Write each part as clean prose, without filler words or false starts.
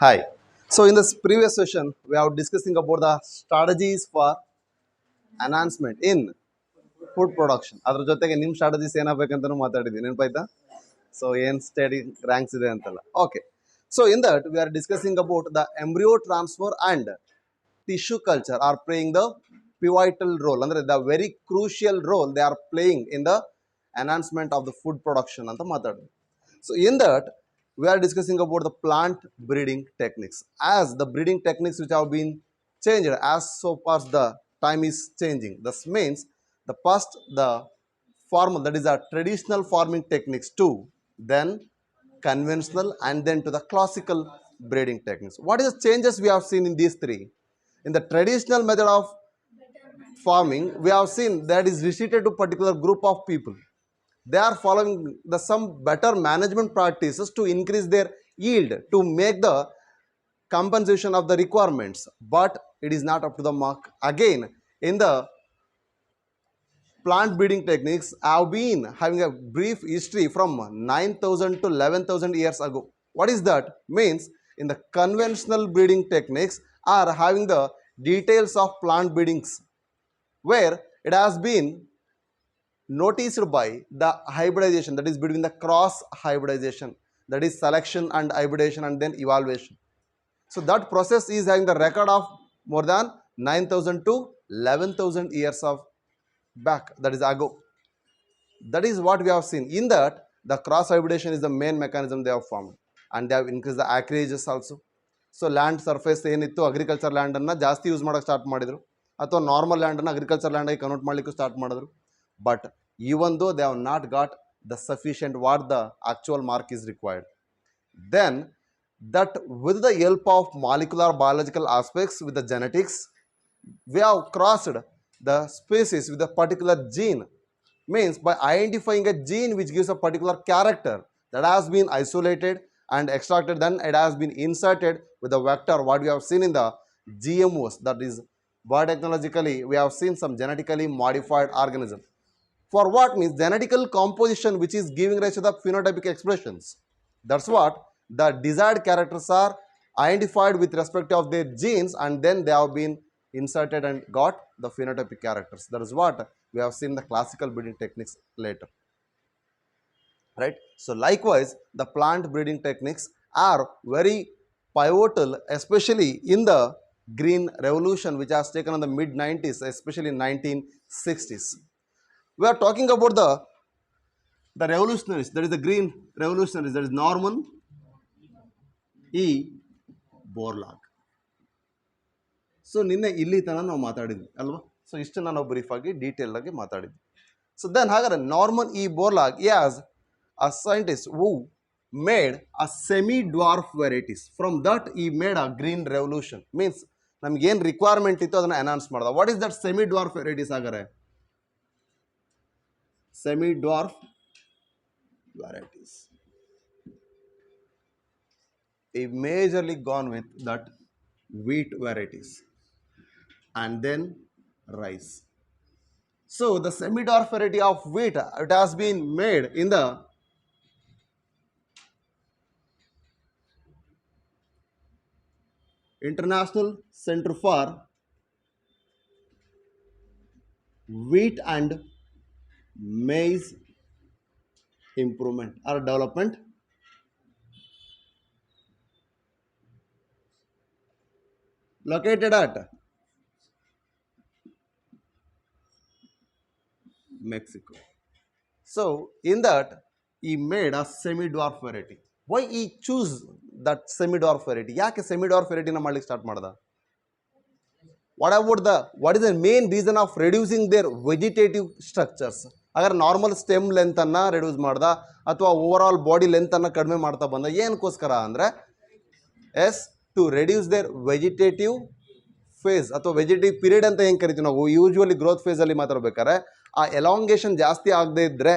Hi. So in this previous session, we are discussing about the strategies for enhancement in food production. ಅದರ ಜೊತೆಗೆ ನಿಮ್ಮ strategies ಏನಾಗಬೇಕಂತನೂ ಮಾತಾಡಿದ್ದೀನಿ ನೆನಪಾಯ್ತಾ? So ಏನು study ranks ಇದೆ ಅಂತಲ್ಲ. Okay. So in that we are discussing about the embryo transfer and tissue culture are playing the pivotal role. ಅಂದರೆ the very crucial role they are playing in the enhancement of the food production ಅಂತ ಮಾತಾಡಿದ್ವಿ. So in that we are discussing about the plant breeding techniques, as the breeding techniques which have been changed as so far as the time is changing. This means the first the formal, that is the traditional farming techniques too, then conventional, and then to the classical breeding techniques. What is the changes we have seen in these three? In the traditional method of farming, we have seen that is restricted to particular group of people. They are following some better management practices to increase their yield, to make the compensation of the requirements, but it is not up to the mark. Again, in the plant breeding techniques, have been having a brief history from 9,000 to 11,000 years ago. What is that? Means in the conventional breeding techniques are having the details of plant breedings, where it has been noticed by the hybridization, that is between the cross hybridization, that is selection and hybridization and then evaluation. So that process is having the record of more than 9,000 to 11,000 years of back, that is ago. That is what we have seen. In that, the cross hybridization is the main mechanism they have formed, and they have increased the acreages also. So land surface ಏನಿತ್ತು agriculture ಲ್ಯಾಂಡನ್ನು ಜಾಸ್ತಿ use ಮಾಡೋಕ್ಕೆ start ಮಾಡಿದರು, ಅಥವಾ normal ಲ್ಯಾಂಡನ್ನು agriculture ಲ್ಯಾಂಡಾಗಿ convert ಮಾಡಲಿಕ್ಕೂ start ಮಾಡಿದ್ರು. But even though they have not got the sufficient what the actual mark is required, then that with the help of molecular biological aspects with the genetics, we have crossed the species with a particular gene. Means by identifying a gene which gives a particular character, that has been isolated and extracted, then it has been inserted with the vector what we have seen in the GMOs, that is biotechnologically we have seen some genetically modified organism. For what? Means genetical composition which is giving rise to the phenotypic expressions. That's what the desired characters are identified with respect of their genes, and then they have been inserted and got the phenotypic characters. That is what we have seen the classical breeding techniques later. Right? So likewise, the plant breeding techniques are very pivotal, especially in the green revolution which has taken on the mid 90s, especially in 1960s. We are talking about the revolutionaries, that is the green revolutionaries, that is Norman E. Borlaug. So ನಿನ್ನೆ ಇಲ್ಲಿ ತನಕ ನಾವು ಮಾತಾಡಿದ್ವಿ ಅಲ್ವಾ? So ಇಷ್ಟನ್ನು ನಾವು brief ಆಗಿ detail ಆಗಿ ಮಾತಾಡಿದ್ವಿ. ಸೊ ದೆನ್ ಹಾಗಾದ್ರೆ Norman E Borlaug as a scientist who made a semi dwarf varieties. From that he made a green revolution. Means ನಮ್ಗೇನು ರಿಕ್ವೈರ್ಮೆಂಟ್ ಇತ್ತು ಅದನ್ನು ಎನ್ಹಾನ್ಸ್ ಮಾಡ್ದ. What is that semi dwarf varieties? ಹಾಗಾದ್ರೆ semi-dwarf varieties. He majorly gone with that wheat varieties and then rice. So the semi-dwarf variety of wheat, it has been made in the International Center for Wheat and Maize Improvement or Development, located at Mexico. So in that he made a semi-dwarf variety. Why he choose that semi-dwarf variety? ಯಾಕೆ semi-dwarf variety ನ ಮಾಡ್ಲಿಕ್ಕೆ start ಮಾಡ್ದ? what is the main reason of reducing their vegetative structures? ಅಗರ್ normal stem ಲೆಂತನ್ನು reduce ಮಾಡ್ದ ಅಥವಾ over all body ಲೆಂತನ್ನು ಕಡಿಮೆ ಮಾಡ್ತಾ ಬಂದ. ಏನಕ್ಕೋಸ್ಕರ ಅಂದರೆ to reduce their vegetative phase ಅಥವಾ ವೆಜಿಟೇಟಿವ್ ಪೀರಿಯಡ್ ಅಂತ ಹೆಂಗೆ ಕರಿತೀವಿ ನಾವು ಯೂಶ್ವಲಿ ಗ್ರೋತ್ ಫೇಸಲ್ಲಿ ಮಾತಾಡ್ಬೇಕಾದ್ರೆ, ಆ ಎಲಾಂಗೇಷನ್ ಜಾಸ್ತಿ ಆಗದೇ ಇದ್ದರೆ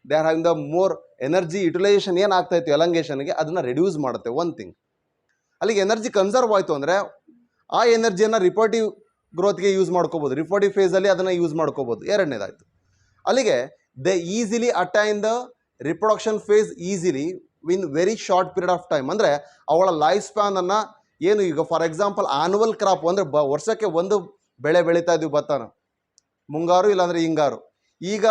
they are having the more energy utilisation ಏನಾಗ್ತಾ ಇತ್ತು ಎಲಾಂಗೇಷನ್ಗೆ, ಅದನ್ನು ರೆಡ್ಯೂಸ್ ಮಾಡುತ್ತೆ. One thing. ಅಲ್ಲಿಗೆ ಎನರ್ಜಿ ಕನ್ಸರ್ವ್ ಆಯಿತು ಅಂದರೆ ಆ ಎನರ್ಜಿಯನ್ನು ರಿಪೋರ್ಟಿವ್ ಗ್ರೋತ್ಗೆ ಯೂಸ್ ಮಾಡ್ಕೋಬೋದು, ರಿಪೋರ್ಟಿವ್ ಫೇಸಲ್ಲಿ ಅದನ್ನು ಯೂಸ್ ಮಾಡ್ಕೋಬೋದು. ಎರಡನೇದಾಯಿತು. ಅಲ್ಲಿಗೆ they easily attain the reproduction phase easily in very short period of time. ಅಂದರೆ ಅವಳ ಲೈಫ್ ಸ್ಪ್ಯಾನನ್ನು ಏನು ಈಗ ಫಾರ್ ಎಕ್ಸಾಂಪಲ್ ಆ್ಯನುವಲ್ ಕ್ರಾಪ್ ಅಂದರೆ ವರ್ಷಕ್ಕೆ ಒಂದು ಬೆಳೆ ಬೆಳೀತಾ ಇದ್ವಿ, ಭತ್ತನ, ಮುಂಗಾರು ಇಲ್ಲಾಂದರೆ ಹಿಂಗಾರು. ಈಗ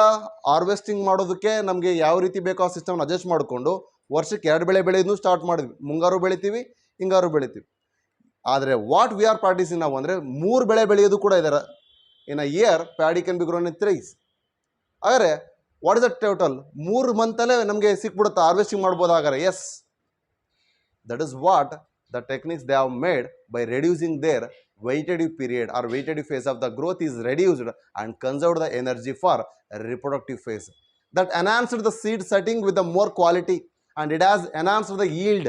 ಹಾರ್ವೆಸ್ಟಿಂಗ್ ಮಾಡೋದಕ್ಕೆ ನಮಗೆ ಯಾವ ರೀತಿ ಬೇಕೋ ಆ ಸಿಸ್ಟಮ್ನ ಅಡ್ಜಸ್ಟ್ ಮಾಡಿಕೊಂಡು ವರ್ಷಕ್ಕೆ 2 ಬೆಳೆ ಬೆಳೆಯೋದನ್ನು ಸ್ಟಾರ್ಟ್ ಮಾಡಿದ್ವಿ. ಮುಂಗಾರು ಬೆಳಿತೀವಿ, ಹಿಂಗಾರು ಬೆಳಿತೀವಿ. ಆದರೆ ವಾಟ್ ವಿ ಆರ್ ಪ್ರಾಕ್ಟೀಸಿಂಗ್ ನಾವು ಅಂದರೆ 3 ಬೆಳೆ ಬೆಳೆಯೋದು ಕೂಡ ಇದ್ದಾರೆ. In a year paddy can be grown in 3. ಆದರೆ ವಾಟ್ ಇಸ್ ದ ಟೋಟಲ್? 3 ಮಂತಲ್ಲೇ ನಮಗೆ ಸಿಕ್ಬಿಡುತ್ತೆ ಹಾರ್ವೆಸ್ಟಿಂಗ್ ಮಾಡ್ಬೋದು. ಹಾಗಾದ್ರೆ yes, that is what the techniques they have made by reducing their vegetative period or vegetative phase of the growth is reduced and conserved the energy for reproductive phase. That enhanced the seed setting with the more quality, and it has enhanced the yield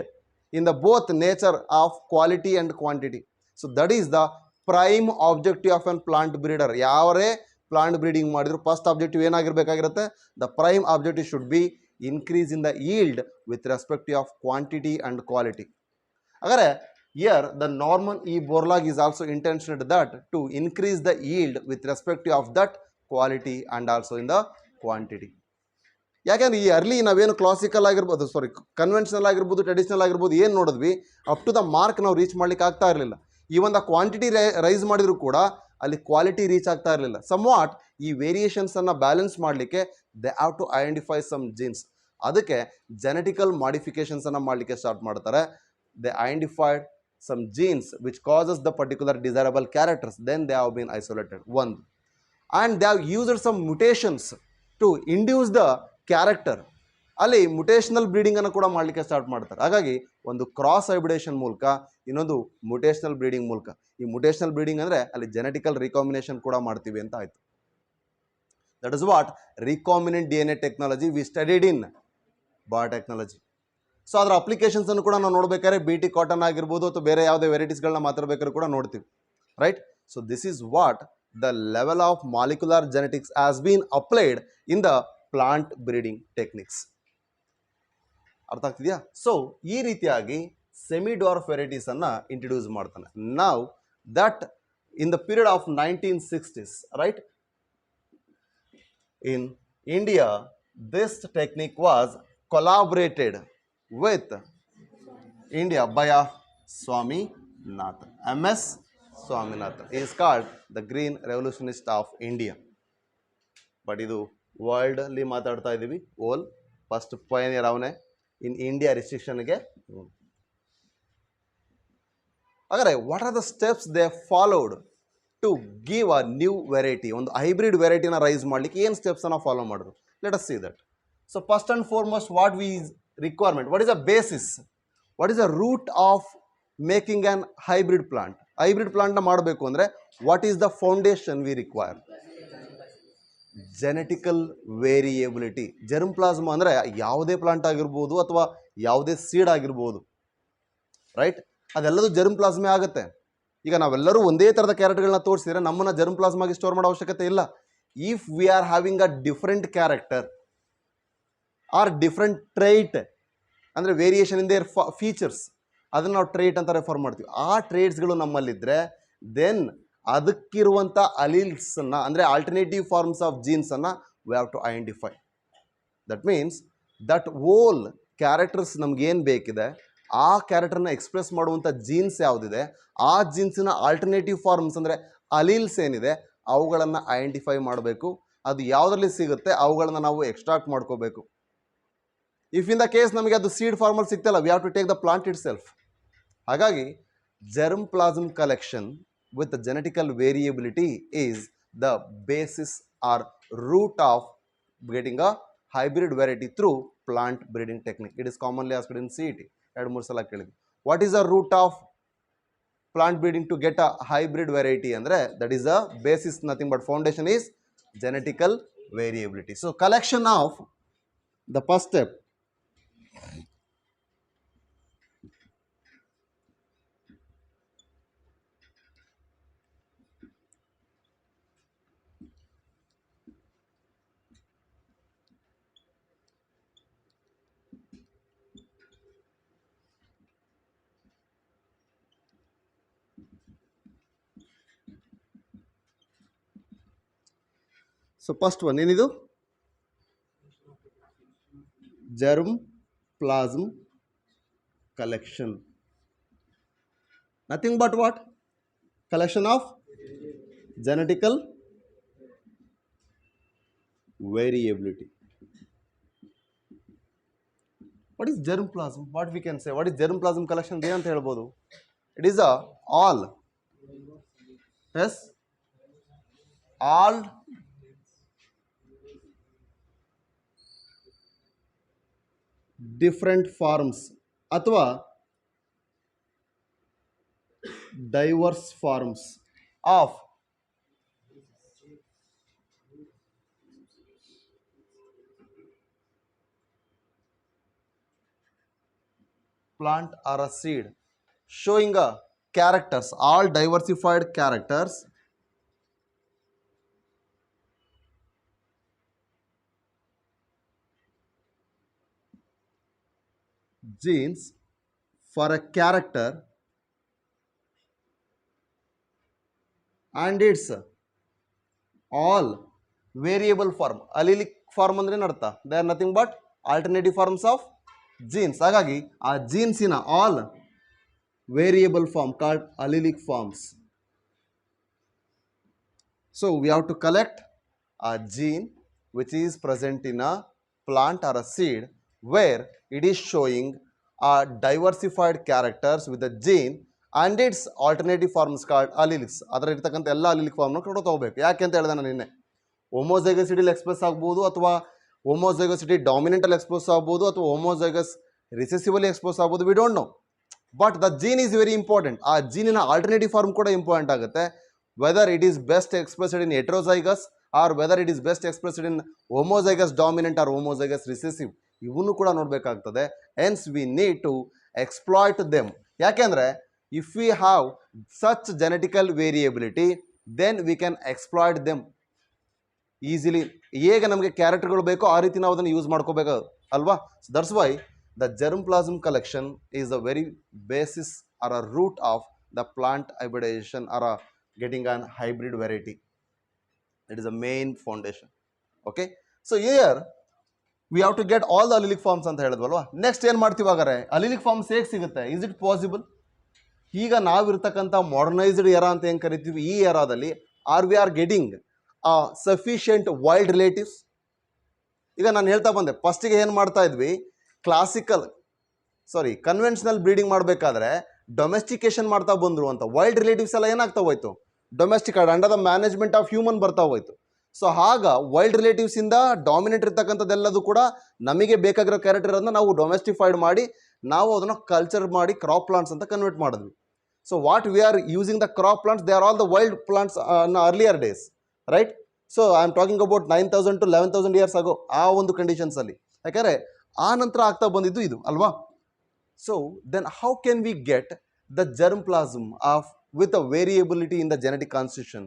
in the both nature of quality and quantity. So that is the prime objective of an plant breeder. ಯಾವರೇ plant breeding ಮಾಡಿದ್ರು first objective ಏನಾಗಿರಬೇಕಾಗಿರುತ್ತೆ? The prime objective should be increase in the yield with respect of quantity and quality. ಹಾಗಾದರೆ here the Norman E. Borlaug is also intentioned that to increase the yield with respect of that quality and also in the quantity. ಯಾಕೆಂದ್ರೆ ಈ early ನಾವೇನು classical ಆಗಿರ್ಬೋದು, conventional ಆಗಿರ್ಬೋದು, traditional ಆಗಿರ್ಬೋದು, ಏನು ನೋಡಿದ್ವಿ, up to the mark ನಾವು reach ಮಾಡ್ಲಿಕ್ಕೆ ಆಗ್ತಾ ಇರಲಿಲ್ಲ. ಈವನ್ ದ ಕ್ವಾಂಟಿಟಿ ರೈಸ್ ಮಾಡಿದ್ರು ಕೂಡ ಅಲ್ಲಿ ಕ್ವಾಲಿಟಿ ರೀಚ್ ಆಗ್ತಾ ಇರಲಿಲ್ಲ. ಸಮ್ ವಾಟ್ ಈ ವೇರಿಯೇಷನ್ಸನ್ನು ಬ್ಯಾಲೆನ್ಸ್ ಮಾಡಲಿಕ್ಕೆ they have to identify some genes. ಅದಕ್ಕೆ ಜೆನೆಟಿಕಲ್ ಮಾಡಿಫಿಕೇಷನ್ಸನ್ನು ಮಾಡಲಿಕ್ಕೆ ಸ್ಟಾರ್ಟ್ ಮಾಡ್ತಾರೆ. They identified some genes which causes the particular desirable characters, then they have been isolated. One, and they have used some mutations to induce the character. ಅಲ್ಲಿ ಮುಟೇಷನಲ್ ಬ್ರೀಡಿಂಗನ್ನು ಕೂಡ ಮಾಡಲಿಕ್ಕೆ start ಮಾಡ್ತಾರೆ. ಹಾಗಾಗಿ ಒಂದು ಕ್ರಾಸ್ ಹೈಬ್ರಿಡೇಷನ್ ಮೂಲಕ, ಇನ್ನೊಂದು ಮುಟೇಷನಲ್ ಬ್ರೀಡಿಂಗ್ ಮೂಲಕ. ಈ ಮುಟೇಷನಲ್ ಬ್ರೀಡಿಂಗ್ ಅಂದರೆ ಅಲ್ಲಿ ಜೆನೆಟಿಕಲ್ ರಿಕಾಂಬಿನೇಷನ್ ಕೂಡ ಮಾಡ್ತೀವಿ ಅಂತ ಆಯಿತು. That is what recombinant DNA technology V studied in biotechnology. So ಅದರ ಅಪ್ಲಿಕೇಶನ್ಸನ್ನು ಕೂಡ ನಾವು ನೋಡಬೇಕಾದ್ರೆ BT ಕಾಟನ್ ಆಗಿರ್ಬೋದು ಅಥವಾ ಬೇರೆ ಯಾವುದೇ ವೆರೈಟೀಸ್ಗಳನ್ನ ಮಾತಾಡಬೇಕಾದ್ರೂ ಕೂಡ ನೋಡ್ತೀವಿ, right? So this is what the level of molecular genetics has been applied in the plant breeding techniques. ಅರ್ಥ ಆಗ್ತಿದೆಯಾ? ಸೊ ಈ ರೀತಿಯಾಗಿ ಸೆಮಿ ಡಾರ್ಫ್ ವೆರೈಟೀಸನ್ನು ಇಂಟ್ರೊಡ್ಯೂಸ್ ಮಾಡ್ತಾನೆ. ನಾವು that in the period of 1960s, right, in India this technique was collaborated with India by Swaminathan. MS Swaminathan is called the Green Revolutionist of India. But ಇದು ವರ್ಲ್ಡಲ್ಲಿ ಮಾತಾಡ್ತಾ ಇದ್ದೀವಿ. ಓಲ್ first pioneer ಅವನೇ ಇನ್ India ರಿಸ್ಟ್ರಿಕ್ಷನ್ಗೆ. ಹಾಗಾದರೆ what are the steps they followed to give a new variety? ಒಂದು hybrid ವೆರೈಟಿನ rice ಮಾಡಲಿಕ್ಕೆ ಏನು ಸ್ಟೆಪ್ಸನ್ನು ಫಾಲೋ ಮಾಡಿದ್ರು? Let us see that. So first and foremost what we requirement, what is the basis, what is the root of making an hybrid plant? Hybrid plant na ಮಾಡಬೇಕು ಅಂದರೆ what is the foundation we require? Genetical variability. Germ plasma ಅಂದರೆ ಯಾವುದೇ plant ಆಗಿರ್ಬೋದು ಅಥವಾ ಯಾವುದೇ seed ಆಗಿರ್ಬೋದು, right? ಅದೆಲ್ಲದೂ germ ಪ್ಲಾಸ್ಮೇ ಆಗುತ್ತೆ. ಈಗ ನಾವೆಲ್ಲರೂ ಒಂದೇ ಥರದ ಕ್ಯಾರೆಕ್ಟರ್ಗಳನ್ನ ತೋರಿಸಿದ್ರೆ ನಮ್ಮನ್ನು ಜರ್ಮ್ ಪ್ಲಾಸ್ಮಾಗಿ ಸ್ಟೋರ್ ಮಾಡೋ ಅವಶ್ಯಕತೆ ಇಲ್ಲ. If we are having a different character or different trait, ಅಂದರೆ ವೇರಿಯೇಷನ್ ಇನ್ ದೇರ್ ಫೀಚರ್ಸ್, ಅದನ್ನು ನಾವು ಟ್ರೇಟ್ ಅಂತ ರೆಫರ್ ಮಾಡ್ತೀವಿ. ಆ ಟ್ರೇಟ್ಸ್ಗಳು ನಮ್ಮಲ್ಲಿದ್ದರೆ ದೆನ್ ಅದಕ್ಕಿರುವಂಥ ಅಲೀಲ್ಸನ್ನು, ಅಂದರೆ ಆಲ್ಟರ್ನೇಟಿವ್ ಫಾರ್ಮ್ಸ್ ಆಫ್ ಜೀನ್ಸನ್ನು we have to identify. That means that all characters ನಮಗೇನು ಬೇಕಿದೆ ಆ ಕ್ಯಾರೆಕ್ಟರ್ನ ಎಕ್ಸ್ಪ್ರೆಸ್ ಮಾಡುವಂಥ ಜೀನ್ಸ್ ಯಾವುದಿದೆ, ಆ ಜೀನ್ಸಿನ ಆಲ್ಟರ್ನೇಟಿವ್ ಫಾರ್ಮ್ಸ್ ಅಂದರೆ ಅಲೀಲ್ಸ್ ಏನಿದೆ ಅವುಗಳನ್ನು ಐಡೆಂಟಿಫೈ ಮಾಡಬೇಕು. ಅದು ಯಾವುದರಲ್ಲಿ ಸಿಗುತ್ತೆ ಅವುಗಳನ್ನು ನಾವು ಎಕ್ಸ್ಟ್ರಾಕ್ಟ್ ಮಾಡ್ಕೋಬೇಕು. ಇಫ್ ಇನ್ ದ ಕೇಸ್ ನಮಗೆ ಅದು ಸೀಡ್ ಫಾರ್ಮಲ್ಲಿ ಸಿಗ್ತಲ್ಲ, we have to take the plant itself. ಹಾಗಾಗಿ germplasm collection with genetical variability is the basis or root of getting a hybrid variety through plant breeding technique. It is commonly asked in CET 2-3 ಸಲ ಕೇಳಿದ್ವಿ. What is the root of plant breeding to get a hybrid variety ಅಂದರೆ that is the basis, nothing but foundation is genetical variability. So collection of the first step. So first one ಏನಿದು? Germ germplasm collection. Nothing but what? Collection of genetical variability. What is germplasm? What we can say? What is germplasm collection? ಏನಂತ ಹೇಳ್ಬೋದು? It is a all. Yes? All different forms ಅಥವಾ diverse forms of plant or a seed showing a characters, all diversified characters genes for a character and its all variable form. Allelic form ಅಂದ್ರೆ ಏನರ್ಥ? They are nothing but alternative forms of genes. ಹಾಗಾಗಿ ಆ ಜೀನ್ಸಿನ all variable form called allelic forms. So we have to collect a gene which is present in a plant or a seed where it is showing diversified characters with the gene and its alternative forms called alleles. ಅದರ ಇರ್ತಕ್ಕಂಥ ಎಲ್ಲ ಅಲಿಲಿಕ್ ಫಾರ್ಮ್ನ ಕೂಡ ತಗೋಬೇಕು. ಯಾಕೆ ಅಂತ ಹೇಳಿದೆ ನಾನು ನಿನ್ನೆ, ಹೋಮೋಜೈಗಸಿಟಿಲಿ ಎಕ್ಸ್ಪ್ರೆಸ್ ಆಗ್ಬೋದು ಅಥವಾ ಹೋಮೋಜೈಗಸಿಟಿ ಡಾಮಿನೆಂಟಲ್ಲಿ ಎಕ್ಸ್ಪ್ರೆಸ್ ಆಗ್ಬೋದು ಅಥವಾ ಹೋಮೋಜೈಗಸ್ ರಿಸೆಸಿವಲಿ ಎಕ್ಸ್ಪ್ರೆಸ್ ಆಗ್ಬೋದು, we don't know. But the gene is very important. ಆ ಜೀನಿನ ಆಲ್ಟರ್ನೇಟಿವ್ ಫಾರ್ಮ್ ಕೂಡ ಇಂಪಾರ್ಟೆಂಟ್ ಆಗುತ್ತೆ. Whether it is best expressed in heterozygous or whether it is best expressed in homozygous dominant or homozygous recessive, ಇವನು ಕೂಡ ನೋಡಬೇಕಾಗ್ತದೆ. Hence we need to exploit them. ಯಾಕೆಂದರೆ if we have such genetical variability then we can exploit them easily. ಹೇಗೆ ನಮಗೆ ಕ್ಯಾರೆಕ್ಟರ್ಗಳು ಬೇಕೋ ಆ ರೀತಿ ನಾವು ಅದನ್ನು ಯೂಸ್ ಮಾಡ್ಕೋಬೇಕು ಅಲ್ವಾ? That's why the germplasm collection is the very basis or a root of the plant hybridization or getting an hybrid variety. It is the main foundation. Okay, so here we have to get all the allelic forms ಅಂತ ಹೇಳಿದ್ವಲ್ವಾ. Next ಏನು ಮಾಡ್ತೀವಿ ಹಾಗಾದ್ರೆ? allelic forms ಹೇಗೆ ಸಿಗುತ್ತೆ? Is it possible? ಈಗ ನಾವಿರ್ತಕ್ಕಂಥ modernised era ಅಂತ ಏನು ಕರಿತೀವಿ, ಈ ಎರಾದಲ್ಲಿ we are getting sufficient wild relatives? ಈಗ ನಾನು ಹೇಳ್ತಾ ಬಂದೆ, ಫಸ್ಟಿಗೆ ಏನು ಮಾಡ್ತಾ ಇದ್ವಿ, ಕನ್ವೆನ್ಷನಲ್ ಬ್ರೀಡಿಂಗ್ ಮಾಡಬೇಕಾದ್ರೆ ಡೊಮೆಸ್ಟಿಕೇಶನ್ ಮಾಡ್ತಾ ಬಂದರು ಅಂತ. ವೈಲ್ಡ್ ರಿಲೇಟಿವ್ಸ್ ಎಲ್ಲ ಏನಾಗ್ತಾ ಹೋಯ್ತು, domesticated under the management of human ಬರ್ತಾ ಹೋಯ್ತು. ಸೊ ಆಗ ವೈಲ್ಡ್ ರಿಲೇಟಿವ್ಸಿಂದ ಡಾಮಿನೆಂಟ್ ಇರ್ತಕ್ಕಂಥದ್ದೆಲ್ಲದು ಕೂಡ ನಮಗೆ ಬೇಕಾಗಿರೋ ಕ್ಯಾರೆಕ್ಟರ್ ಅದನ್ನ ನಾವು ಡೊಮೆಸ್ಟಿಫೈಡ್ ಮಾಡಿ ನಾವು ಅದನ್ನು ಕಲ್ಚರ್ ಮಾಡಿ ಕ್ರಾಪ್ ಪ್ಲಾಂಟ್ಸ್ ಅಂತ ಕನ್ವರ್ಟ್ ಮಾಡಿದ್ವಿ. So what we are using the crop plants, they are all the wild plants in earlier days, right? So I am talking about 9,000 to 11,000 years ಆಗೋ ಆ ಒಂದು ಕಂಡೀಷನ್ಸಲ್ಲಿ. ಯಾಕಂದರೆ ಆ ನಂತರ ಆಗ್ತಾ ಬಂದಿದ್ದು ಇದು ಅಲ್ವಾ? So then how can we get the germplasm of with a variability in the genetic constitution?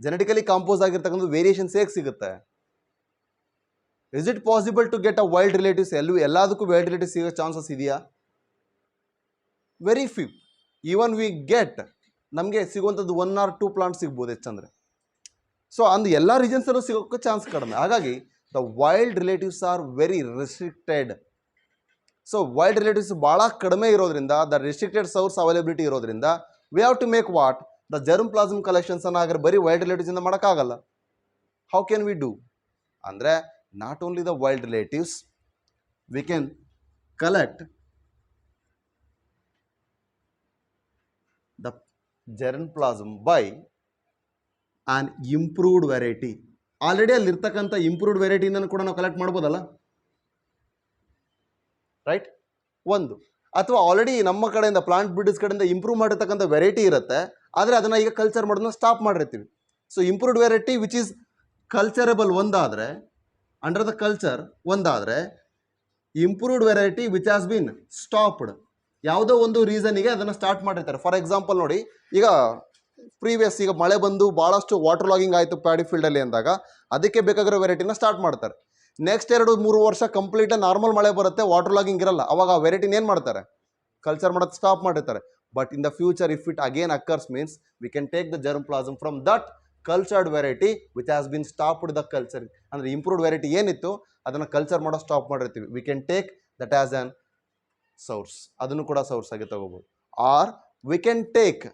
Genetically compose ಆಗಿರ್ತಕ್ಕಂಥ ವೇರಿಯೇಷನ್ಸ್ ಹೇಗೆ ಸಿಗುತ್ತೆ? Is it possible to get a wild relatives? ಎಲ್ಲದಕ್ಕೂ ವೈಲ್ಡ್ ರಿಲೇಟಿವ್ಸ್ ಸಿಗೋ ಚಾನ್ಸಸ್ ಇದೆಯಾ? Very few. Even we get, ನಮಗೆ ಸಿಗುವಂಥದ್ದು 1 or 2 plants ಸಿಗ್ಬೋದು ಹೆಚ್ಚಂದರೆ. So ಅಂದು ಎಲ್ಲ ರೀಜನ್ಸಲ್ಲೂ ಸಿಗೋಕ್ಕೆ ಚಾನ್ಸ್ ಕಡಿಮೆ. ಹಾಗಾಗಿ the wild relatives are very restricted. So wild relatives ಭಾಳ ಕಡಿಮೆ ಇರೋದ್ರಿಂದ, ದ ರೆಸ್ಟ್ರಿಕ್ಟೆಡ್ ಸೋರ್ಸ್ ಅವೈಲಬಿಲಿಟಿ ಇರೋದ್ರಿಂದ we have to make what the germplasm ಕಲೆಕ್ಷನ್ಸನ್ನು ಹಾಗಾದ್ರೆ ಬರೀ ವೈಲ್ಡ್ ರಿಲೇಟಿವ್ಸಿಂದ ಮಾಡೋಕ್ಕಾಗಲ್ಲ. ಹೌ ಕ್ಯಾನ್ ವಿ ಡೂ ಅಂದರೆ, not only the wild relatives, we can collect the germplasm by an improved variety. Already ಅಲ್ಲಿರ್ತಕ್ಕಂಥ improved ವೆರೈಟಿನ ಕೂಡ ನಾವು ಕಲೆಕ್ಟ್ ಮಾಡ್ಬೋದಲ್ಲ, ರೈಟ್? ಒಂದು ಅಥವಾ ಆಲ್ರೆಡಿ ನಮ್ಮ ಕಡೆಯಿಂದ ಪ್ಲಾಂಟ್ ಬ್ರೀಡರ್ಸ್ ಕಡೆಯಿಂದ ಇಂಪ್ರೂವ್ ಮಾಡಿರ್ತಕ್ಕಂಥ ವೆರೈಟಿ ಇರುತ್ತೆ, ಆದರೆ ಅದನ್ನು ಈಗ ಕಲ್ಚರ್ ಮಾಡೋದನ್ನ ಸ್ಟಾಪ್ ಮಾಡಿರ್ತೀವಿ. So improved variety which is culturable ಒಂದಾದರೆ, ಅಂಡರ್ ದ ಕಲ್ಚರ್ ಒಂದಾದರೆ, improved variety which has been stopped, ಯಾವುದೋ ಒಂದು ರೀಸನಿಗೆ ಅದನ್ನು ಸ್ಟಾರ್ಟ್ ಮಾಡಿರ್ತಾರೆ. ಫಾರ್ ಎಕ್ಸಾಂಪಲ್ ನೋಡಿ, ಈಗ ಈಗ ಮಳೆ ಬಂದು ಭಾಳಷ್ಟು ವಾಟರ್ ಲಾಗಿಂಗ್ ಆಯಿತು ಪ್ಯಾಡಿ ಫೀಲ್ಡಲ್ಲಿ ಅಂದಾಗ ಅದಕ್ಕೆ ಬೇಕಾಗಿರೋ ವೆರೈಟಿನ ಸ್ಟಾರ್ಟ್ ಮಾಡ್ತಾರೆ. ನೆಕ್ಸ್ಟ್ 2-3 ವರ್ಷ ಕಂಪ್ಲೀಟಾಗಿ ನಾರ್ಮಲ್ ಮಳೆ ಬರುತ್ತೆ, ವಾಟರ್ ಲಾಗಿಂಗ್ ಇರಲ್ಲ, ಅವಾಗ ಆ ವೆರೈಟಿನ ಏನು ಮಾಡ್ತಾರೆ, ಕಲ್ಚರ್ ಮಾಡೋದು ಸ್ಟಾಪ್ ಮಾಡಿರ್ತಾರೆ. But in the future if it again occurs means we can take the germplasm from that cultured variety which has been stopped the culture. ಅಂದರೆ ಇಂಪ್ರೂವ್ಡ್ ವೆರೈಟಿ ಏನಿತ್ತು ಅದನ್ನು ಕಲ್ಚರ್ ಮಾಡೋ ಸ್ಟಾಪ್ ಮಾಡಿರ್ತೀವಿ. We can take that as an source, ಅದನ್ನು ಕೂಡ source ಆಗಿ ತಗೋಬಹುದು. Or we can take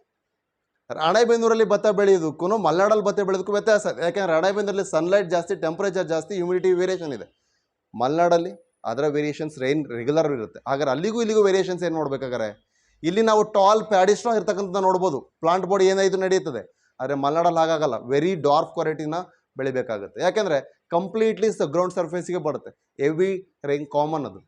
ರಾಣೆಬೆನ್ನೂರಲ್ಲಿ ಭತ್ತ ಬೆಳೆಯೋದಕ್ಕೂ ಮಲೆನಾಡಲ್ಲಿ ಭತ್ತ ಬೆಳೆಯೋದಕ್ಕೂ ವ್ಯತ್ಯಾಸ ಇದೆ. ಯಾಕೆಂದರೆ ರಾಣೆಬೆನ್ನೂರಲ್ಲಿ ಸನ್ಲೈಟ್ ಜಾಸ್ತಿ, ಟೆಂಪರೇಚರ್ ಜಾಸ್ತಿ, ಹ್ಯೂಮಿಡಿಟಿ ವೇರಿಯೇಷನ್ ಇದೆ. ಮಲೆನಾಡಲ್ಲಿ ಅದರ ವೇರಿಯೇಷನ್ಸ್ ರೈನ್ ರೆಗ್ಯುಲರ್ ಇರುತ್ತೆ. ಹಾಗಾದ್ರೆ ಅಲ್ಲಿಗೂ ಇಲ್ಲಿಗೂ ವೇರಿಯೇಷನ್ಸ್ ಏನು ನೋಡ್ಬೇಕಾದ್ರೆ, ಇಲ್ಲಿ ನಾವು ಟಾಲ್ ಪ್ಯಾಡಿಸ್ಟ್ರಾ ಇರ್ತಕ್ಕಂಥ ನೋಡ್ಬೋದು, ಪ್ಲಾಂಟ್ ಬಾಡಿ ಏನಾಯಿತು ನಡೆಯುತ್ತದೆ. ಆದರೆ ಮಲೆನಾಡಲ್ಲಿ ಹಾಗಾಗಲ್ಲ, ವೆರಿ ಡಾರ್ಕ್ ಕ್ವಾಲಿಟಿನ ಬೆಳಿಬೇಕಾಗುತ್ತೆ. ಯಾಕೆಂದರೆ ಕಂಪ್ಲೀಟ್ಲಿ ಗ್ರೌಂಡ್ ಸರ್ಫೇಸಿಗೆ ಬರುತ್ತೆ, ಹೆವಿ ರೈನ್ ಕಾಮನ್ ಅದು.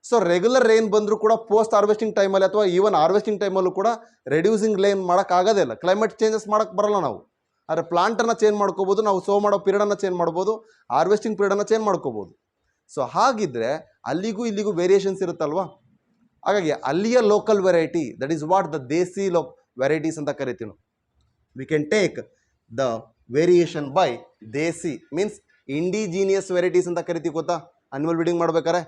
ಸೊ ರೆಗ್ಯುಲರ್ ರೈನ್ ಬಂದರೂ ಕೂಡ ಪೋಸ್ಟ್ ಹಾರ್ವೆಸ್ಟಿಂಗ್ ಟೈಮಲ್ಲಿ ಅಥವಾ ಈವನ್ ಹಾರ್ವೆಸ್ಟಿಂಗ್ ಟೈಮಲ್ಲೂ ಕೂಡ ರೆಡ್ಯೂಸಿಂಗ್ ರೈನ್ ಮಾಡೋಕ್ಕಾಗೋದಿಲ್ಲ, ಕ್ಲೈಮೇಟ್ ಚೇಂಜಸ್ ಮಾಡೋಕ್ಕೆ ಬರಲ್ಲ ನಾವು. ಆದರೆ ಪ್ಲಾಂಟನ್ನು ಚೇಂಜ್ ಮಾಡ್ಕೋಬೋದು, ನಾವು ಸೋ ಮಾಡೋ ಪೀರಿಯಡನ್ನು ಚೇಂಜ್ ಮಾಡ್ಬೋದು, ಹಾರ್ವೆಸ್ಟಿಂಗ್ ಪೀರಿಯಡನ್ನು ಚೇಂಜ್ ಮಾಡ್ಕೋಬೋದು. ಸೊ ಹಾಗಿದ್ರೆ ಅಲ್ಲಿಗೂ ಇಲ್ಲಿಗೂ ವೇರಿಯೇಷನ್ಸ್ ಇರುತ್ತಲ್ವಾ. ಹಾಗಾಗಿ ಅಲ್ಲಿಯ local variety, that is what the Desi varieties ಅಂತ ಕರಿತೀವಿ ನಾವು. V can take the variation by Desi, means indigenous varieties ಅಂತ ಕರಿತೀವಿ ಗೊತ್ತಾ, ಅನಿಮಲ್ ಬ್ರೀಡಿಂಗ್ ಮಾಡ್ಬೇಕಾರೆ.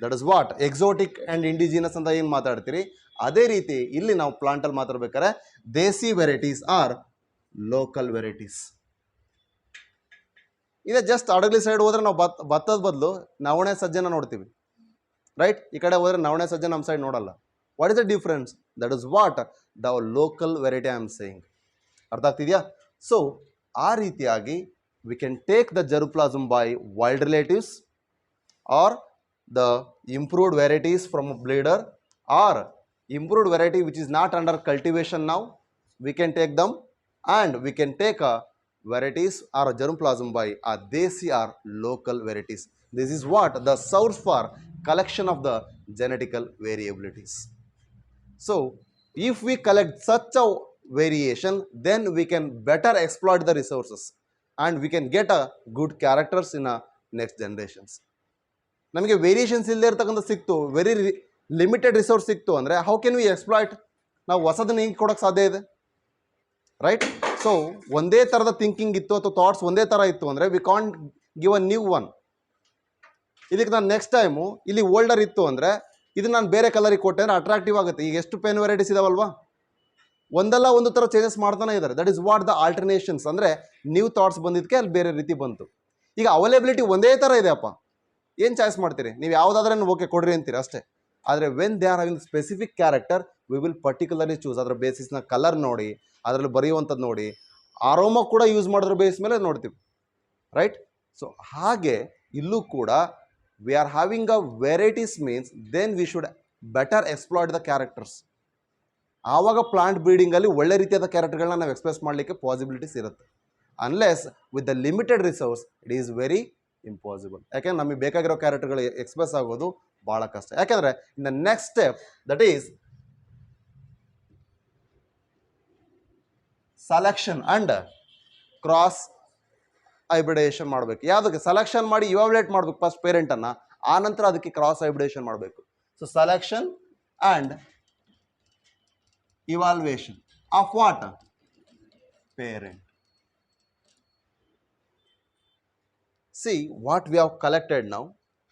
That is what exotic and indigenous ಅಂತ ಏನು ಮಾತಾಡ್ತೀರಿ, ಅದೇ ರೀತಿ ಇಲ್ಲಿ ನಾವು ಪ್ಲಾಂಟಲ್ಲಿ ಮಾತಾಡ್ಬೇಕಾದ್ರೆ ದೇಸಿ ವೆರೈಟೀಸ್ ಆರ್ ಲೋಕಲ್ ವೆರೈಟೀಸ್. ಇದೇ ಜಸ್ಟ್ ಅಡಗಲಿ ಸೈಡ್ ಹೋದರೆ ನಾವು ಭತ್ತದ ಬದಲು ನವಣೆ ಸಜ್ಜೆನ ನೋಡ್ತೀವಿ, ರೈಟ್. ಈ ಕಡೆ ಹೋದರೆ ನವಣೆ ಸಜ್ಜೆ ನಮ್ಮ ಸೈಡ್ ನೋಡಲ್ಲ. What is the difference? That is what the local variety I am saying. ಅರ್ಥ ಆಗ್ತಿದೆಯಾ? ಸೊ ಆ ರೀತಿಯಾಗಿ we can take the germplasm by wild relatives or the improved varieties from a breeder or improved variety which is not under cultivation now, we can take them, and we can take a varieties or a germplasm by a desi or local varieties. This is what the source for collection of the genetical variabilities. So if we collect such a variation, then we can better exploit the resources and we can get a good characters in a next generations. ನಮಗೆ variations ಇಲ್ಲದೆ ಇರ್ತಕ್ಕಂಥ ಸಿಕ್ತು, very limited resource ಸಿಕ್ತು ಅಂದರೆ how can V exploit? ನಾವು ಹೊಸದನ್ನು ಹೆಂಗೆ ಕೊಡೋಕ್ಕೆ ಸಾಧ್ಯ ಇದೆ, ರೈಟ್? ಸೊ ಒಂದೇ ಥರದ ಥಿಂಕಿಂಗ್ ಇತ್ತು ಅಥವಾ ಥಾಟ್ಸ್ ಒಂದೇ ಥರ ಇತ್ತು ಅಂದರೆ we can't give a new one. ಇದಕ್ಕೆ ನಾನು ನೆಕ್ಸ್ಟ್ ಟೈಮು ಇಲ್ಲಿ ಓಲ್ಡರ್ ಇತ್ತು ಅಂದರೆ ಇದನ್ನು ನಾನು ಬೇರೆ ಕಲರಿಗೆ ಕೊಟ್ಟೆ ಅಂದರೆ ಅಟ್ರಾಕ್ಟಿವ್ ಆಗುತ್ತೆ. ಈಗ ಎಷ್ಟು ಪೆನ್ ವೆರೈಟೀಸ್ ಇದಾವಲ್ವಾ, ಒಂದಲ್ಲ ಒಂದು ಥರ ಚೇಂಜಸ್ ಮಾಡ್ತಾನೆ ಇದ್ದಾರೆ. ದಟ್ ಇಸ್ ವಾಟ್ ದ ಆಲ್ಟರ್ನೇಷನ್ಸ್, ಅಂದರೆ ನ್ಯೂ ಥಾಟ್ಸ್ ಬಂದಿದ್ದಕ್ಕೆ ಅಲ್ಲಿ ಬೇರೆ ರೀತಿ ಬಂತು. ಈಗ ಅವೈಲೇಬಿಲಿಟಿ ಒಂದೇ ಥರ ಇದೆ ಅಪ್ಪ, ಏನು ಚಾಯ್ಸ್ ಮಾಡ್ತೀರಿ ನೀವು? ಯಾವುದಾದ್ರೂ ಓಕೆ ಕೊಡ್ರಿ ಅಂತೀರಿ ಅಷ್ಟೇ. ಆದರೆ when they are having specific character we will particularly choose. ಅದರ ಬೇಸಿಸ್ನ ಕಲರ್ ನೋಡಿ, ಅದರಲ್ಲಿ ಬರೆಯುವಂಥದ್ದು ನೋಡಿ, ಆರೋಮ ಕೂಡ ಯೂಸ್ ಮಾಡೋದ್ರ ಬೇಸ್ ಮೇಲೆ ನೋಡ್ತೀವಿ, ರೈಟ್? ಸೊ ಹಾಗೆ ಇಲ್ಲೂ ಕೂಡ we are having a varieties means then we should better exploit the characters. ಆವಾಗ ಪ್ಲಾಂಟ್ ಬ್ರೀಡಿಂಗಲ್ಲಿ ಒಳ್ಳೆ ರೀತಿಯಾದ ಕ್ಯಾರೆಕ್ಟರ್ಗಳನ್ನ ನಾವು ಎಕ್ಸ್ಪ್ರೆಸ್ ಮಾಡಲಿಕ್ಕೆ ಪಾಸಿಬಿಲಿಟೀಸ್ ಇರುತ್ತೆ. Unless with the limited resource it is very impossible. ಯಾಕೆಂದ್ರೆ ನಮಗೆ ಬೇಕಾಗಿರೋ ಕ್ಯಾರೆಕ್ಟರ್ಗಳು ಎಕ್ಸ್ಪ್ರೆಸ್ ಆಗೋದು ಭಾಳ ಕಷ್ಟ. ಯಾಕೆಂದರೆ in the next step that is selection and cross hybridisation ಮಾಡಬೇಕು. ಯಾವುದಕ್ಕೆ? ಸೆಲೆಕ್ಷನ್ ಮಾಡಿ ಇವಾಲ್ಯುಯೇಟ್ ಮಾಡಬೇಕು ಫಸ್ಟ್ ಪೇರೆಂಟನ್ನು, ಆನಂತರ ಅದಕ್ಕೆ ಕ್ರಾಸ್ ಹೈಬ್ರಿಡೇಷನ್ ಮಾಡಬೇಕು. So selection and evaluation of what? Parent. See what we have collected now,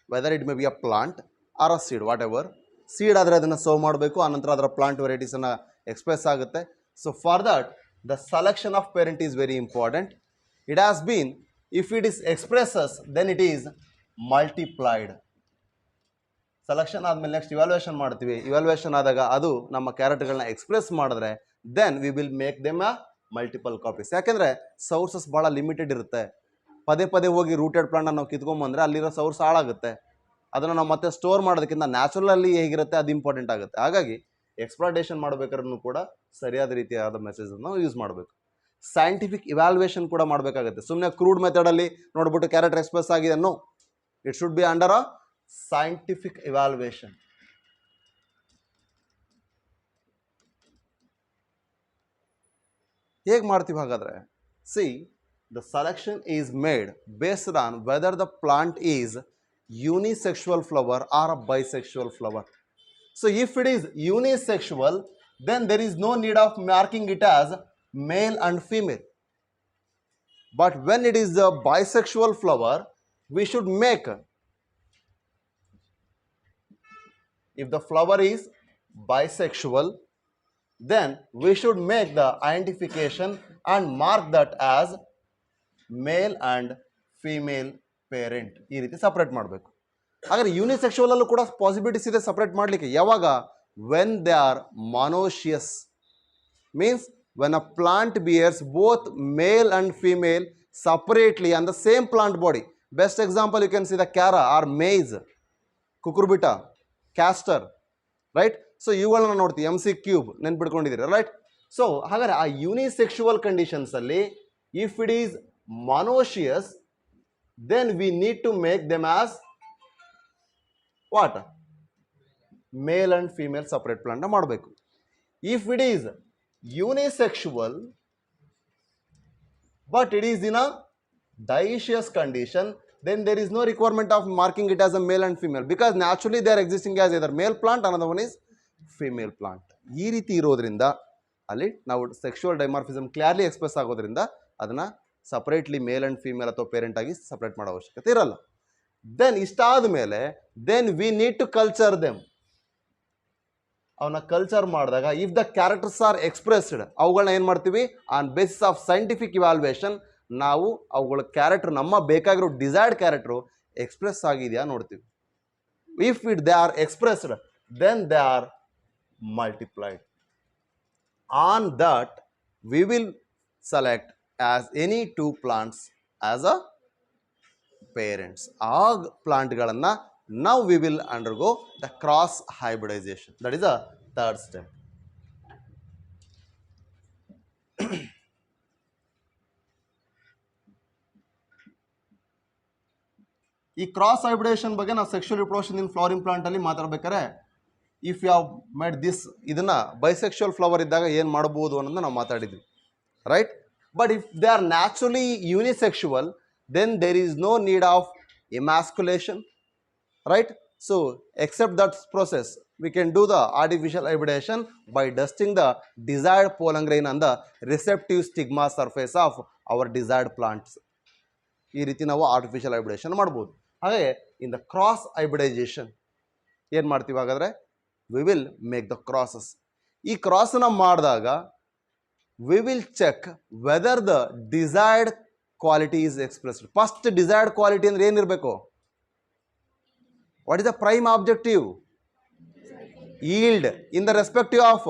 whether it may be a plant or a seed, whatever. Seed ಆದರೆ ಅದನ್ನು ಸೋ ಮಾಡಬೇಕು, ಆನಂತರ ಅದರ ಪ್ಲಾಂಟ್ ವೆರೈಟೀಸನ್ನು ಎಕ್ಸ್ಪ್ರೆಸ್ ಆಗುತ್ತೆ. So for that the selection of parent is very important. It has been, if it is expresses then it is multiplied. Selection ಆದಮೇಲೆ next evaluation ಮಾಡ್ತೀವಿ. Evaluation ಆದಾಗ ಅದು ನಮ್ಮ ಕ್ಯಾರೆಕ್ಟರ್ಗಳನ್ನ ಎಕ್ಸ್ಪ್ರೆಸ್ ಮಾಡಿದ್ರೆ then we will make them a multiple copies. ಯಾಕೆಂದರೆ sources ಭಾಳ limited ಇರುತ್ತೆ. ಪದೇ ಪದೇ ಹೋಗಿ ರೂಟೆಡ್ ಪ್ಲಾಂಟ್ನ ನಾವು ಕಿತ್ಕೊಂಬಂದರೆ ಅಲ್ಲಿರೋ ಸೋರ್ಸ್ ಹಾಳಾಗುತ್ತೆ. ಅದನ್ನು ನಾವು ಮತ್ತೆ ಸ್ಟೋರ್ ಮಾಡೋದಕ್ಕಿಂತ ನ್ಯಾಚುರಲಿ ಹೇಗಿರುತ್ತೆ ಅದು ಇಂಪಾರ್ಟೆಂಟ್ ಆಗುತ್ತೆ. ಹಾಗಾಗಿ ಎಕ್ಸ್ಪ್ಲಾಯ್ಟೇಷನ್ ಮಾಡಬೇಕಾದ್ರೂ ಕೂಡ ಸರಿಯಾದ ರೀತಿಯಾದ ಮೆಸೇಜನ್ನು ಯೂಸ್ ಮಾಡಬೇಕು. ಸೈಂಟಿಫಿಕ್ ಇವ್ಯಾಲ್ಯೂಯೇಷನ್ ಕೂಡ ಮಾಡಬೇಕಾಗುತ್ತೆ. ಸುಮ್ಮನೆ ಕ್ರೂಡ್ ಮೆಥಡಲ್ಲಿ ನೋಡ್ಬಿಟ್ಟು ಕ್ಯಾರೆಕ್ಟರ್ ಎಕ್ಸ್ಪ್ರೆಸ್ ಆಗಿದೆ no, it should be under a scientific evaluation. ಹೇಗೆ ಮಾಡ್ತೀವಿ ಹಾಗಾದರೆ? See, the selection is made based on whether the plant is unisexual flower or a bisexual flower. So if it is unisexual, then there is no need of marking it as male and female. But when it is a bisexual flower, we should make, if the flower is bisexual, then we should make the identification and mark that as male and female parent. ಈ ರೀತಿ separate ಮಾಡಬೇಕು. ಹಾಗಾದ್ರೆ unisexual ಅಲ್ಲೂ ಕೂಡ possibilities ಇದೆ separate ಮಾಡಲಿಕ್ಕೆ. ಯಾವಾಗ? When they are monoecious, means when a plant bears both male and female separately on the same plant body. Best example you can see the cara or maize, cucurbita, castor, right? So ಇವುಗಳನ್ನ ನೋಡ್ತೀವಿ. MC3 ನೆನ್ಪಿಟ್ಕೊಂಡಿದ್ದೀರಿ, right? So ಹಾಗಾದ್ರೆ ಆ unisexual conditions ಅಲ್ಲಿ if it is monoecious then we need to make them as what? Male and female separate plant ಮಾಡಬೇಕು. If it is unisexual but it is in a dioecious condition, then there is no requirement of marking it as a male and female because naturally they are existing as either male plant, another one is female plant. ಈ ರೀತಿ ಇರೋದ್ರಿಂದ ಅಲ್ಲಿ ನಾವು sexual dimorphism clearly express ಆಗೋದ್ರಿಂದ ಅದನ್ನ separately male and female ಅಥವಾ parent ಆಗಿ separate ಮಾಡೋ ಅವಶ್ಯಕತೆ ಇರಲ್ಲ. ದೆನ್ ಇಷ್ಟಾದ ಮೇಲೆ then we need to culture them. ಅವನ್ನ ಕಲ್ಚರ್ ಮಾಡಿದಾಗ if the characters are expressed, ಅವುಗಳನ್ನ ಏನು ಮಾಡ್ತೀವಿ? On basis of scientific evaluation ನಾವು ಅವುಗಳ ಕ್ಯಾರೆಕ್ಟರ್, ನಮ್ಮ ಬೇಕಾಗಿರೋ ಡಿಸೈರ್ಡ್ ಕ್ಯಾರೆಕ್ಟರು ಎಕ್ಸ್ಪ್ರೆಸ್ ಆಗಿದೆಯಾ ನೋಡ್ತೀವಿ. If it they are expressed then they are multiplied. On that we will select as any two plants as a parents. ಆ ಪ್ಲಾಂಟ್ಗಳನ್ನು now we will undergo the cross hybridization. That is a third step. ಈ cross hybridization ಬಗ್ಗೆ ನಾವು sexual reproduction in flowering plant ಅಲ್ಲಿ ಮಾತಾಡ್ಬೇಕಾದ್ರೆ if you have made this, ಇದನ್ನ bisexual flower ಇದ್ದಾಗ ಏನು ಮಾಡಬಹುದು ಅನ್ನೋದನ್ನ ನಾವು ಮಾತಾಡಿದ್ವಿ, right? But if they are naturally unisexual then there is no need of emasculation, right? So except that process we can do the artificial hybridization by dusting the desired pollen grain on the receptive stigma surface of our desired plants. ಈ ರೀತಿ ನಾವು artificial hybridisation ಮಾಡ್ಬೋದು. ಹಾಗೆ in the cross hybridisation ಏನು ಮಾಡ್ತೀವಿ? ಹಾಗಾದರೆ we will make the crosses. ಈ ಕ್ರಾಸನ್ನ ಮಾಡಿದಾಗ we will check whether the desired quality is expressed. First desired quality ಅಂದರೆ ಏನಿರಬೇಕು? What is the prime objective? Yield in the respective of.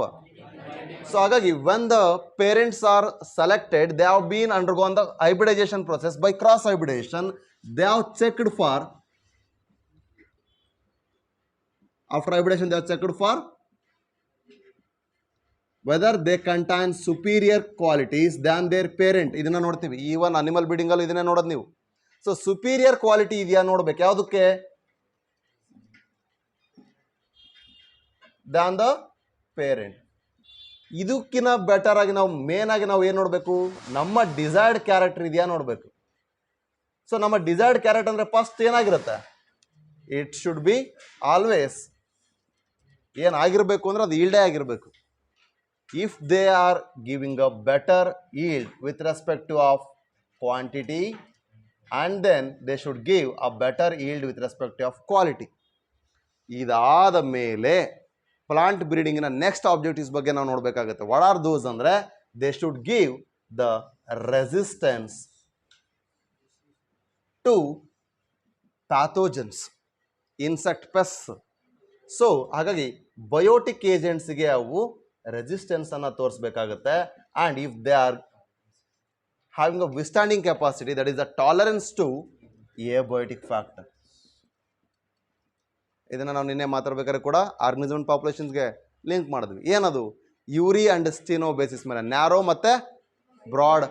So ಹಾಗಾಗಿ when the parents are selected, they have been undergone the hybridization process by cross hybridization. They have checked for, after hybridization they have checked for whether they contain superior qualities than their parent. ಇದನ್ನ ನೋಡ್ತೀವಿ. Even animal breeding ಅಲ್ಲಿ ಇದನ್ನೇ ನೋಡೋದು ನೀವು. So superior quality ಇದೆಯಾ ನೋಡ್ಬೇಕು. ಯಾವುದಕ್ಕೆ? Than the parent. ಇದಕ್ಕಿಂತ ಬೆಟರ್ ಆಗಿ ನಾವು ಮೇನ್ ಆಗಿ ನಾವು ಏನು ನೋಡಬೇಕು? ನಮ್ಮ ಡಿಸೈರ್ಡ್ ಕ್ಯಾರೆಕ್ಟರ್ ಇದೆಯಾ ನೋಡಬೇಕು. ಸೊ ನಮ್ಮ ಡಿಸೈರ್ಡ್ ಕ್ಯಾರೆಕ್ಟರ್ ಅಂದರೆ ಫಸ್ಟ್ ಏನಾಗಿರುತ್ತೆ? ಇಟ್ ಶುಡ್ ಬಿ ಆಲ್ವೇಸ್ ಏನಾಗಿರಬೇಕು ಅಂದರೆ ಅದು ಈಲ್ಡೇ ಆಗಿರಬೇಕು. If they are giving a better yield with respective of quantity and then they should give a better yield with respective of quality. ಇದಾದ ಮೇಲೆ ಪ್ಲಾಂಟ್ ಬ್ರೀಡಿಂಗಿನ ನೆಕ್ಸ್ಟ್ ಆಬ್ಜೆಕ್ಟಿವ್ಸ್ ಬಗ್ಗೆ ನಾವು ನೋಡಬೇಕಾಗುತ್ತೆ. ವಾಟ್ ಆರ್ ದೋಸ್ ಅಂದರೆ they should give the resistance to pathogens, insect pest. So ಹಾಗಾಗಿ biotic ಏಜೆಂಟ್ಸ್ಗೆ ಅವು resistance ಅನ್ನು ತೋರಿಸ್ಬೇಕಾಗುತ್ತೆ. And if they are having a withstanding capacity, that is the tolerance to abiotic factor. ಇದನ್ನು ನಾವು ನಿನ್ನೆ ಮಾತಾಡ್ಬೇಕಾದ್ರೆ ಕೂಡ ಆರ್ಗನಿಸಮ್ ಪಾಪ್ಯುಲೇಷನ್ಸ್ಗೆ ಲಿಂಕ್ ಮಾಡಿದ್ವಿ. ಏನದು? ಯೂರಿ ಆ್ಯಂಡ್ ಸ್ಟಿನೋ ಬೇಸಿಸ್ ಮೇಲೆ, ನ್ಯಾರೋ ಮತ್ತು ಬ್ರಾಡ್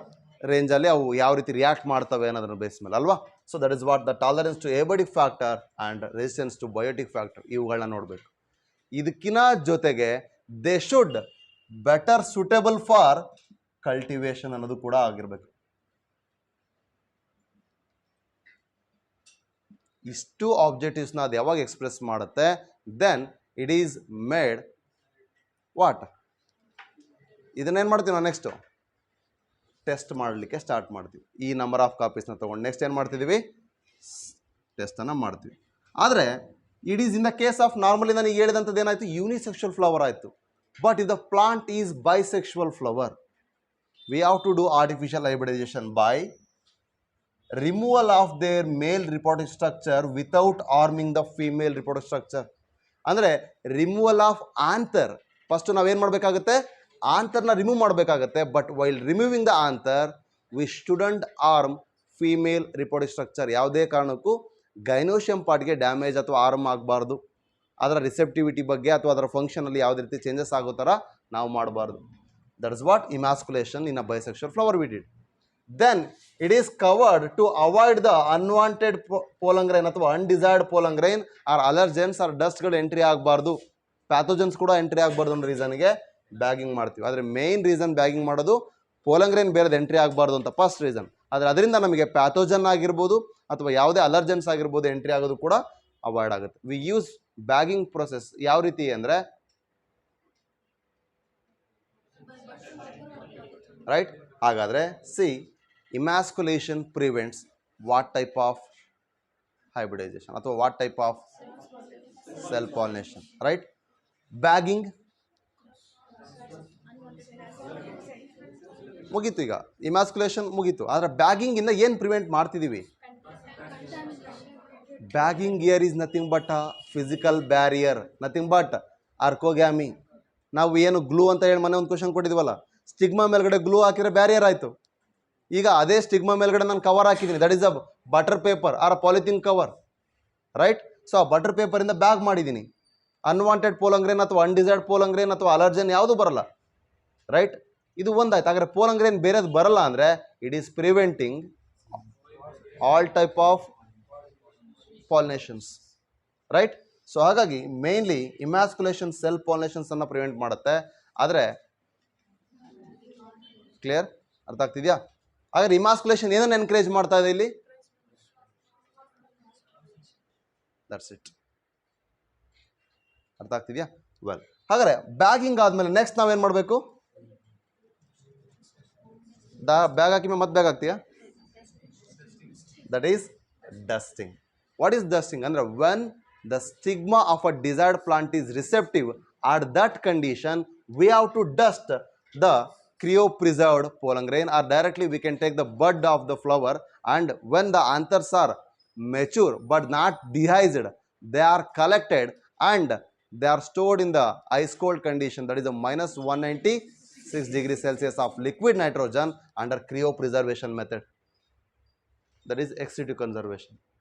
ರೇಂಜಲ್ಲಿ ಅವು ಯಾವ ರೀತಿ ರಿಯಾಕ್ಟ್ ಮಾಡ್ತವೆ ಅನ್ನೋದ್ರ ಬೇಸ್ ಮೇಲೆ ಅಲ್ವಾ. So that is what the tolerance to abiotic factor and resistance to biotic factor, ಇವುಗಳನ್ನ ನೋಡಬೇಕು. ಇದಕ್ಕಿಂತ ಜೊತೆಗೆ they should better suitable for cultivation ಅನ್ನೋದು ಕೂಡ ಆಗಿರಬೇಕು. ಇಷ್ಟು ಆಬ್ಜೆಕ್ಟಿವ್ಸ್ನ ಅದು ಯಾವಾಗ ಎಕ್ಸ್ಪ್ರೆಸ್ ಮಾಡುತ್ತೆ? Then it is made what? ಇದನ್ನೇನು ಮಾಡ್ತೀವಿ ನಾವು? ನೆಕ್ಸ್ಟು ಟೆಸ್ಟ್ ಮಾಡಲಿಕ್ಕೆ ಸ್ಟಾರ್ಟ್ ಮಾಡ್ತೀವಿ. ಈ ನಂಬರ್ ಆಫ್ ಕಾಪೀಸ್ನ ತೊಗೊಂಡು ನೆಕ್ಸ್ಟ್ ಏನು ಮಾಡ್ತಿದ್ದೀವಿ? ಟೆಸ್ಟನ್ನು ಮಾಡ್ತೀವಿ. ಆದರೆ it is in the case of normally ನನಗೆ ಹೇಳಿದಂಥದ್ದು ಏನಾಯಿತು? ಯೂನಿಸೆಕ್ಷುವಲ್ ಫ್ಲವರ್ ಆಯಿತು. But if the plant is bisexual flower, we have to do artificial hybridization by removal of their male reproductive structure without harming the female reproductive structure. ಅಂದರೆ removal of anther, first ನಾವೇನು ಮಾಡಬೇಕಾಗುತ್ತೆ, ಆಂಥರ್ನ remove ಮಾಡಬೇಕಾಗತ್ತೆ. But while removing the anther we shouldn't harm female reproductive structure. ಯಾವುದೇ ಕಾರಣಕ್ಕೂ ಗೈನೋಷಿಯಂ ಪಾರ್ಟ್ಗೆ damage ಅಥವಾ arm ಆಗಬಾರ್ದು. ಅದರ ರಿಸೆಪ್ಟಿವಿಟಿ ಬಗ್ಗೆ ಅಥವಾ ಅದರ ಫಂಕ್ಷನಲ್ಲಿ ಯಾವುದೇ ರೀತಿ ಚೇಂಜಸ್ ಆಗೋ ಥರ ನಾವು ಮಾಡಬಾರ್ದು. That is what emasculation in a bisexual flower we did. Then it is covered to avoid the unwanted pollen grain ಅಥವಾ undesired pollen grain or allergens or ಡಸ್ಟ್ಗಳು ಎಂಟ್ರಿ ಆಗಬಾರ್ದು, ಪ್ಯಾಥೋಜನ್ಸ್ ಕೂಡ ಎಂಟ್ರಿ ಆಗಬಾರ್ದು ಅನ್ನೋ ರೀಸನ್ಗೆ ಬ್ಯಾಗಿಂಗ್ ಮಾಡ್ತೀವಿ. ಆದರೆ ಮೇನ್ ರೀಸನ್ ಬ್ಯಾಗಿಂಗ್ ಮಾಡೋದು ಪೋಲನ್ ಗ್ರೈನ್ ಬೇರೆದು ಎಂಟ್ರಿ ಆಗಬಾರ್ದು ಅಂತ ಫಸ್ಟ್ ರೀಸನ್. ಆದರೆ ಅದರಿಂದ ನಮಗೆ ಪ್ಯಾಥೋಜನ್ ಆಗಿರ್ಬೋದು ಅಥವಾ ಯಾವುದೇ ಅಲರ್ಜೆನ್ಸ್ ಆಗಿರ್ಬೋದು ಎಂಟ್ರಿ ಆಗೋದು ಕೂಡ ಅವಾಯ್ಡ್ ಆಗುತ್ತೆ. ವಿ ಯೂಸ್ ಬ್ಯಾಗಿಂಗ್ ಪ್ರೊಸೆಸ್ ಯಾವ ರೀತಿ ಅಂದರೆ, ರೈಟ್? ಹಾಗಾದರೆ see, emasculation prevents what type of hybridization ಅಥವಾ what type of self pollination, right? Bagging ಮುಗೀತು, ಈಗ ಇಮ್ಯಾಸ್ಕುಲೇಷನ್ ಮುಗೀತು. ಆದರೆ ಬ್ಯಾಗಿಂಗಿಂದ ಏನು ಪ್ರಿವೆಂಟ್ ಮಾಡ್ತಿದ್ದೀವಿ? Bagging here is nothing but a physical barrier, nothing but herkogamy. ನಾವು ಏನು ಗ್ಲೂ ಅಂತ ಹೇಳಿ ಮೊನ್ನೆ ಒಂದು ಕ್ವಶನ್ ಕೊಟ್ಟಿದ್ವಲ್ಲ, ಸ್ಟಿಗ್ಮಾ ಮೇಲ್ಗಡೆ ಗ್ಲೂ ಹಾಕಿದ್ರೆ ಬ್ಯಾರಿಯರ್ ಆಯಿತು. ಈಗ ಅದೇ ಸ್ಟಿಗ್ಮಾ ಮೇಲ್ಗಡೆ ನಾನು ಕವರ್ ಹಾಕಿದ್ದೀನಿ, that is a butter paper or a polythene cover, right? So ಆ ಬಟರ್ ಪೇಪರಿಂದ ಬ್ಯಾಗ್ ಮಾಡಿದ್ದೀನಿ. ಅನ್ವಾಂಟೆಡ್ ಪೋಲಂಗ್ರೇನ್ ಅಥವಾ ಅನ್ಡಿಸೈರ್ಡ್ ಪೋಲಂಗ್ರೇನ್ ಅಥವಾ ಅಲರ್ಜನ್ ಯಾವುದು ಬರಲ್ಲ, ರೈಟ್? ಇದು ಒಂದಾಯ್ತು. ಹಾಗಾದ್ರೆ ಪೋಲಂಗ್ರೇನ್ ಬೇರೆದು ಬರಲ್ಲ ಅಂದರೆ it is preventing all type of pollinations, right? So ಹಾಗಾಗಿ ಮೇನ್ಲಿ ಇಮ್ಯಾಸ್ಕುಲೇಷನ್ ಸೆಲ್ ಪಾಲಿನೇಷನ್ಸ್ ಅನ್ನು ಪ್ರಿವೆಂಟ್ ಮಾಡುತ್ತೆ. ಆದರೆ ಕ್ಲಿಯರ್, ಅರ್ಥ ಆಗ್ತಿದೆಯಾ? ಹಾಗಾದ್ರೆ ಇಮ್ಯಾಸ್ಕುಲೇಷನ್ ಏನನ್ನು ಎನ್ಕರೇಜ್ ಮಾಡ್ತಾ ಇದೆ ಇಲ್ಲಿ? That's it. ಅರ್ಥ ಆಗ್ತಿದೆಯಾ? ವೆಲ್, ಹಾಗಾದ್ರೆ ಬ್ಯಾಗಿಂಗ್ ಆದಮೇಲೆ ನೆಕ್ಸ್ಟ್ ನಾವೇನು ಮಾಡಬೇಕು? ಬ್ಯಾಗ್ ಹಾಕಿ ಮತ್ತೆ ಬ್ಯಾಗ್ ಹಾಕ್ತೀಯಾ? That is dusting. What is dusting ಅಂದರೆ, when the stigma of a desired plant is receptive, at that condition we have to dust the cryopreserved pollen grain, or directly we can take the bud of the flower, and when the anthers are mature but not dehisced, they are collected and they are stored in the ice cold condition, that is a minus 196 degrees Celsius of liquid nitrogen under cryopreservation method, that is ex situ conservation.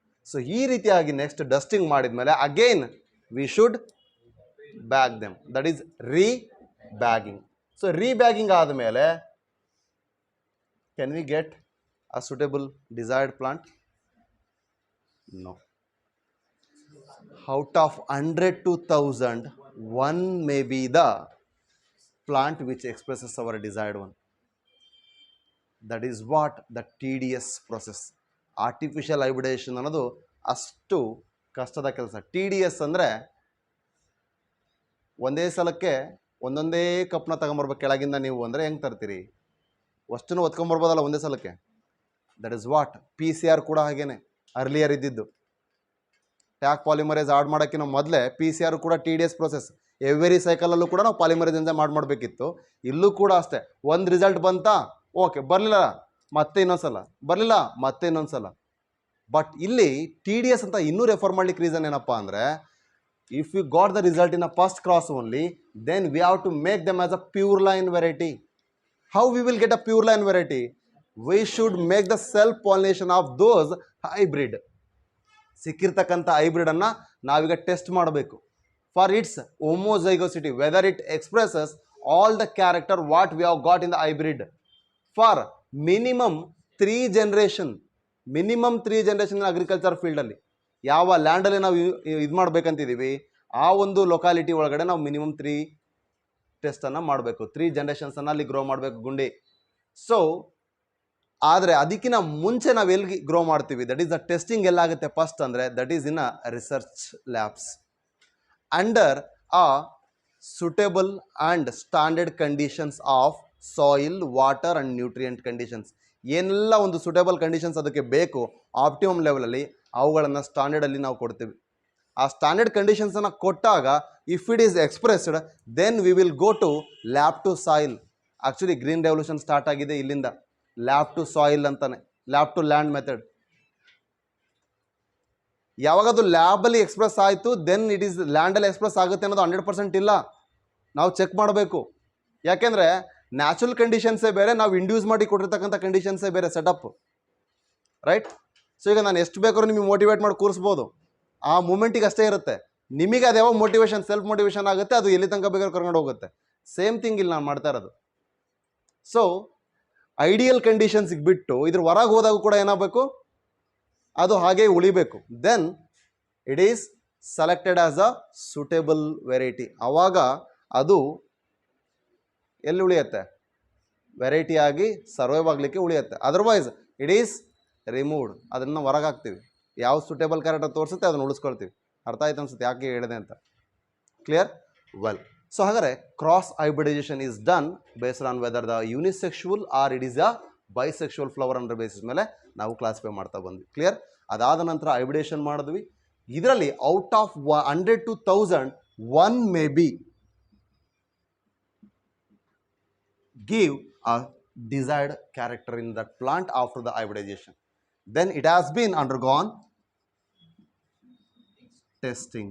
So ಈ ರೀತಿಯಾಗಿ next dusting ಮಾಡಿದ್ಮೇಲೆ again we should bag them, that is rebagging. So rebagging ಆದಮೇಲೆ can we get a suitable desired plant? No. Out of 100 to 1000 one may be the plant which expresses our desired one. That is what the tedious process. Artificial hybridization ಅನ್ನೋದು ಅಷ್ಟು ಕಷ್ಟದ ಕೆಲಸ. TDS ಅಂದರೆ ಒಂದೇ ಸಲಕ್ಕೆ ಒಂದೊಂದೇ ಕಪ್ನ ತಗೊಂಬರ್ಬೇಕು ಕೆಳಗಿಂದ ನೀವು ಅಂದರೆ ಹೆಂಗೆ ತರ್ತೀರಿ? ಅಷ್ಟನ್ನು ಒತ್ಕೊಂಬರ್ಬೋದಲ್ಲ ಒಂದೇ ಸಲಕ್ಕೆ. ದಟ್ ಇಸ್ ವಾಟ್ PCR ಕೂಡ ಹಾಗೇನೆ ಅರ್ಲಿಯರ್ ಇದ್ದಿದ್ದು. ಟ್ಯಾಕ್ ಪಾಲಿಮರೇಸ್ ಆಡ್ ಮಾಡೋಕ್ಕಿಂತ ಮೊದಲೇ PCR ಕೂಡ TDS ಪ್ರೊಸೆಸ್. ಎವ್ರಿ ಸೈಕಲಲ್ಲೂ ಕೂಡ ನಾವು ಪಾಲಿಮರೇಸ್ ಎಂಜೈಮ್ ಮಾಡಬೇಕಿತ್ತು. ಇಲ್ಲೂ ಕೂಡ ಅಷ್ಟೇ, ಒಂದು ರಿಸಲ್ಟ್ ಬಂತಾ, ಓಕೆ, ಬರಲಿಲ್ಲ ಮತ್ತೆ ಇನ್ನೊಂದ್ಸಲ, ಬರಲಿಲ್ಲ ಮತ್ತೆ ಇನ್ನೊಂದ್ಸಲ. ಬಟ್ ಇಲ್ಲಿ TDS ಅಂತ ಇನ್ನೂ ರೆಫರ್ ಮಾಡ್ಲಿಕ್ಕೆ ರೀಸನ್ ಏನಪ್ಪ ಅಂದರೆ, if you got the result in a first cross only, then we have to make them as a pure line variety. How we will get a pure line variety? We should make the self pollination of those hybrid. ಸಿಕ್ಕಿರ್ತಕ್ಕಂಥ hybrid ಅನ್ನ ನಾವೀಗ test ಮಾಡಬೇಕು for its homozygosity, whether it expresses all the character what we have got in the hybrid for minimum 3 generation. Minimum 3 generation agriculture ಫೀಲ್ಡಲ್ಲಿ ಯಾವ ಲ್ಯಾಂಡಲ್ಲಿ ನಾವು ಇದು ಮಾಡಬೇಕಂತಿದ್ದೀವಿ, ಆ ಒಂದು ಲೊಕ್ಯಾಲಿಟಿ ಒಳಗಡೆ ನಾವು ಮಿನಿಮಮ್ 3 ಟೆಸ್ಟನ್ನು ಮಾಡಬೇಕು, 3 ಜನರೇಷನ್ಸನ್ನು ಅಲ್ಲಿ ಗ್ರೋ ಮಾಡಬೇಕು ಗುಂಡಿ. ಸೊ ಆದರೆ ಅದಕ್ಕಿಂತ ಮುಂಚೆ ನಾವು ಎಲ್ಲಿ ಗ್ರೋ ಮಾಡ್ತೀವಿ, ದಟ್ ಈಸ್ ದ ಟೆಸ್ಟಿಂಗ್ ಎಲ್ಲಾಗುತ್ತೆ ಫಸ್ಟ್ ಅಂದರೆ, that is in a research labs under a suitable and standard conditions of soil, water and nutrient conditions. ಏನೆಲ್ಲ ಒಂದು ಸುಟೇಬಲ್ ಕಂಡೀಷನ್ಸ್ ಅದಕ್ಕೆ ಬೇಕು ಆಪ್ಟಿಮಮ್ ಲೆವೆಲಲ್ಲಿ, ಅವುಗಳನ್ನು ಸ್ಟ್ಯಾಂಡರ್ಡಲ್ಲಿ ನಾವು ಕೊಡ್ತೀವಿ. ಆ ಸ್ಟ್ಯಾಂಡರ್ಡ್ ಕಂಡೀಷನ್ಸನ್ನು ಕೊಟ್ಟಾಗ if it is expressed, then we will go to lab to soil. Actually green revolution start ಆಗಿದೆ ಇಲ್ಲಿಂದ, ಲ್ಯಾಬ್ ಟು ಸಾಯಿಲ್ ಅಂತಾನೆ, ಲ್ಯಾಬ್ ಟು ಲ್ಯಾಂಡ್ ಮೆಥಡ್. ಯಾವಾಗ ಅದು ಲ್ಯಾಬಲ್ಲಿ ಎಕ್ಸ್ಪ್ರೆಸ್ ಆಯಿತು ದೆನ್ ಇಟ್ ಈಸ್ ಲ್ಯಾಂಡಲ್ಲಿ ಎಕ್ಸ್ಪ್ರೆಸ್ ಆಗುತ್ತೆ ಅನ್ನೋದು 100% ಇಲ್ಲ. ನಾವು ಚೆಕ್ ಮಾಡಬೇಕು. ಯಾಕೆಂದರೆ ನ್ಯಾಚುರಲ್ ಕಂಡೀಷನ್ಸೇ ಬೇರೆ, ನಾವು ಇಂಡ್ಯೂಸ್ ಮಾಡಿ ಕೊಟ್ಟಿರ್ತಕ್ಕಂಥ ಕಂಡೀಷನ್ಸೇ ಬೇರೆ ಸೆಟಪ್, ರೈಟ್? ಸೊ ಈಗ ನಾನು ಎಷ್ಟು ಬೇಕಾದ್ರೂ ನಿಮಗೆ ಮೋಟಿವೇಟ್ ಮಾಡಿ ಕೂರಿಸ್ಬೋದು, ಆ ಮೂಮೆಂಟಿಗೆ ಅಷ್ಟೇ ಇರುತ್ತೆ. ನಿಮಗೆ ಅದು ಯಾವಾಗ ಮೋಟಿವೇಶನ್, ಸೆಲ್ಫ್ ಮೋಟಿವೇಶನ್ ಆಗುತ್ತೆ, ಅದು ಎಲ್ಲಿ ತನಕ ಬೇಕಾದ್ರೆ ಕರ್ಕೊಂಡು ಹೋಗುತ್ತೆ. ಸೇಮ್ ಥಿಂಗ್ ಇಲ್ಲಿ ನಾನು ಮಾಡ್ತಾ ಇರೋದು. ಸೊ ಐಡಿಯಲ್ ಕಂಡೀಷನ್ಸಿಗೆ ಬಿಟ್ಟು ಇದ್ರ ಹೊರಗೆ ಹೋದಾಗ ಕೂಡ ಏನಾಗಬೇಕು, ಅದು ಹಾಗೆ ಉಳಿಬೇಕು. Then it is selected as a suitable variety. ಆವಾಗ ಅದು ಎಲ್ಲಿ ಉಳಿಯುತ್ತೆ, ವೆರೈಟಿ ಆಗಿ ಸರ್ವೈವ್ ಆಗಲಿಕ್ಕೆ ಉಳಿಯುತ್ತೆ. ಅದರ್ವೈಸ್ ಇಟ್ ಈಸ್ ರಿಮೂವ್ಡ್, ಅದನ್ನು ಹೊರಗೆ ಹಾಕ್ತೀವಿ. ಯಾವ ಸೂಟೇಬಲ್ ಕ್ಯಾರೆಕ್ಟರ್ ತೋರಿಸುತ್ತೆ ಅದನ್ನು ಉಳಿಸ್ಕೊಳ್ತೀವಿ. ಅರ್ಥ ಆಯ್ತು ಅನ್ಸುತ್ತೆ ಯಾಕೆ ಹೇಳಿದೆ ಅಂತ. ಕ್ಲಿಯರ್? ವೆಲ್, ಸೊ ಹಾಗಾದರೆ cross hybridization is done based on whether the unisexual or it is a bisexual flower ಅನ್ನೋ ಬೇಸಿಸ್ ಮೇಲೆ ನಾವು ಕ್ಲಾಸಿಫೈ ಮಾಡ್ತಾ ಬಂದ್ವಿ. ಕ್ಲಿಯರ್? ಅದಾದ ನಂತರ ಹೈಬ್ರಿಡೇಷನ್ ಮಾಡಿದ್ವಿ. ಇದರಲ್ಲಿ out of 100 to 1000 1 may be give a desired character in that plant after the hybridization. Then it has been undergone testing.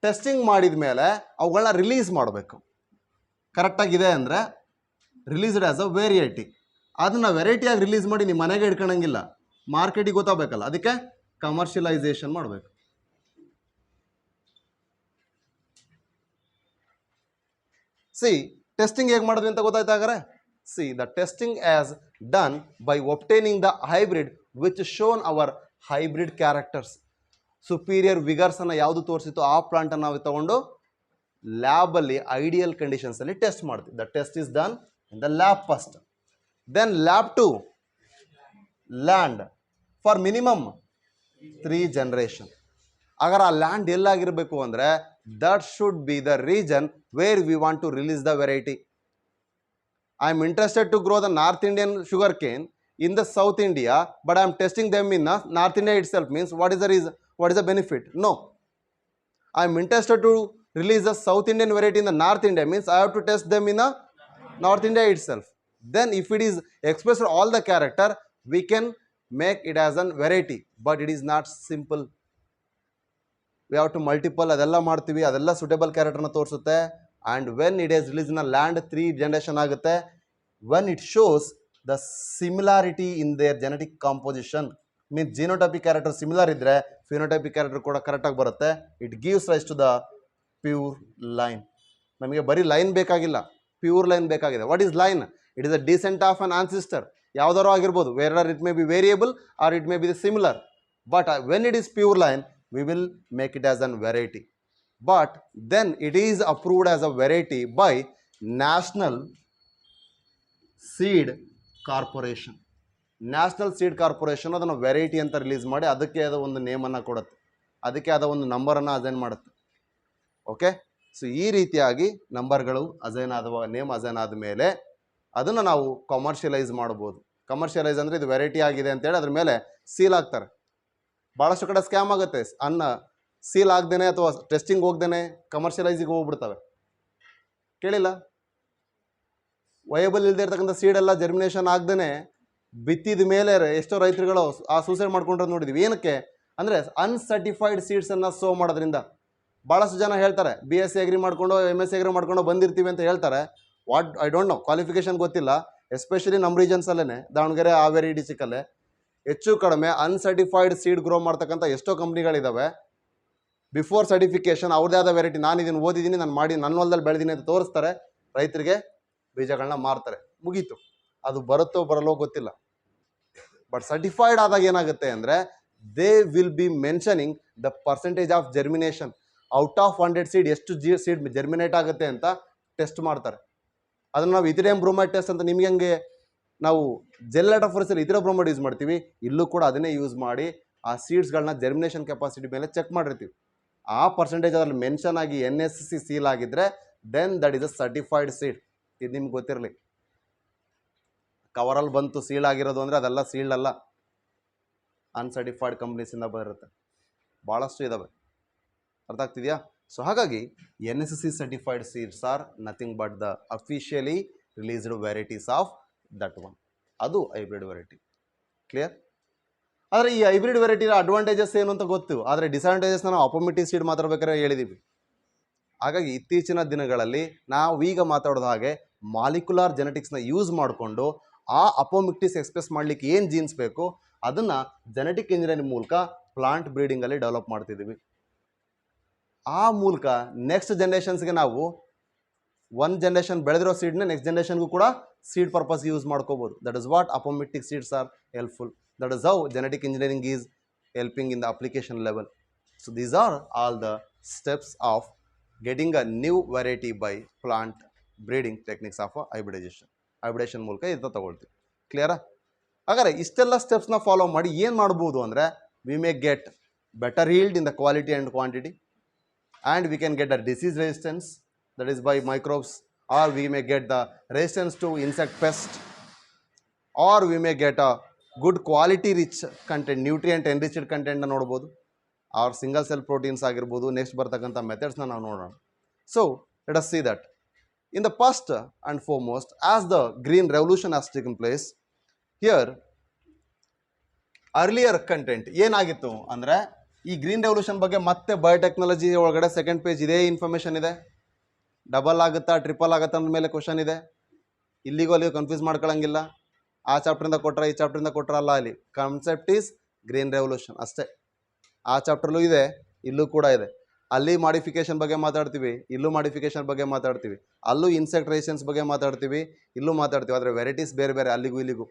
Testing ಮಾಡಿದ ಮೇಲೆ ಅವುಗಳನ್ನ ರಿಲೀಸ್ ಮಾಡಬೇಕು. ಕರೆಕ್ಟಾಗಿದೆ ಅಂದರೆ ರಿಲೀಸ್ಡ್ ಆಸ್ ಅ ವೆರೈಟಿ. ಅದನ್ನು ವೆರೈಟಿಯಾಗಿ ರಿಲೀಸ್ ಮಾಡಿ ನಿಮ್ಮ ಮನೆಗೆ ಇಟ್ಕೊಳಂಗಿಲ್ಲ, ಮಾರ್ಕೆಟಿಗೆ ಗೊತ್ತಾಗಬೇಕಲ್ಲ, ಅದಕ್ಕೆ ಕಮರ್ಷಿಯಲೈಸೇಷನ್ ಮಾಡಬೇಕು. ಸಿ ಟೆಸ್ಟಿಂಗ್ ಹೇಗೆ ಮಾಡಿದ್ವಿ ಅಂತ ಗೊತ್ತಾಯ್ತಾಗಾರೆ. See the testing as done by obtaining the hybrid which shown our hybrid characters. Superior ವಿಗರ್ಸನ್ನು ಯಾವುದು ತೋರಿಸಿತ್ತು ಆ ಪ್ಲಾಂಟನ್ನು ನಾವು ತಗೊಂಡು ಲ್ಯಾಬಲ್ಲಿ ಐಡಿಯಲ್ ಕಂಡೀಷನ್ಸಲ್ಲಿ ಟೆಸ್ಟ್ ಮಾಡ್ತೀವಿ. The test is done in the lab first, then lab to land for minimum 3 generation. ಹಾಗಾದ್ರೆ ಆ ಲ್ಯಾಂಡ್ ಎಲ್ಲಾಗಿರಬೇಕು ಅಂದರೆ that should be the region where we want to release the variety. I am interested to grow the North Indian sugarcane in the South India, but I am testing them in North India itself. Means what is the reason? What is the benefit? No. I am interested to release the South Indian variety in the North India. Means I have to test them in the North India itself. Then if it is expressed all the character, we can make it as a variety, but it is not simple. We have to multiple, ಅದೆಲ್ಲ ಮಾಡ್ತೀವಿ, ಅದೆಲ್ಲ suitable ಕ್ಯಾರೆಕ್ಟರ್ನ ತೋರಿಸುತ್ತೆ. And when it is release in a land 3 generation ಆಗುತ್ತೆ. When it shows the similarity in their genetic composition, means genotypic character similar ಇದ್ದರೆ phenotypic character ಕೂಡ ಕರೆಕ್ಟಾಗಿ ಬರುತ್ತೆ. It gives rise to the pure line. ನಮಗೆ ಬರೀ line ಬೇಕಾಗಿಲ್ಲ, pure line ಬೇಕಾಗಿದೆ. What is line? It is a descent of an ancestor. ಯಾವುದಾರು ಆಗಿರ್ಬೋದು, where it may be variable or it may be the similar. But when it is pure line we will make it as a variety. But then it is approved as a variety by National Seed Corporation. National Seed Corporation ಅದನ್ನು variety ಅಂತ release ಮಾಡಿ ಅದಕ್ಕೆ ಆದ ಒಂದು ನೇಮನ್ನು ಕೊಡುತ್ತೆ, ಅದಕ್ಕೆ ಆದ ಒಂದು ನಂಬರನ್ನು ಅಸೈನ್ ಮಾಡುತ್ತೆ. ಓಕೆ, ಸೊ ಈ ರೀತಿಯಾಗಿ ನಂಬರ್ಗಳು ಅಸೈನ್ ಆದವ, ನೇಮ್ ಅಸೈನ್ ಆದ ಮೇಲೆ ಅದನ್ನು ನಾವು ಕಮರ್ಷಿಯಲೈಸ್ ಮಾಡ್ಬೋದು. ಕಮರ್ಷಿಯಲೈಸ್ ಅಂದರೆ ಇದು ವೆರೈಟಿ ಆಗಿದೆ ಅಂತೇಳಿ ಅದ್ರ ಮೇಲೆ ಸೀಲ್ ಹಾಕ್ತಾರೆ. ಭಾಳಷ್ಟು ಕಡೆ ಸ್ಕ್ಯಾಮ್ ಆಗುತ್ತೆ, ಅನ್ನ ಸೀಲ್ ಆಗ್ದೇನೆ ಅಥವಾ ಟೆಸ್ಟಿಂಗ್ ಹೋಗ್ದೇನೆ ಕಮರ್ಷಿಯಲೈಸಿಗೆ ಹೋಗ್ಬಿಡ್ತವೆ. ಕೇಳಿಲ್ಲ? ವಯಬಲ್ ಇಲ್ಲದೆ ಇರ್ತಕ್ಕಂಥ ಸೀಡೆಲ್ಲ ಜರ್ಮಿನೇಷನ್ ಆಗ್ದೇ ಬಿತ್ತಿದ ಮೇಲೆ ಎಷ್ಟೋ ರೈತರುಗಳು ಆ ಸೂಸೈಡ್ ಮಾಡ್ಕೊಂಡ್ರೆ ನೋಡಿದ್ವಿ. ಏನಕ್ಕೆ ಅಂದರೆ ಅನ್ಸರ್ಟಿಫೈಡ್ ಸೀಡ್ಸನ್ನು ಸೋ ಮಾಡೋದ್ರಿಂದ. ಭಾಳಷ್ಟು ಜನ ಹೇಳ್ತಾರೆ BSc ಅಗ್ರಿ ಮಾಡ್ಕೊಂಡು MSc ಅಗ್ರಿ ಮಾಡ್ಕೊಂಡು ಬಂದಿರ್ತೀವಿ ಅಂತ ಹೇಳ್ತಾರೆ. What I don't know, qualification ಗೊತ್ತಿಲ್ಲ. ಎಸ್ಪೆಷಲಿ ನಮ್ಮ ರೀಜನ್ಸಲ್ಲೇ, ದಾವಣಗೆರೆ, ಹಾವೇರಿ ಡಿಸ್ಟಿಕಲ್ಲೇ ಹೆಚ್ಚು ಕಡಿಮೆ ಅನ್ಸರ್ಟಿಫೈಡ್ ಸೀಡ್ ಗ್ರೋ ಮಾಡ್ತಕ್ಕಂಥ ಎಷ್ಟೋ ಕಂಪ್ನಿಗಳಿದ್ದಾವೆ. ಬಿಫೋರ್ ಸರ್ಟಿಫಿಕೇಷನ್ ಅವ್ರದ್ದೇ ಆದ ವೆರೈಟಿ, ನಾನು ಇದನ್ನು ಓದಿದ್ದೀನಿ, ನಾನು ಮಾಡಿ ನನ್ನ ಹೊಲದಲ್ಲಿ ಬೆಳೆದೀನಿ ಅಂತ ತೋರಿಸ್ತಾರೆ, ರೈತರಿಗೆ ಬೀಜಗಳನ್ನ ಮಾರ್ತಾರೆ, ಮುಗೀತು. ಅದು ಬರುತ್ತೋ ಬರಲ್ಲೋ ಗೊತ್ತಿಲ್ಲ. ಬಟ್ ಸರ್ಟಿಫೈಡ್ ಆದಾಗ ಏನಾಗುತ್ತೆ ಅಂದರೆ they will be mentioning the percentage of germination. Out of 100 seed ಎಷ್ಟು ಸೀಡ್ ಜರ್ಮಿನೇಟ್ ಆಗುತ್ತೆ ಅಂತ ಟೆಸ್ಟ್ ಮಾಡ್ತಾರೆ. ಅದನ್ನು ನಾವು ಇಥಿಲಿಯಂ ಬ್ರೋಮೈಡ್ ಟೆಸ್ಟ್ ಅಂತ ನಿಮಗೆ ಹಂಗೆ ನಾವು ಜೆಲ್ಲಟೋಫೋರಸಲ್ಲಿ ಇತರ ಬ್ರೋಮೈಡ್ ಯೂಸ್ ಮಾಡ್ತೀವಿ, ಇಲ್ಲೂ ಕೂಡ ಅದನ್ನೇ ಯೂಸ್ ಮಾಡಿ ಆ ಸೀಡ್ಸ್ಗಳನ್ನ ಜರ್ಮಿನೇಷನ್ ಕೆಪಾಸಿಟಿ ಮೇಲೆ ಚೆಕ್ ಮಾಡಿರ್ತೀವಿ. ಆ ಪರ್ಸೆಂಟೇಜ್ ಅದರಲ್ಲಿ ಮೆನ್ಷನ್ ಆಗಿ NSC ಸೀಲ್ ಆಗಿದ್ದರೆ then that is a certified seed. ಇದು ನಿಮ್ಗೆ ಗೊತ್ತಿರಲಿ. ಕವರಲ್ಲಿ ಬಂತು ಸೀಲ್ ಆಗಿರೋದು ಅಂದರೆ ಅದೆಲ್ಲ ಸೀಲ್ಡ್ ಅಲ್ಲ, ಅನ್ಸರ್ಟಿಫೈಡ್ ಕಂಪ್ನೀಸಿಂದ ಬರುತ್ತೆ. ಭಾಳಷ್ಟು ಇದ್ದಾವೆ, ಅರ್ಥ ಆಗ್ತಿದೆಯಾ? ಸೊ ಹಾಗಾಗಿ NSC certified seeds R nothing but the officially released varieties of that one. ಅದು ಹೈಬ್ರಿಡ್ ವೆರೈಟಿ. ಕ್ಲಿಯರ್? ಆದರೆ ಈ ಹೈಬ್ರಿಡ್ ವೆರೈಟಿ ಅಡ್ವಾಂಟೇಜಸ್ ಏನು ಅಂತ ಗೊತ್ತು, ಆದರೆ ಡಿಸ್ಅಡ್ವಾಂಟೇಜಸ್ನ ನಾವು ಅಪೋಮಿಟಿಕ್ ಸೀಡ್ ಮಾತಾಡ್ಬೇಕಾದ್ರೆ ಹೇಳಿದ್ದೀವಿ. ಹಾಗಾಗಿ ಇತ್ತೀಚಿನ ದಿನಗಳಲ್ಲಿ ನಾವು ಈಗ ಮಾತಾಡೋದು ಹಾಗೆ ಮಾಲಿಕ್ಯುಲರ್ ಜೆನೆಟಿಕ್ಸ್ನ ಯೂಸ್ ಮಾಡಿಕೊಂಡು ಆ ಅಪೋಮಿಕ್ಟಿಸ್ ಎಕ್ಸ್ಪ್ರೆಸ್ ಮಾಡಲಿಕ್ಕೆ ಏನು ಜೀನ್ಸ್ ಬೇಕು ಅದನ್ನು ಜೆನೆಟಿಕ್ ಇಂಜಿನಿಯರಿಂಗ್ ಮೂಲಕ ಪ್ಲಾಂಟ್ ಬ್ರೀಡಿಂಗಲ್ಲಿ ಡೆವಲಪ್ ಮಾಡ್ತಿದ್ದೀವಿ. ಆ ಮೂಲಕ ನೆಕ್ಸ್ಟ್ ಜನ್ರೇಷನ್ಸ್ಗೆ ನಾವು ಒಂದು ಜನ್ರೇಷನ್ ಬೆಳೆದಿರೋ ಸೀಡ್ನ ನೆಕ್ಸ್ಟ್ ಜನ್ರೇಷನ್ಗೂ ಕೂಡ ಸೀಡ್ ಪರ್ಪಸ್ ಯೂಸ್ ಮಾಡ್ಕೋಬೋದು. That is what apomictic seeds are helpful. That is how genetic engineering is helping in the application level. So these are all the steps of getting a new variety by plant breeding techniques of hybridization. Hybridization ಮೂಲಕ ಇದು ತಗೊಳ್ತೀವಿ. ಕ್ಲಿಯರಾ? ಹಾಗಾದರೆ ಇಷ್ಟೆಲ್ಲ ಸ್ಟೆಪ್ಸ್ನ follow ಮಾಡಿ ಏನು ಮಾಡ್ಬೋದು ಅಂದರೆ we may get better yield in the quality and quantity, and we can get a disease resistance, that is by microbes, or we may get the resistance to insect pest, or we may get a good quality rich content, nutrient enriched ಕಂಟೆಂಟ್ನ ನೋಡ್ಬೋದು, or single cell proteins ಆಗಿರ್ಬೋದು. Next ಬರ್ತಕ್ಕಂಥ ಮೆಥಡ್ಸ್ನ ನಾವು ನೋಡೋಣ. So let us see that in the first and foremost as the green revolution has taken place here earlier content ಏನಾಗಿತ್ತು ಅಂದರೆ ಈ ಗ್ರೀನ್ ರೆವಲ್ಯೂಷನ್ ಬಗ್ಗೆ ಮತ್ತೆ ಬಯೋಟೆಕ್ನಾಲಜಿ ಒಳಗಡೆ ಸೆಕೆಂಡ್ ಪೇಜ್ ಇದೇ ಇನ್ಫಾರ್ಮೇಷನ್ ಇದೆ. ಡಬಲ್ ಆಗುತ್ತಾ ಟ್ರಿಪಲ್ ಆಗುತ್ತಾ ಅಂದಮೇಲೆ ಕ್ವಶನ್ ಇದೆ. ಇಲ್ಲಿಗೂ ಅಲ್ಲಿಗೂ ಕನ್ಫ್ಯೂಸ್ ಮಾಡ್ಕೊಳ್ಳಂಗಿಲ್ಲ. ಆ ಚಾಪ್ಟ್ರಿಂದ ಕೊಟ್ಟರೆ ಈ ಚಾಪ್ಟ್ರಿಂದ ಕೊಟ್ಟರಲ್ಲ, ಅಲ್ಲಿ ಕಾನ್ಸೆಪ್ಟ್ ಈಸ್ ಗ್ರೀನ್ ರೆವಲ್ಯೂಷನ್ ಅಷ್ಟೇ. ಆ ಚಾಪ್ಟ್ರಲ್ಲೂ ಇದೆ, ಇಲ್ಲೂ ಕೂಡ ಇದೆ. ಅಲ್ಲಿ ಮಾಡಿಫಿಕೇಷನ್ ಬಗ್ಗೆ ಮಾತಾಡ್ತೀವಿ, ಇಲ್ಲೂ ಮಾಡಿಫಿಕೇಷನ್ ಬಗ್ಗೆ ಮಾತಾಡ್ತೀವಿ, ಅಲ್ಲೂ ಇನ್ಸೆಕ್ಟ್ ರೇಷನ್ಸ್ ಬಗ್ಗೆ ಮಾತಾಡ್ತೀವಿ, ಇಲ್ಲೂ ಮಾತಾಡ್ತೀವಿ. ಆದರೆ ವೆರೈಟೀಸ್ ಬೇರೆ ಬೇರೆ ಅಲ್ಲಿಗೂ ಇಲ್ಲಿಗೂ.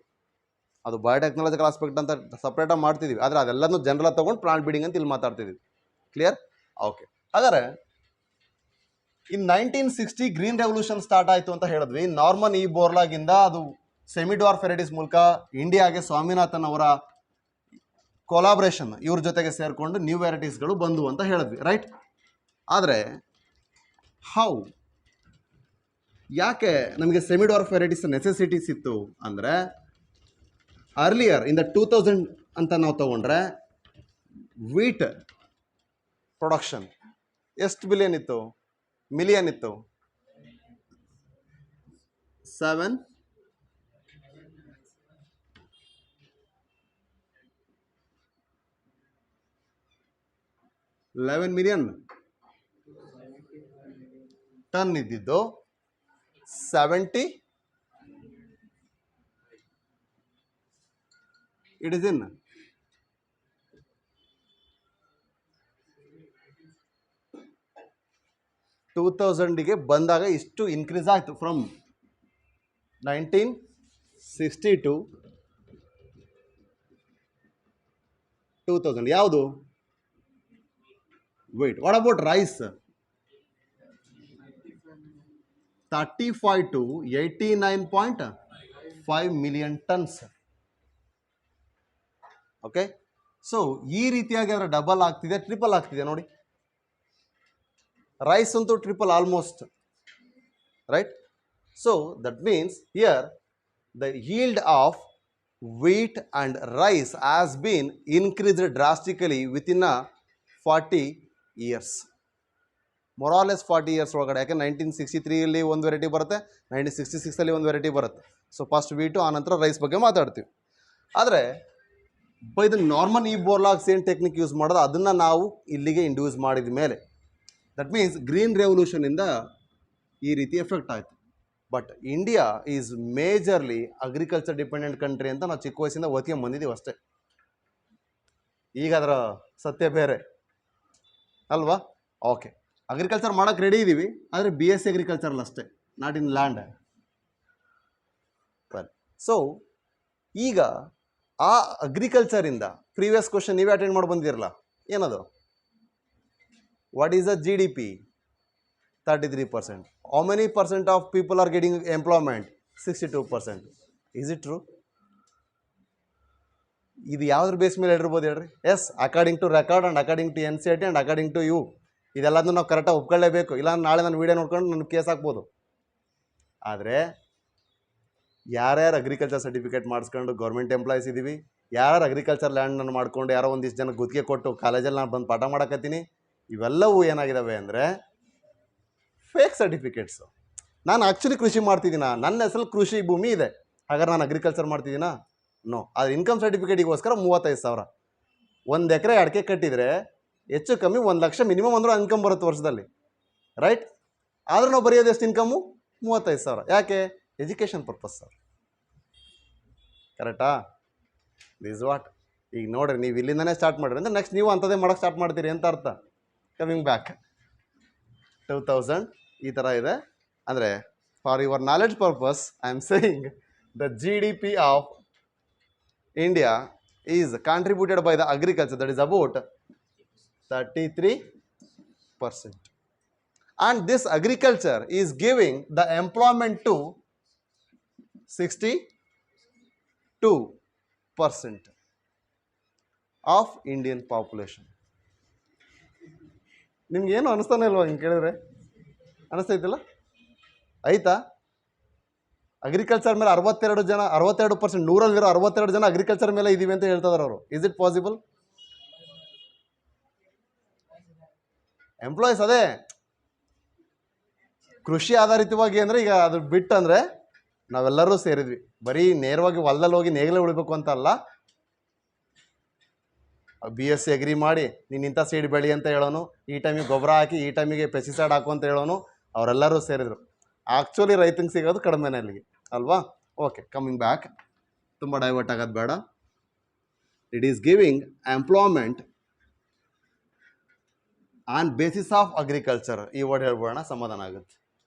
ಅದು ಬಯೋಟೆಕ್ನಾಲಜಿಕಲ್ ಆಸ್ಪೆಕ್ಟ್ ಅಂತ ಸಪ್ರೇಟಾಗಿ ಮಾಡ್ತಿದ್ದೀವಿ. ಆದರೆ ಅದೆಲ್ಲನೂ ಜನರಲ್ ತೊಗೊಂಡು ಪ್ಲಾಂಟ್ ಬ್ರೀಡಿಂಗ್ ಅಂತ ಇಲ್ಲಿ ಮಾತಾಡ್ತಿದ್ದೀವಿ. ಕ್ಲಿಯರ್? ಓಕೆ. ಹಾಗಾದರೆ ಇನ್ 1960 ಗ್ರೀನ್ ರೆವಲ್ಯೂಷನ್ ಸ್ಟಾರ್ಟ್ ಆಯಿತು ಅಂತ ಹೇಳಿದ್ವಿ. ನಾರ್ಮನ್ ಇ ಬೋರ್ಲಾಗಿಂದ ಅದು ಸೆಮಿಡ್ವಾರ್ಫ್ ವೆರೈಟೀಸ್ ಮೂಲಕ ಇಂಡಿಯಾಗೆ ಸ್ವಾಮಿನಾಥನ್ ಅವರ ಕೊಲಾಬ್ರೇಷನ್ ಇವ್ರ ಜೊತೆಗೆ ಸೇರಿಕೊಂಡು ನ್ಯೂ ವೆರೈಟೀಸ್ಗಳು ಬಂದು ಅಂತ ಹೇಳಿದ್ವಿ, ರೈಟ್? ಆದರೆ ಯಾಕೆ ನಮಗೆ ಸೆಮಿಡ್ವಾರ್ಫ್ ವೆರೈಟೀಸ್ ನೆಸೆಸಿಟೀಸ್ ಇತ್ತು ಅಂದರೆ ಅರ್ಲಿಯರ್ ಇನ್ ದ 2000 ಅಂತ ನಾವು ತಗೊಂಡ್ರೆ ವೀಟ್ ಪ್ರೊಡಕ್ಷನ್ ಎಷ್ಟು ಬಿಲಿಯನ್ ಇತ್ತು? ಮಿಲಿಯನ್ ಇತ್ತು. 11 ಮಿಲಿಯನ್ ಟನ್ ಇದ್ದಿದ್ದು 70 ಇಟ್ ಇಸ್ ಇನ್ 2000ಗೆ ಬಂದಾಗ ಇಷ್ಟು ಇನ್ಕ್ರೀಸ್ ಆಯಿತು. From 1960 to 2000. ಯಾವುದು? wait, what about rice? 35 to 89.5 million tons. Okay. So ಈ ರೀತಿಯಾಗಿ ಅದರ ಡಬಲ್ ಆಗ್ತಿದೆ, ಟ್ರಿಪಲ್ ಆಗ್ತಿದೆ ನೋಡಿ. ರೈಸ್ ಅಂತೂ triple almost, right? So that means here the yield of wheat and rice has been increased drastically within a 40 years. more or less 40 years ಒಳಗಡೆ. ಯಾಕೆ 1963 ಒಂದು ವೆರೈಟಿ ಬರುತ್ತೆ, 1966 ಒಂದು ವೆರೈಟಿ ಬರುತ್ತೆ. ಸೊ ಫಸ್ಟ್ ವೀಟು, ಆನಂತರ ರೈಸ್ ಬಗ್ಗೆ ಮಾತಾಡ್ತೀವಿ. ಆದರೆ ಇದು ನಾರ್ಮನ್ ಈ ಬೋರ್ಲಾಗ್ಸ್ ಏನು ಟೆಕ್ನಿಕ್ ಯೂಸ್ ಮಾಡೋದು ಅದನ್ನು ನಾವು ಇಲ್ಲಿಗೆ ಇಂಡ್ಯೂಸ್ ಮಾಡಿದ ಮೇಲೆ ದಟ್ ಮೀನ್ಸ್ ಗ್ರೀನ್ ರೆವಲ್ಯೂಷನಿಂದ ಈ ರೀತಿ ಎಫೆಕ್ಟ್ ಆಯಿತು. But India is majorly agriculture dependent country ಅಂತ ನಾವು ಚಿಕ್ಕ ವಯಸ್ಸಿಂದ ಓದ್ಕೊಂಡು ಬಂದಿದ್ದೀವಿ ಅಷ್ಟೇ. ಈಗ ಅದರ ಸತ್ಯ ಬೇರೆ ಅಲ್ವಾ? ಓಕೆ. ಅಗ್ರಿಕಲ್ಚರ್ ಮಾಡೋಕ್ಕೆ ರೆಡಿ ಇದ್ದೀವಿ, ಆದರೆ BSc ಅಗ್ರಿಕಲ್ಚರಲ್ ಅಷ್ಟೇ, not in land. Well, so ಈಗ ಆ ಅಗ್ರಿಕಲ್ಚರಿಂದ ಪ್ರೀವಿಯಸ್ ಕ್ವಶನ್ ನೀವೇ ಅಟೆಂಡ್ ಮಾಡಿ ಬಂದಿರಲ್ಲ, ಏನದು? What is the GDP? 33%. How many percent of people are getting employment? 62%. Is it true? ಇದು ಯಾವುದ್ರ ಬೇಸ್ ಮೇಲೆ ಹೇಳಿರ್ಬೋದು ಹೇಳ್ರಿ? Yes, according to record and according to NCERT and according to you. ಇದೆಲ್ಲದನ್ನು ನಾವು ಕರೆಕ್ಟಾಗಿ ಒಪ್ಕೊಳ್ಳೇಬೇಕು, ಇಲ್ಲ ನಾಳೆ ನಾನು ವೀಡಿಯೋ ನೋಡ್ಕೊಂಡು ನನಗೆ ಕೇಸ್ ಹಾಕ್ಬೋದು. ಆದರೆ ಯಾರ್ಯಾರು ಅಗ್ರಿಕಲ್ಚರ್ ಸರ್ಟಿಫಿಕೇಟ್ ಮಾಡಿಸ್ಕೊಂಡು ಗೌರ್ಮೆಂಟ್ ಎಂಪ್ಲಾಯೀಸ್ ಇದ್ದೀವಿ, ಯಾರು ಅಗ್ರಿಕಲ್ಚರ್ ಲ್ಯಾಂಡನ್ನು ಮಾಡ್ಕೊಂಡು ಯಾರೋ ಒಂದಿಷ್ಟು ಜನ ಗುತ್ತಿಗೆ ಕೊಟ್ಟು ಕಾಲೇಜಲ್ಲಿ ನಾನು ಬಂದು ಪಾಠ ಮಾಡಕತ್ತೀನಿ, ಇವೆಲ್ಲವೂ ಏನಾಗಿದ್ದಾವೆ ಅಂದರೆ ಫೇಕ್ ಸರ್ಟಿಫಿಕೇಟ್ಸು. ನಾನು ಆ್ಯಕ್ಚುಲಿ ಕೃಷಿ ಮಾಡ್ತಿದ್ದೀನ, ನನ್ನ ಹೆಸರು ಕೃಷಿ ಭೂಮಿ ಇದೆ, ಹಾಗಾದ್ರೆ ನಾನು ಅಗ್ರಿಕಲ್ಚರ್ ಮಾಡ್ತಿದ್ದೀನಾ? ನೋ, ಅದು ಇನ್ಕಮ್ ಸರ್ಟಿಫಿಕೇಟಿಗೋಸ್ಕರ 35,000. 1 ಎಕರೆ ಅಡಿಕೆ ಕಟ್ಟಿದರೆ ಹೆಚ್ಚು ಕಮ್ಮಿ 1 ಲಕ್ಷ ಮಿನಿಮಮ್ ಅಂದರೂ ಇನ್ಕಮ್ ಬರುತ್ತೆ ವರ್ಷದಲ್ಲಿ, ರೈಟ್? ಆದರೂ ನಾವು ಬರೆಯೋದು ಎಷ್ಟು ಇನ್ಕಮು? 35,000. ಯಾಕೆ? Education purpose sir. ಕರೆಕ್ಟಾ? This what. ಈಗ ನೋಡಿರಿ, ನೀವು ಇಲ್ಲಿಂದನೇ ಸ್ಟಾರ್ಟ್ ಮಾಡಿರಿ ಅಂದರೆ ನೆಕ್ಸ್ಟ್ ನೀವು ಅಂಥದ್ದೇ ಮಾಡೋಕ್ಕೆ ಸ್ಟಾರ್ಟ್ ಮಾಡ್ತೀರಿ ಅಂತ ಅರ್ಥ. ಕಮಿಂಗ್ ಬ್ಯಾಕ್ 2000 ಈ ಥರ ಇದೆ. ಅಂದರೆ for your knowledge purpose I am saying the GDP of India is contributed by the agriculture, that is about 33%. And this agriculture is giving the employment to 62% of Indian population. ನಿಮ್ಗೆ ಏನು ಅನಿಸ್ತಾನೆ ಇಲ್ವಾ ಹಿಂಗೆ ಕೇಳಿದ್ರೆ? ಅನಿಸ್ತೈತಿಲ್ಲ? ಆಯ್ತಾ? ಅಗ್ರಿಕಲ್ಚರ್ ಮೇಲೆ 62%, 100ರಲ್ಲಿರೋ 62 ಜನ agriculture ಮೇಲೆ ಇದ್ದೀವಿ ಅಂತ ಹೇಳ್ತಿದಾರೆ ಅವರು. Is it possible? ಎಂಪ್ಲಾಯೀಸ್ ಅದೇ ಕೃಷಿ ಆಧಾರಿತವಾಗಿ ಅಂದರೆ ಈಗ ಅದು ಬಿಟ್ಟು ಅಂದರೆ ನಾವೆಲ್ಲರೂ ಸೇರಿದ್ವಿ. ಬರೀ ನೇರವಾಗಿ ಹೊಲದಲ್ಲಿ ಹೋಗಿ ನೇಗಿಲೇ ಉಳಿಬೇಕು ಅಂತ ಅಲ್ಲ, BSc ಅಗ್ರಿ ಮಾಡಿ ನೀನು ಇಂಥ ಸೀಡ್ ಬೆಳಿ ಅಂತ ಹೇಳೋನು, ಈ ಟೈಮಿಗೆ ಗೊಬ್ಬರ ಹಾಕಿ ಈ ಟೈಮಿಗೆ ಪೆಸ್ಟಿಸೈಡ್ ಹಾಕು ಅಂತ ಹೇಳೋನು, ಅವರೆಲ್ಲರೂ ಸೇರಿದರು. ಆ್ಯಕ್ಚುಲಿ ರೈತಂಗೆ ಸಿಗೋದು ಕಡಿಮೆನೇ ಅಲ್ಲಿಗೆ ಅಲ್ವಾ? Okay, coming back. ತುಂಬ ಡೈವರ್ಟ್ ಆಗೋದು ಬೇಡ. It is giving employment on basis of agriculture. ಈ ವರ್ಡ್ ಹೇಳ್ಬೋಣ, ಸಮಾಧಾನ ಆಗುತ್ತೆ.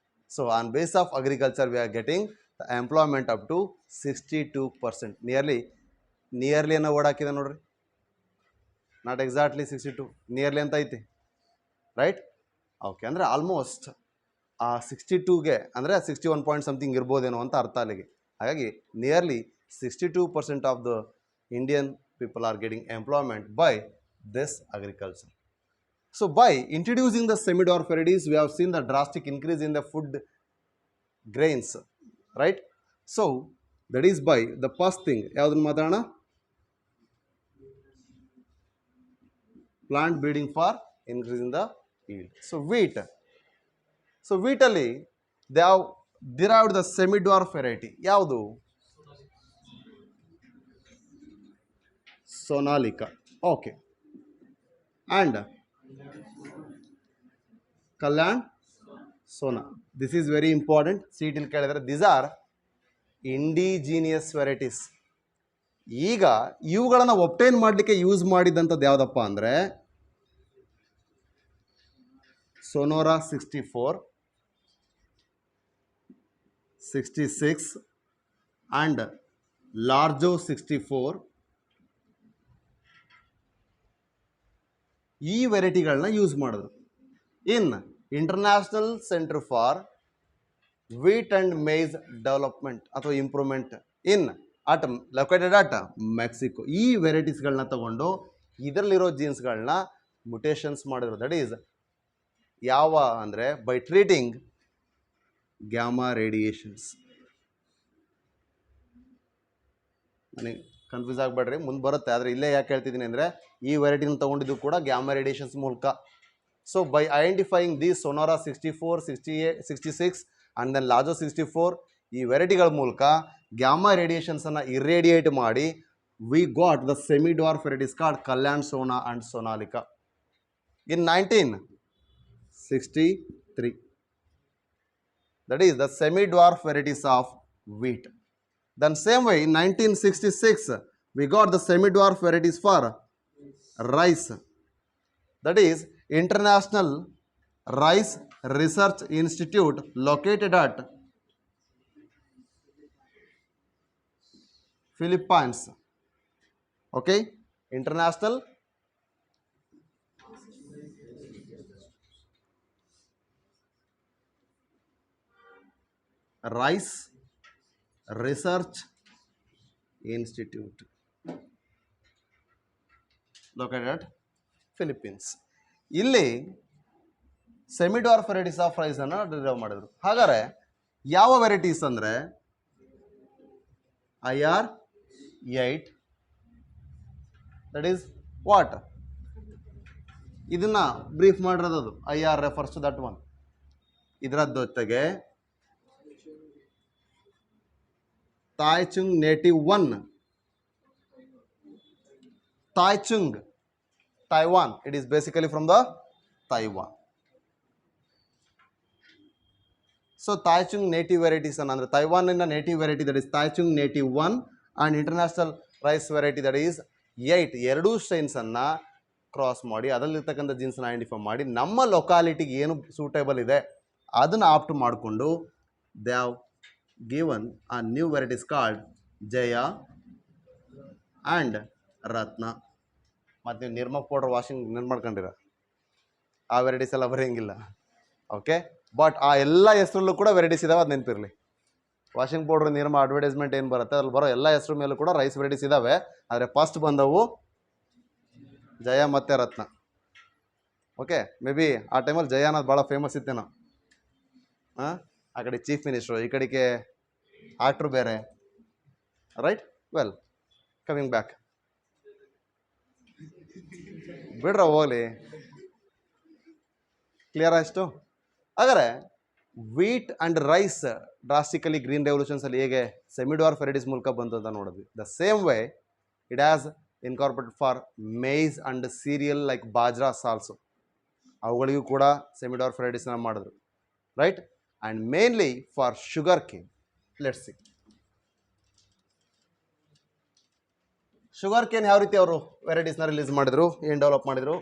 So on base of agriculture we are getting the employment up to 62%. Nearly ಅನ್ನೋ ವರ್ಡ್ ಹಾಕಿದೆ ನೋಡ್ರಿ, ನಾಟ್ ಎಕ್ಸಾಕ್ಟ್ಲಿ 62, ನಿಯರ್ಲಿ ಅಂತ ಐತಿ, ರೈಟ್? ಓಕೆ, ಅಂದರೆ ಆಲ್ಮೋಸ್ಟ್ ಆ 62ಗೆ ಅಂದರೆ 61 ಪಾಯಿಂಟ್ ಸಮಥಿಂಗ್ ಇರ್ಬೋದೇನೋ ಅಂತ ಅರ್ಥ ಅಲ್ಲಿಗೆ. ಹಾಗಾಗಿ nearly 62% of the Indian people are getting employment by this agriculture. So by introducing the semi-dwarf varieties, we have seen the drastic increase in the food grains, right? So that is by the first thing, yavudannu maatadana? Plant breeding for increasing the yield. So wheat. So wheat alli they have derived the semi-dwarf variety. Yavudu? Sonalika. Okay. And Kalyan Sona. This is very important. See it in Kalyan. These are indigenous varieties. ಈಗ ಇವುಗಳನ್ನು obtain ಮಾಡಲಿಕ್ಕೆ use ಮಾಡಿದಂಥದ್ದು ಯಾವುದಪ್ಪ ಅಂದರೆ Sonora 64, 66 and ಲಾರ್ಜೋ 64. ಈ ವೆರೈಟಿಗಳನ್ನ use ಮಾಡಿದ್ರು in international center for wheat and maize development ಅಥವಾ improvement in located at Mexico. ಈ ವೆರೈಟೀಸ್ಗಳನ್ನ ತಗೊಂಡು ಇದರಲ್ಲಿರೋ ಜೀನ್ಸ್ಗಳನ್ನ ಮುಟೇಷನ್ಸ್ ಮಾಡಿದ್ರು. ದಟ್ ಈಸ್ ಯಾವ ಅಂದರೆ ಬೈ ಟ್ರೀಟಿಂಗ್ ಗ್ಯಾಮಾ ರೇಡಿಯೇಷನ್ಸ್. ನನಗೆ ಕನ್ಫ್ಯೂಸ್ ಆಗಬೇಡ್ರಿ, ಮುಂದೆ ಬರುತ್ತೆ. ಆದರೆ ಇಲ್ಲೇ ಯಾಕೆ ಹೇಳ್ತಿದ್ದೀನಿ ಅಂದರೆ ಈ ವೆರೈಟಿನ ತೊಗೊಂಡಿದ್ದು ಕೂಡ ಗ್ಯಾಮಾ ರೇಡಿಯೇಷನ್ಸ್ ಮೂಲಕ. So by identifying the Sonora 64, 68, 66 and then ಲಾಜೋ 64, ಈ ವೆರೈಟಿಗಳ ಮೂಲಕ ಗ್ಯಾಮಾ ರೇಡಿಯೇಷನ್ಸನ್ನು ಇರೇಡಿಯೇಟ್ ಮಾಡಿ we got the semi dwarf varieties called Kalyan Sona and Sonalika in 1963. That is the semi dwarf varieties of wheat. Then same way in 1966 we got the semi-dwarf varieties for rice. That is International Rice Research Institute located at Philippines. Okay, International Rice Research Institute located at Philippines. ಇಲ್ಲಿ semidwarf varieties of rice ಅನ್ನು derive ಮಾಡಿದ್ರು. ಹಾಗಾದರೆ ಯಾವ varieties ಅಂದರೆ IR8, that is what, ಇದನ್ನ brief ಮಾಡಿರೋದು IR refers to that one. ಇದರ ಜೊತೆಗೆ Taichung native 1 Taichung, Taiwan. It is basically from the Taiwan. So Taichung native varieties and under Taiwan in a native variety, that is Taichung native 1, and international rice variety, that is 8. ಎರಡು strains ಅನ್ನ cross ಮಾಡಿ ಅದರಲ್ಲಿರ್ತಕ್ಕಂಥ ಜೀನ್ಸ್ನ identify ಮಾಡಿ ನಮ್ಮ ಲೊಕಾಲಿಟಿಗೆ ಏನು suitable ಇದೆ ಅದನ್ನು opt ಮಾಡಿಕೊಂಡು they have given a new varieties called Jaya and Ratna. ಮತ್ತು ನೀವು ನಿರ್ಮಾ ಪೌಡರ್ ವಾಷಿಂಗ್ ಮಾಡ್ಕೊಂಡಿರ ಆ ವೆರೈಟೀಸ್ ಎಲ್ಲ ಬರೆಯಂಗಿಲ್ಲ. ಓಕೆ, ಬಟ್ ಆ ಎಲ್ಲ ಹೆಸರಲ್ಲೂ ಕೂಡ ವೆರೈಟೀಸ್ ಇದಾವೆ, ಅದು ನೆನಪಿರಲಿ. ವಾಷಿಂಗ್ ಪೌಡ್ರ್ ನಿರ್ಮಾ ಅಡ್ವರ್ಟೈಸ್ಮೆಂಟ್ ಏನು ಬರುತ್ತೆ ಅದ್ರಲ್ಲಿ ಬರೋ ಎಲ್ಲ ಹೆಸರು ಮೇಲೂ ಕೂಡ ರೈಸ್ ವೆರೈಟೀಸ್ ಇದ್ದಾವೆ. ಆದರೆ ಫಸ್ಟ್ ಬಂದವು ಜಯ ಮತ್ತು ರತ್ನ. ಓಕೆ, ಮೇ ಬಿ ಆ ಟೈಮಲ್ಲಿ ಜಯ ಅನ್ನೋದು ಭಾಳ ಫೇಮಸ್ ಇತ್ತೇನೋ. ಹಾಂ, ಆ ಕಡೆ ಚೀಫ್ ಮಿನಿಸ್ಟ್ರು, ಈ ಕಡೆಗೆ ಆಕ್ಟ್ರು ಬೇರೆ. Right, well, coming back. ಬಿಡ್ರ ಹೋಗಲಿ, ಕ್ಲಿಯರ್ ಅಷ್ಟು. ಹಾಗಾದರೆ wheat and rice drastically green ರೆವಲ್ಯೂಷನ್ಸಲ್ಲಿ ಹೇಗೆ ಸೆಮಿಡ್ವಾರ್ಫ್ ವೆರೈಟೀಸ್ ಮೂಲಕ ಬಂತು ಅಂತ ನೋಡಿದ್ವಿ. The same way it has incorporated for maize and cereal like bajras also. ಅವುಗಳಿಗೂ ಕೂಡ ಸೆಮಿಡ್ವಾರ್ಫ್ ವೆರೈಟೀಸ್ನ ಮಾಡಿದ್ರು. Right, and mainly for sugarcane. Let's see sugarcane ಯಾವ ರೀತಿ ಅವರು ವೆರೈಟೀಸ್ನ ರಿಲೀಸ್ ಮಾಡಿದ್ರು, ಏನು ಡೆವಲಪ್ ಮಾಡಿದರು.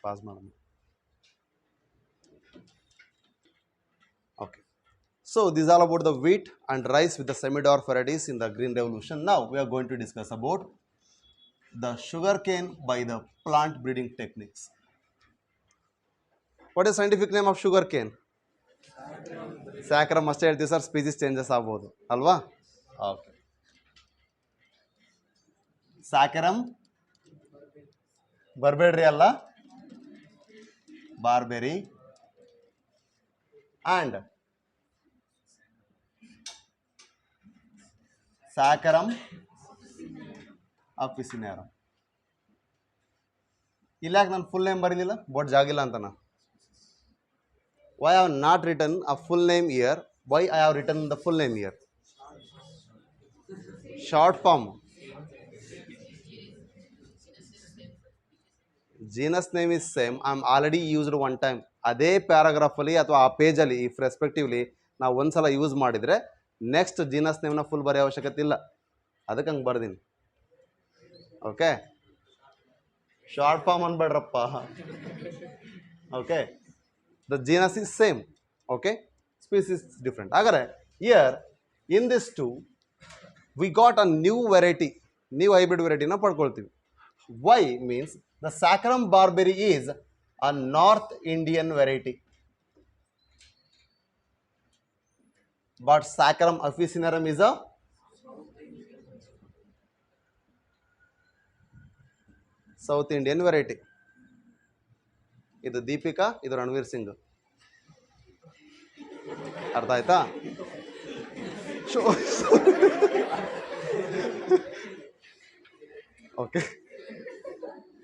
ಪಾಸ್ ಮಾಡೋಣ. Okay, so this is all about the wheat and rice with the semi-dwarf varieties in the green revolution. Now we are going to discuss about the sugar cane by the plant breeding techniques. What is scientific name of sugar cane? Saccharum. ಅಷ್ಟೇ ಹೇಳ್ತೀವಿ sir, species changes ಆಗ್ಬೋದು ಅಲ್ವಾ. Okay, ಸ್ಯಾಕರಮ್ ಬರ್ಬೇಡ್ರಿ ಅಲ್ಲ, ಬಾರ್ಬೆರಿ and Saccharum officinarum. ಇಲ್ಲ ಯಾಕೆ ನಾನು full name ಬರೀಲಿಲ್ಲ, board ಜಾಗಿಲ್ಲ ಅಂತನಾ? Why I have not written a full name here? Why I have written the full name here? Short form. Genus name is same, I am already used one time. ಅದೇ ಪ್ಯಾರಾಗ್ರಾಫಲ್ಲಿ ಅಥವಾ ಆ ಪೇಜಲ್ಲಿ if respectively ನಾವು ಒಂದು ಸಲ use ಮಾಡಿದರೆ next genus ನೇಮ್ನ full ಬರೆಯೋ ಅವಶ್ಯಕತೆ ಇಲ್ಲ. ಅದಕ್ಕೆ ಹಂಗೆ ಬರ್ದೀನಿ. ಓಕೆ, ಶಾರ್ಟ್ ಫಾರ್ಮ್ ಅನ್ಬೇಡ್ರಪ್ಪ. Okay, the genus is same. Okay, species different. ಹಾಗಾದರೆ here in this two we got a new variety, new hybrid ವೆರೈಟಿನ ಪಡ್ಕೊಳ್ತೀವಿ. Why means the Saccharum barberry is a North Indian variety, but Saccharum officinarum is a South Indian variety. ಇದು ದೀಪಿಕಾ, ಇದು ರಣವೀರ್ ಸಿಂಗ್. ಅರ್ಥ ಆಯ್ತಾ? Okay,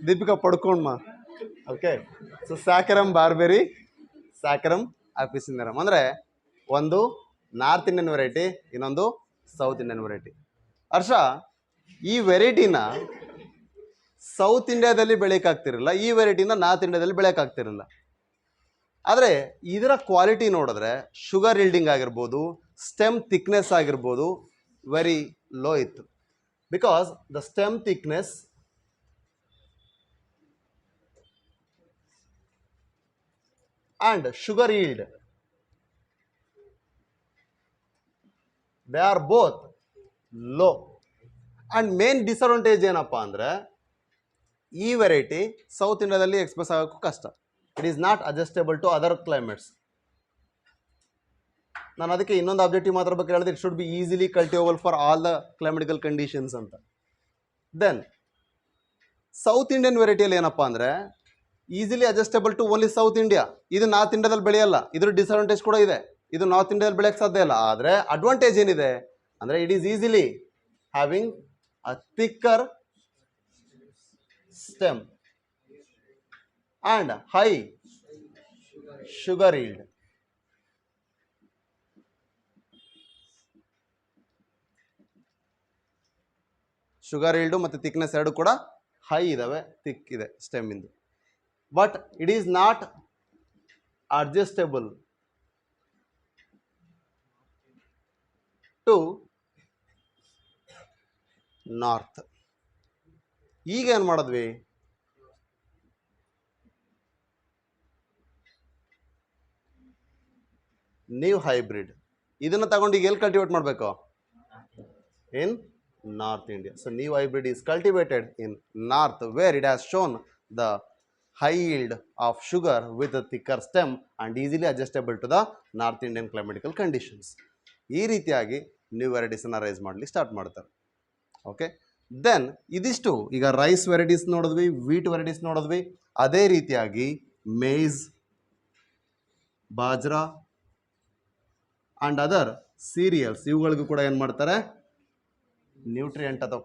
Deepika ಪಡ್ಕೊಂಡ್ಮಾ. Okay, so ಸ್ಯಾಕರಮ್ ಬಾರ್ಬೆರಿ, ಸ್ಯಾಕರಮ್ ಅಫಿಸಿನರಮ್ ಅಂದರೆ ಒಂದು north Indian variety, ಇನ್ನೊಂದು south Indian variety. ಹರ್ಷ, ಈ ವೆರೈಟಿನ ಸೌತ್ ಇಂಡಿಯಾದಲ್ಲಿ ಬೆಳೆಯೋಕ್ಕಾಗ್ತಿರಲಿಲ್ಲ, ಈ ವೆರೈಟಿನ ನಾರ್ತ್ ಇಂಡಿಯಾದಲ್ಲಿ ಬೆಳೆಯೋಕ್ಕಾಗ್ತಿರಲಿಲ್ಲ. ಆದರೆ ಇದರ ಕ್ವಾಲಿಟಿ ನೋಡಿದ್ರೆ ಶುಗರ್ ಇಲ್ಡಿಂಗ್ ಆಗಿರ್ಬೋದು, ಸ್ಟೆಮ್ ಥಿಕ್ನೆಸ್ ಆಗಿರ್ಬೋದು, ವೆರಿ ಲೋ ಇತ್ತು. Because the stem thickness and sugar yield, they are both low. And main disadvantage ಏನಪ್ಪ ಅಂದರೆ ಈ ವೆರೈಟಿ ಸೌತ್ ಇಂಡಿಯಾದಲ್ಲಿ ಎಕ್ಸ್ಪ್ರೆಸ್ ಆಗೋಕ್ಕೂ ಕಷ್ಟ. It is not adjustable to other climates. ನಾನು ಅದಕ್ಕೆ ಇನ್ನೊಂದು ಆಬ್ಜೆಕ್ಟಿವ್ ಮಾತಾಡ್ಬೇಕು ಹೇಳಿದ್ರೆ, it should be easily cultivable for all the climatical conditions ಅಂತ. ದೆನ್ ಸೌತ್ ಇಂಡಿಯನ್ ವೆರೈಟಿಯಲ್ಲಿ ಏನಪ್ಪ ಅಂದರೆ easily adjustable to only South India. ಇದು ನಾರ್ತ್ ಇಂಡಿಯಾದಲ್ಲಿ ಬೆಳೆಯಲ್ಲ. ಇದ್ರ ಡಿಸ್ಅಡ್ವಾಂಟೇಜ್ ಕೂಡ ಇದೆ. ಇದು ನಾರ್ತ್ ಇಂಡಿಯಾದಲ್ಲಿ ಬೆಳೆಯೋಕ್ಕೆ ಸಾಧ್ಯ ಇಲ್ಲ. ಆದರೆ ಅಡ್ವಾಂಟೇಜ್ ಏನಿದೆ ಅಂದರೆ it is easily having a thicker stem and high sugar yield. Sugar yield ಮತ್ತು ಥಿಕ್ನೆಸ್ ಎರಡು ಕೂಡ ಹೈ ಇದ್ದಾವೆ, ಥಿಕ್ ಇದೆ ಸ್ಟೆಮ್ ಇಂದು. But it is not adjustable to north. ಈಗ ಏನು ಮಾಡಿದ್ವಿ, ನೀವು ಹೈಬ್ರಿಡ್ ಇದನ್ನು ತಗೊಂಡು ಈಗ ಎಲ್ಲಿ ಕಲ್ಟಿವೇಟ್ ಮಾಡಬೇಕು, in North India. So new hybrid is cultivated in north where it has shown the high yield of sugar with a thicker stem and easily adjustable to the North Indian climatical conditions. ಈ ರೀತಿಯಾಗಿ new ವೆರೈಟೀಸನ್ನು rice ಮಾಡಲಿ start ಮಾಡ್ತಾರೆ. Okay, then ಇದಿಷ್ಟು ಈಗ rice varieties ನೋಡಿದ್ವಿ, wheat varieties ನೋಡಿದ್ವಿ. ಅದೇ ರೀತಿಯಾಗಿ ಮೇಜ್, ಬಾಜ್ರಾ ಆ್ಯಂಡ್ ಅದರ್ ಸೀರಿಯಲ್ಸ್ ಇವುಗಳಿಗೂ ಕೂಡ ಏನು ಮಾಡ್ತಾರೆ, ನ್ಯೂಟ್ರಿಯೆಂಟ್ ಅಥವಾ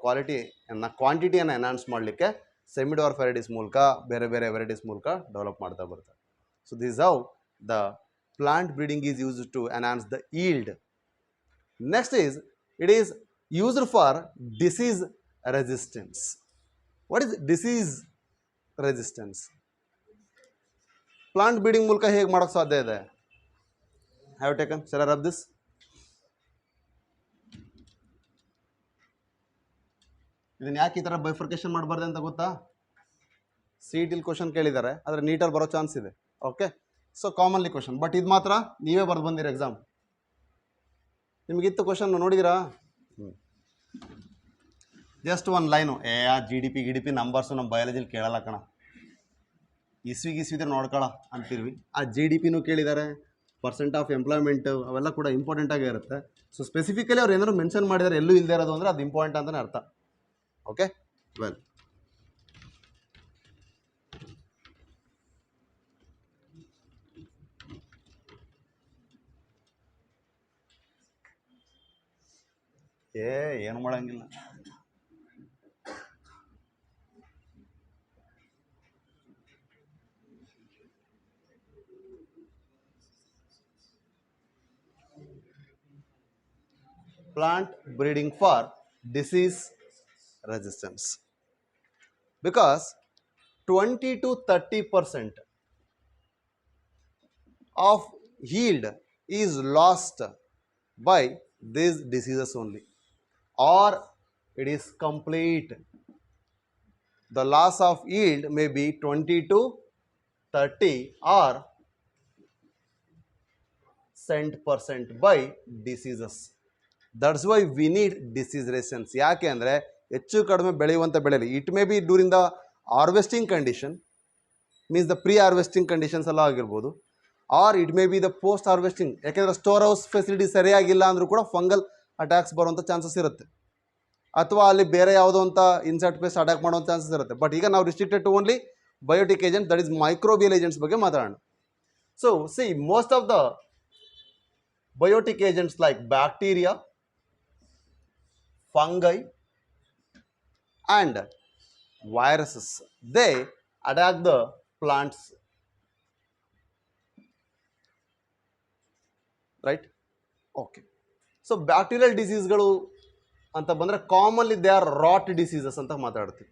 ಕ್ವಾಂಟಿಟಿಯನ್ನು ಎನ್ಹಾನ್ಸ್ ಮಾಡಲಿಕ್ಕೆ ಸೆಮಿಡಾರ್ ವೆರೈಟೀಸ್ ಮೂಲಕ ಬೇರೆ ಬೇರೆ ವೆರೈಟೀಸ್ ಮೂಲಕ ಡೆವಲಪ್ ಮಾಡ್ತಾ ಬರ್ತಾರೆ. So this how the plant breeding is used to enhance the yield. Next is it is used for disease resistance. What is disease resistance? Plant breeding ಮೂಲಕ ಹೇಗೆ ಮಾಡೋಕ್ಕೆ ಸಾಧ್ಯ ಇದೆ? Have taken share of this? ಇದನ್ನು ಯಾಕೆ ಈ ಥರ bifurcation ಮಾಡಬಾರ್ದು ಅಂತ ಗೊತ್ತಾ? CET ಕ್ವಶನ್ ಕೇಳಿದ್ದಾರೆ, ಆದರೆ ನೀಟಲ್ಲಿ ಬರೋ ಚಾನ್ಸ್ ಇದೆ. Okay, so commonly question, but ಇದು ಮಾತ್ರ ನೀವೇ ಬರೆದು ಬಂದಿರಿ ಎಕ್ಸಾಮ್. ನಿಮಗಿತ್ತು ಕ್ವಶನ್ ನೋಡಿದಿರಾ? ಜಸ್ಟ್ ಒಂದು ಲೈನು, ಆ GDP ನಂಬರ್ಸು ನಮ್ಮ ಬಯಾಲಜಿಲಿ ಕೇಳಲ್ಲ ಕಣ, ಇಸ್ವಿದ್ರೆ ನೋಡ್ಕೊಳ್ಳ ಅಂತಿರ್ವಿ. ಆ GDPನೂ ಕೇಳಿದ್ದಾರೆ, ಪರ್ಸೆಂಟ್ ಆಫ್ ಎಂಪ್ಲಾಯ್ಮೆಂಟ್ ಅವೆಲ್ಲ ಕೂಡ ಇಂಪಾರ್ಟೆಂಟಾಗೇ ಇರುತ್ತೆ. ಸೊ ಸ್ಪೆಸಿಫಿಕಲಿ ಅವ್ರು ಏನಾದ್ರು ಮೆನ್ಷನ್ ಮಾಡಿದ್ದಾರೆ ಎಲ್ಲೂ ಇಲ್ಲದೆ ಇರೋದು ಅಂದರೆ ಅದು ಇಂಪಾರ್ಟೆಂಟ್ ಅಂತಲೇ ಅರ್ಥ. ಓಕೆ, ವೆಲ್, ಏನು ಮಾಡಂಗಿಲ್ಲ. Plant breeding for disease resistance, because 20 to 30% of yield is lost by these diseases only, or it is complete. The loss of yield may be 20 to 30 or % by diseases. That's why we need disease resistance. ಯಾಕೆ ಅಂದರೆ ಹೆಚ್ಚು ಕಡಿಮೆ ಬೆಳೆಯುವಂಥ ಬೆಳೆಯಲ್ಲಿ it may be during the harvesting condition, means the pre harvesting conditions ಎಲ್ಲ ಆಗಿರ್ಬೋದು, or it may be the post harvesting. ಯಾಕೆಂದರೆ store house facility ಸರಿಯಾಗಿಲ್ಲ ಅಂದರೂ ಕೂಡ ಫಂಗಲ್ ಅಟ್ಯಾಕ್ಸ್ ಬರುವಂಥ ಚಾನ್ಸಸ್ ಇರುತ್ತೆ, ಅಥವಾ ಅಲ್ಲಿ ಬೇರೆ ಯಾವುದೋ ಅಂತ ಇನ್ಸೆಕ್ಟ್ ಪೇಸ್ಟ್ ಅಟ್ಯಾಕ್ ಮಾಡುವಂಥ ಚಾನ್ಸಸ್ ಇರುತ್ತೆ. ಬಟ್ ಈಗ ನಾವು restricted to only biotic agent, that is microbial agents ಬಗ್ಗೆ ಮಾತಾಡೋಣ. So see most of the biotic agents like bacteria, fungi and viruses, they attack the plants, right? Okay, so bacterial diseaseಗಳು ಅಂತ ಬಂದರೆ commonly they are rot diseases ಅಂತ ಮಾತಾಡ್ತೀವಿ.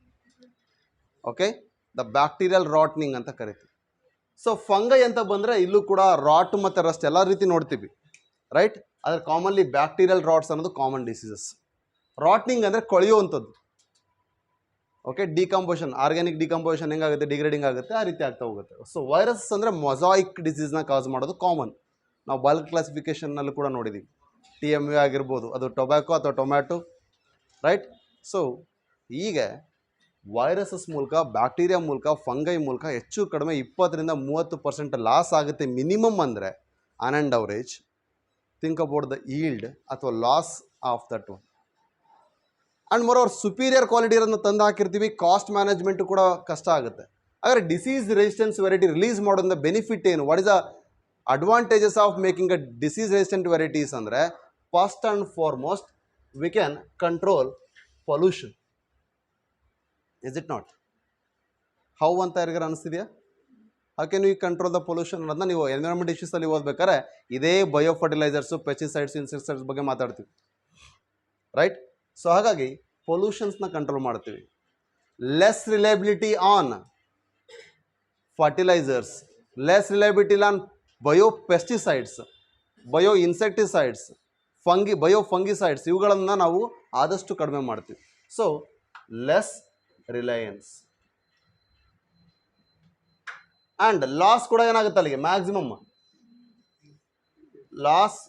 Okay, the bacterial ರಾಟ್ನಿಂಗ್ ಅಂತ ಕರಿತೀವಿ. So fungi ಅಂತ ಬಂದರೆ ಇಲ್ಲೂ ಕೂಡ ರಾಟ್ ಮತ್ತು ರಸ್ಟ್ ಎಲ್ಲ ರೀತಿ ನೋಡ್ತೀವಿ, ರೈಟ್? ಆದರೆ ಕಾಮನ್ಲಿ ಬ್ಯಾಕ್ಟೀರಿಯಲ್ ರಾಟ್ಸ್ ಅನ್ನೋದು ಕಾಮನ್ ಡಿಸೀಸಸ್. ರಾಟ್ನಿಂಗ್ ಅಂದರೆ ಕೊಳೆಯುವಂಥದ್ದು. ಓಕೆ, ಡಿಕಂಪೋಷನ್, ಆರ್ಗ್ಯಾನಿಕ್ ಡಿಕಂಪೋಷನ್ ಹೆಂಗಾಗುತ್ತೆ, ಡಿಗ್ರೇಡಿಂಗ್ ಆಗುತ್ತೆ, ಆ ರೀತಿ ಆಗ್ತಾ ಹೋಗುತ್ತೆ. ಸೊ ವೈರಸ್ ಅಂದರೆ ಮೊಸಾಯಿಕ್ ಡಿಸೀಸ್ನ ಕಾಸ್ ಮಾಡೋದು ಕಾಮನ್. ನಾವು ಬಲ್ಕ್ ಕ್ಲಾಸಿಫಿಕೇಷನ್ನಲ್ಲೂ ಕೂಡ ನೋಡಿದ್ದೀವಿ. TMA ಆಗಿರ್ಬೋದು, ಅದು ಟೊಬ್ಯಾಕೋ ಅಥವಾ ಟೊಮ್ಯಾಟೊ, ರೈಟ್? ಸೊ ಈಗ ವೈರಸಸ್ ಮೂಲಕ, ಬ್ಯಾಕ್ಟೀರಿಯಾ ಮೂಲಕ, ಫಂಗೈ ಮೂಲಕ ಹೆಚ್ಚು ಕಡಿಮೆ 20-30% ಲಾಸ್ ಆಗುತ್ತೆ ಮಿನಿಮಮ್ ಅಂದರೆ on and average. Think about the yield ಅಥವಾ loss of that one. And moreover superior quality ಇರೋದನ್ನ ತಂದು ಹಾಕಿರ್ತೀವಿ, ಕಾಸ್ಟ್ ಮ್ಯಾನೇಜ್ಮೆಂಟು ಕೂಡ ಕಷ್ಟ ಆಗುತ್ತೆ. ಹಾಗಾದರೆ ಡಿಸೀಸ್ ರೆಸಿಸ್ಟೆನ್ಸ್ ವೆರೈಟಿ ರಿಲೀಸ್ ಮಾಡೋದ್ರಿಂದ ಬೆನಿಫಿಟ್ ಏನು? What is the advantages of making a disease resistant varieties ಅಂದರೆ, first and foremost we can control pollution. Is it not? How ಅಂತ ಯಾರಿಗಾರು ಅನಿಸ್ತಿದೆಯಾ? How can we control the pollution ಅನ್ನೋದನ್ನ ನೀವು environment ಇಶ್ಯೂಸಲ್ಲಿ ಓದ್ಬೇಕಾದ್ರೆ ಇದೇ bio fertilisers, pesticides, insecticides ಬಗ್ಗೆ ಮಾತಾಡ್ತೀವಿ, right? So ಹಾಗಾಗಿ ಪೊಲ್ಯೂಷನ್ಸ್ನ ಕಂಟ್ರೋಲ್ ಮಾಡ್ತೀವಿ. Less reliability on fertilizers, less reliability on bio pesticides, bio insecticides, bio fungicides, ಇವುಗಳನ್ನು ನಾವು ಆದಷ್ಟು ಕಡಿಮೆ ಮಾಡ್ತೀವಿ. So less reliance. And loss ಕೂಡ ಏನಾಗುತ್ತೆ ಅಲ್ಲಿಗೆ, maximum loss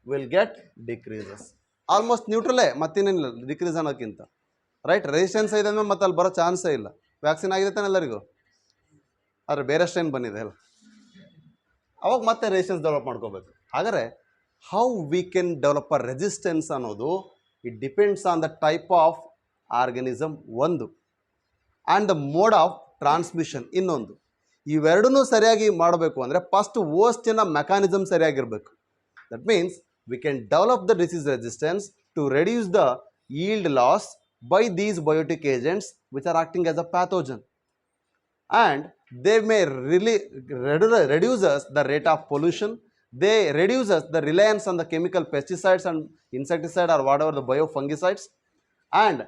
will get decreases. Almost ನ್ಯೂಟ್ರಲೇ, ಮತ್ತೇನೇನಿಲ್ಲ ಡಿಕ್ರೀಸ್ ಅನ್ನೋಕ್ಕಿಂತ. ರೈಟ್, ರೆಸಿಸ್ಟೆನ್ಸ್ ಇದೆ ಅಂದ್ರೆ ಮತ್ತೆ ಅಲ್ಲಿ ಬರೋ ಚಾನ್ಸೇ ಇಲ್ಲ. ವ್ಯಾಕ್ಸಿನ್ ಆಗಿದೆ ತಾನೆ ಎಲ್ಲರಿಗೂ, ಆದರೆ ಬೇರೆ ಸ್ಟ್ರೈನ್ ಬಂದಿದೆ ಅಲ್ಲ, ಅವಾಗ ಮತ್ತೆ ರೆಸಿಸ್ಟೆನ್ಸ್ ಡೆವಲಪ್ ಮಾಡ್ಕೋಬೇಕು. ಹಾಗಾದರೆ how we can develop a resistance ಅನ್ನೋದು it depends on the type of organism ಒಂದು, and the mode of transmission ಇನ್ನೊಂದು. ಇವೆರಡನ್ನೂ ಸರಿಯಾಗಿ ಮಾಡಬೇಕು ಅಂದರೆ ಫಸ್ಟ್ ಓಸ್ಟಿನ ಮೆಕ್ಯಾನಿಸಮ್ ಸರಿಯಾಗಿರಬೇಕು. That means we can develop the disease resistance to reduce the yield loss by these biotic agents which are acting as a pathogen, and they may really reduce us the rate of pollution, they reduce us the reliance on the chemical pesticides and insecticide or whatever the biofungicides, and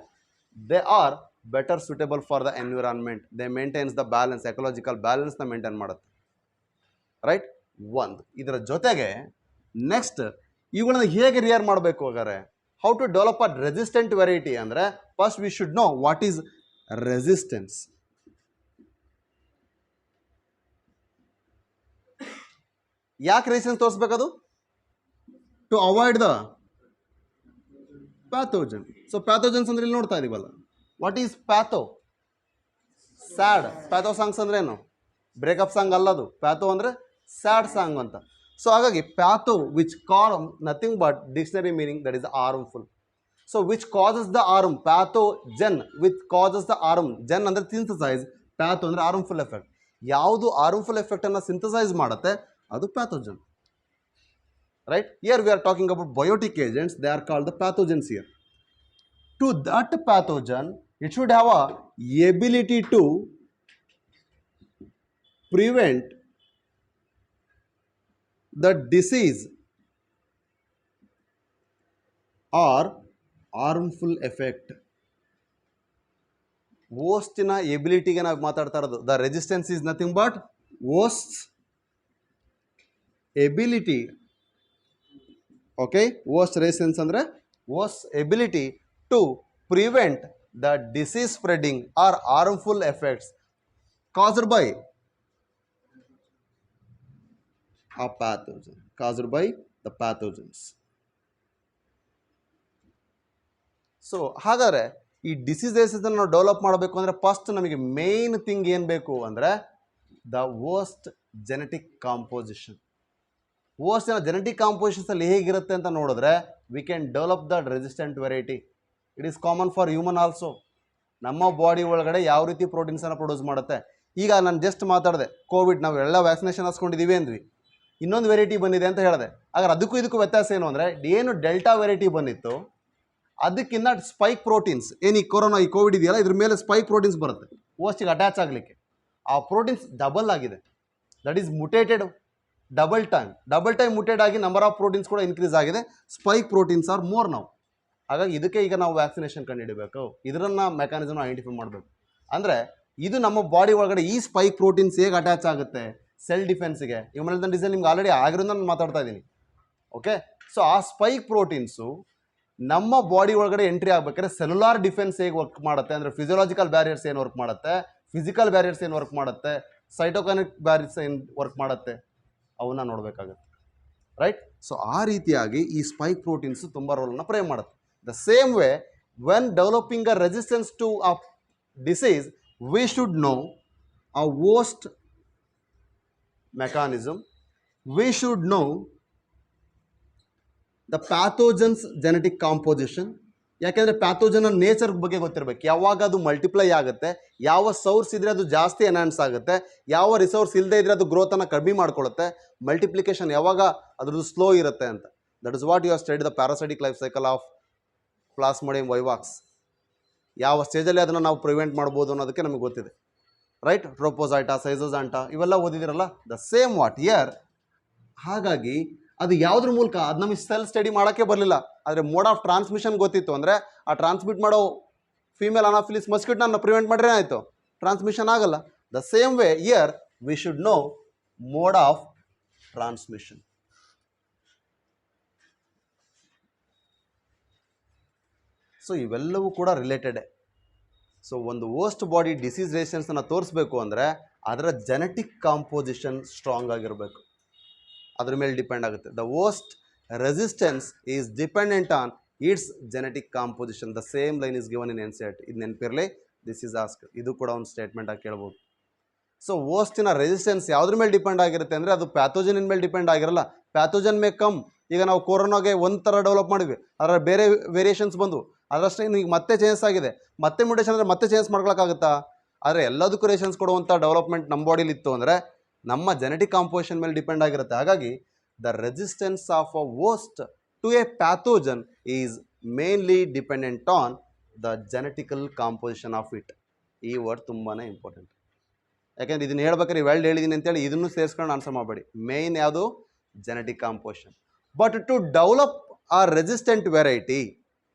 they are better suitable for the environment. They maintains the balance, ecological balance na maintain ಮಾಡುತ್ತೆ. Right, ಒಂದು. ಇದರ ಜೊತೆಗೆ next ಇವುಗಳನ್ನು ಹೇಗೆ rear ಮಾಡಬೇಕು ಹಾಗಾದ್ರೆ, how to develop a resistant variety ಅಂದರೆ first we should know what is resistance. ಯಾಕೆ ರೆಸಿಸ್ಟೆನ್ಸ್ ತೋರಿಸ್ಬೇಕದು? To avoid the pathogen. So pathogens ಅಂದ್ರೆ ಇಲ್ಲಿ ನೋಡ್ತಾ ಇದೀವಲ್ಲ, what is patho? Sad. Patho songs ಅಂದ್ರೆ ಏನು? Breakup song ಅಲ್ಲದು. ಪ್ಯಾಥೋ ಅಂದರೆ ಸ್ಯಾಡ್ ಸಾಂಗ್ ಅಂತ. ಸೊ ಹಾಗಾಗಿ patho which call nothing but dictionary meaning that is harmful. So which causes the harm, pathogen which causes the harm. Gen ಅಂದರೆ synthesize, patho ಅಂದರೆ harmful effect. ಯಾವುದು harmful ಎಫೆಕ್ಟನ್ನು synthesize ಮಾಡುತ್ತೆ ಅದು pathogen. Right, here we are talking about biotic agents, they are called the pathogens here. To that pathogen, it should have a ability to prevent the disease or harmful effect. ಹೋಸ್ಟಿನ ಎಬಿಲಿಟಿಗೆ ನಾವು ಮಾತಾಡ್ತಾ ಇರೋದು. The resistance is nothing but host ability. Okay, host resistance ಅಂದರೆ host ability to prevent the disease spreading or harmful effects caused by a pathogen, caused by the pathogens. So ಹಾಗಾದರೆ ಈ ಡಿಸೀಸಸನ್ನು ನಾವು develop ಮಾಡಬೇಕು ಅಂದರೆ ಫಸ್ಟ್ ನಮಗೆ main thing ಏನು ಬೇಕು ಅಂದರೆ ದ ಹೋಸ್ಟ್ ಜೆನೆಟಿಕ್ ಕಾಂಪೋಸಿಷನ್. ಹೋಸ್ಟಿನ ಜೆನೆಟಿಕ್ ಕಾಂಪೋಸಿಷನ್ಸಲ್ಲಿ ಹೇಗಿರುತ್ತೆ ಅಂತ ನೋಡಿದ್ರೆ we can develop the resistant variety. It is common for human also. ನಮ್ಮ ಬಾಡಿ ಒಳಗಡೆ ಯಾವ ರೀತಿ ಪ್ರೋಟೀನ್ಸನ್ನು ಪ್ರೊಡ್ಯೂಸ್ ಮಾಡುತ್ತೆ. ಈಗ ನಾನು ಜಸ್ಟ್ ಮಾತಾಡಿದೆ, ಕೋವಿಡ್ ನಾವು ಎಲ್ಲ ವ್ಯಾಕ್ಸಿನೇಷನ್ ಹಾಸ್ಕೊಂಡಿದ್ದೀವಿ ಅಂದ್ವಿ, ಇನ್ನೊಂದು ವೆರೈಟಿ ಬಂದಿದೆ ಅಂತ ಹೇಳಿದೆ. ಹಾಗಾದ್ರೆ ಅದಕ್ಕೂ ಇದಕ್ಕೂ ವ್ಯತ್ಯಾಸ ಏನು ಅಂದರೆ, ಏನು ಡೆಲ್ಟಾ ವೆರೈಟಿ ಬಂದಿತ್ತು ಅದಕ್ಕಿಂತ ಸ್ಪೈಕ್ ಪ್ರೋಟೀನ್ಸ್, ಏನು ಈ ಕೊರೋನಾ ಈ ಕೋವಿಡ್ ಇದೆಯಲ್ಲ ಇದ್ರ ಮೇಲೆ ಸ್ಪೈಕ್ ಪ್ರೋಟೀನ್ಸ್ ಬರುತ್ತೆ ಹೋಸ್ಟಿಗೆ ಅಟ್ಯಾಚ್ ಆಗಲಿಕ್ಕೆ. ಆ ಪ್ರೋಟೀನ್ಸ್ ಡಬಲ್ ಆಗಿದೆ, ದಟ್ ಈಸ್ ಮುಟೇಟೆಡ್ ಡಬಲ್ ಟೈಮ್ ಮುಟೇಟ್ ಆಗಿ ನಂಬರ್ ಆಫ್ ಪ್ರೋಟೀನ್ಸ್ ಕೂಡ ಇನ್ಕ್ರೀಸ್ ಆಗಿದೆ. ಸ್ಪೈಕ್ ಪ್ರೋಟೀನ್ಸ್ ಆರ್ ಮೋರ್ ನಾವು. ಹಾಗಾಗಿ ಇದಕ್ಕೆ ಈಗ ನಾವು ವ್ಯಾಕ್ಸಿನೇಷನ್ ಕಂಡುಹಿಡಬೇಕು, ಇದರನ್ನು ಮೆಕ್ಯಾನಿಸಮ್ ಐಡೆಂಟಿಫೈ ಮಾಡಬೇಕು. ಅಂದರೆ ಇದು ನಮ್ಮ ಬಾಡಿ ಒಳಗಡೆ ಈ ಸ್ಪೈಕ್ ಪ್ರೋಟೀನ್ಸ್ ಹೇಗೆ ಅಟ್ಯಾಚ್ ಆಗುತ್ತೆ ಸೆಲ್ ಡಿಫೆನ್ಸ್ಗೆ. ಹ್ಯೂಮನ್ ಡಿಸೈನ್ ನಿಮ್ಗೆ ಆಲ್ರೆಡಿ ಆಗಿರೋದು ನಾನು ಮಾತಾಡ್ತಾ ಇದ್ದೀನಿ. ಓಕೆ, ಸೊ ಆ ಸ್ಪೈಕ್ ಪ್ರೋಟೀನ್ಸು ನಮ್ಮ ಬಾಡಿ ಒಳಗಡೆ ಎಂಟ್ರಿ ಆಗಬೇಕಾದ್ರೆ ಸೆಲ್ಯುಲಾರ್ ಡಿಫೆನ್ಸ್ ಹೇಗೆ ವರ್ಕ್ ಮಾಡುತ್ತೆ ಅಂದರೆ ಫಿಸಿಯೋಲಾಜಿಕಲ್ ಬ್ಯಾರಿಯರ್ಸ್ ಏನು ವರ್ಕ್ ಮಾಡುತ್ತೆ, ಫಿಸಿಕಲ್ ಬ್ಯಾರಿಯರ್ಸ್ ಏನು ವರ್ಕ್ ಮಾಡುತ್ತೆ, ಸೈಟೋಕೈನಿಕ್ ಬ್ಯಾರಿಯರ್ಸ್ ಏನು ವರ್ಕ್ ಮಾಡುತ್ತೆ, ಅವನ್ನ ನೋಡಬೇಕಾಗುತ್ತೆ. ರೈಟ್, ಸೊ ಆ ರೀತಿಯಾಗಿ ಈ ಸ್ಪೈಕ್ ಪ್ರೋಟೀನ್ಸ್ ತುಂಬ ರೋಲನ್ನು ಪ್ಲೇ ಮಾಡುತ್ತೆ. The same way, when developing a resistance to a disease, we should know a host mechanism. We should know the pathogen's genetic composition. ಯಾಕೆಂದರೆ ಪ್ಯಾಥೋಜನ್ ನೇಚರ್ ಬಗ್ಗೆ ಗೊತ್ತಿರಬೇಕು. ಯಾವಾಗ ಅದು ಮಲ್ಟಿಪ್ಲೈ ಆಗುತ್ತೆ, ಯಾವ ಸೋರ್ಸ್ ಇದ್ದರೆ ಅದು ಜಾಸ್ತಿ ಎನ್ಹಾನ್ಸ್ ಆಗುತ್ತೆ, ಯಾವ ರಿಸೋರ್ಸ್ ಇಲ್ಲದೆ ಇದ್ದರೆ ಅದು ಗ್ರೋತನ್ನು ಕಡಿಮೆ ಮಾಡ್ಕೊಳ್ಳುತ್ತೆ, ಮಲ್ಟಿಪ್ಲಿಕೇಶನ್ ಯಾವಾಗ ಅದ್ರದ್ದು ಸ್ಲೋ ಇರುತ್ತೆ ಅಂತ. That is what you have studied the parasitic life cycle of Plasmodium vivax. ಯಾವ ಸ್ಟೇಜಲ್ಲಿ ಅದನ್ನು ನಾವು ಪ್ರಿವೆಂಟ್ ಮಾಡ್ಬೋದು ಅನ್ನೋದಕ್ಕೆ ನಮಗೆ ಗೊತ್ತಿದೆ. ರೈಟ್, ಟ್ರೋಪೋಸೈಟಾ, ಸೈಜೋಸಾಂಟಾ ಇವೆಲ್ಲ ಓದಿದಿರಲ್ಲ. The same what year. ಹಾಗಾಗಿ ಅದು ಯಾವುದ್ರ ಮೂಲಕ, ಅದು ನಮಗೆ ಸೆಲ್ ಸ್ಟಡಿ ಮಾಡೋಕ್ಕೆ ಬರಲಿಲ್ಲ, ಆದರೆ ಮೋಡ್ ಆಫ್ ಟ್ರಾನ್ಸ್ಮಿಷನ್ ಗೊತ್ತಿತ್ತು ಅಂದರೆ ಆ ಟ್ರಾನ್ಸ್ಮಿಟ್ ಮಾಡೋ ಫೀಮೇಲ್ ಅನಾಫಿಲಿಸ್ ಮಸ್ಕಿಟೋನ ಪ್ರಿವೆಂಟ್ ಮಾಡ್ರೆ ಆಯಿತು, ಟ್ರಾನ್ಸ್ಮಿಷನ್ ಆಗಲ್ಲ. The same way year V should no mode of transmission. So ಇವೆಲ್ಲವೂ ಕೂಡ ರಿಲೇಟೆಡೇ. ಸೊ ಒಂದು ಹೋಸ್ಟ್ ಬಾಡಿ ಡಿಸೀಸ್ ರೆಸಿಸ್ಟೆನ್ಸನ್ನು ತೋರಿಸ್ಬೇಕು ಅಂದರೆ ಅದರ ಜೆನೆಟಿಕ್ ಕಾಂಪೋಸಿಷನ್ ಸ್ಟ್ರಾಂಗ್ ಆಗಿರಬೇಕು, ಅದ್ರ ಮೇಲೆ ಡಿಪೆಂಡ್ ಆಗುತ್ತೆ. The host resistance is dependent on its genetic composition. The same line is given in NCERT. ಇದು ನೆನಪಿರಲಿ, ದಿಸ್ ಈಸ್ ಆಸ್ಕ್. ಇದು ಕೂಡ ಒಂದು ಸ್ಟೇಟ್ಮೆಂಟ್ ಆಗಿ ಕೇಳ್ಬೋದು. ಸೊ ಹೋಸ್ಟಿನ ರೆಸಿಸ್ಟೆನ್ಸ್ ಯಾವುದ್ರ ಮೇಲೆ ಡಿಪೆಂಡ್ ಆಗಿರುತ್ತೆ ಅಂದರೆ ಅದು ಪ್ಯಾಥೋಜನಿನ ಮೇಲೆ ಡಿಪೆಂಡ್ ಆಗಿರಲ್ಲ. Pathogen may come. ಈಗ ನಾವು ಕೊರೋನಾಗೆ ಒಂದು ಥರ ಡೆವಲಪ್ ಮಾಡಿದ್ವಿ, ಅದರ ಬೇರೆ ವೇರಿಯೇಷನ್ಸ್ ಬಂದವು, ಅದರಷ್ಟೇ ಈಗ ಮತ್ತೆ ಚೇಂಜಸ್ ಆಗಿದೆ. ಮತ್ತೆ ಮ್ಯೂಟೇಷನ್ ಅಂದರೆ ಮತ್ತೆ ಚೇಂಜ್ ಮಾಡ್ಕೊಳಕ್ಕಾಗುತ್ತಾ? ಆದರೆ ಎಲ್ಲದಕ್ಕೂ ರೇಷನ್ಸ್ ಕೊಡುವಂಥ ಡೆವಲಪ್ಮೆಂಟ್ ನಮ್ಮ ಬಾಡಿಲಿ ಇತ್ತು ಅಂದರೆ ನಮ್ಮ ಜೆನೆಟಿಕ್ ಕಾಂಪೋಸಿಷನ್ ಮೇಲೆ ಡಿಪೆಂಡ್ ಆಗಿರುತ್ತೆ. ಹಾಗಾಗಿ the resistance of a host to a pathogen is mainly dependent on the genetical composition of it. ಈ ವರ್ಡ್ ತುಂಬಾ ಇಂಪಾರ್ಟೆಂಟ್. ಯಾಕೆಂದರೆ ಇದನ್ನು ಹೇಳ್ಬೇಕಾದ್ರೆ ಇವೆರಡು ಹೇಳಿದ್ದೀನಿ ಅಂತೇಳಿ ಇದನ್ನು ಸೇರಿಸ್ಕೊಂಡು ಆನ್ಸರ್ ಮಾಡಬೇಡಿ. ಮೇನ್ ಯಾವುದು? Genetic composition. But to develop a resistant variety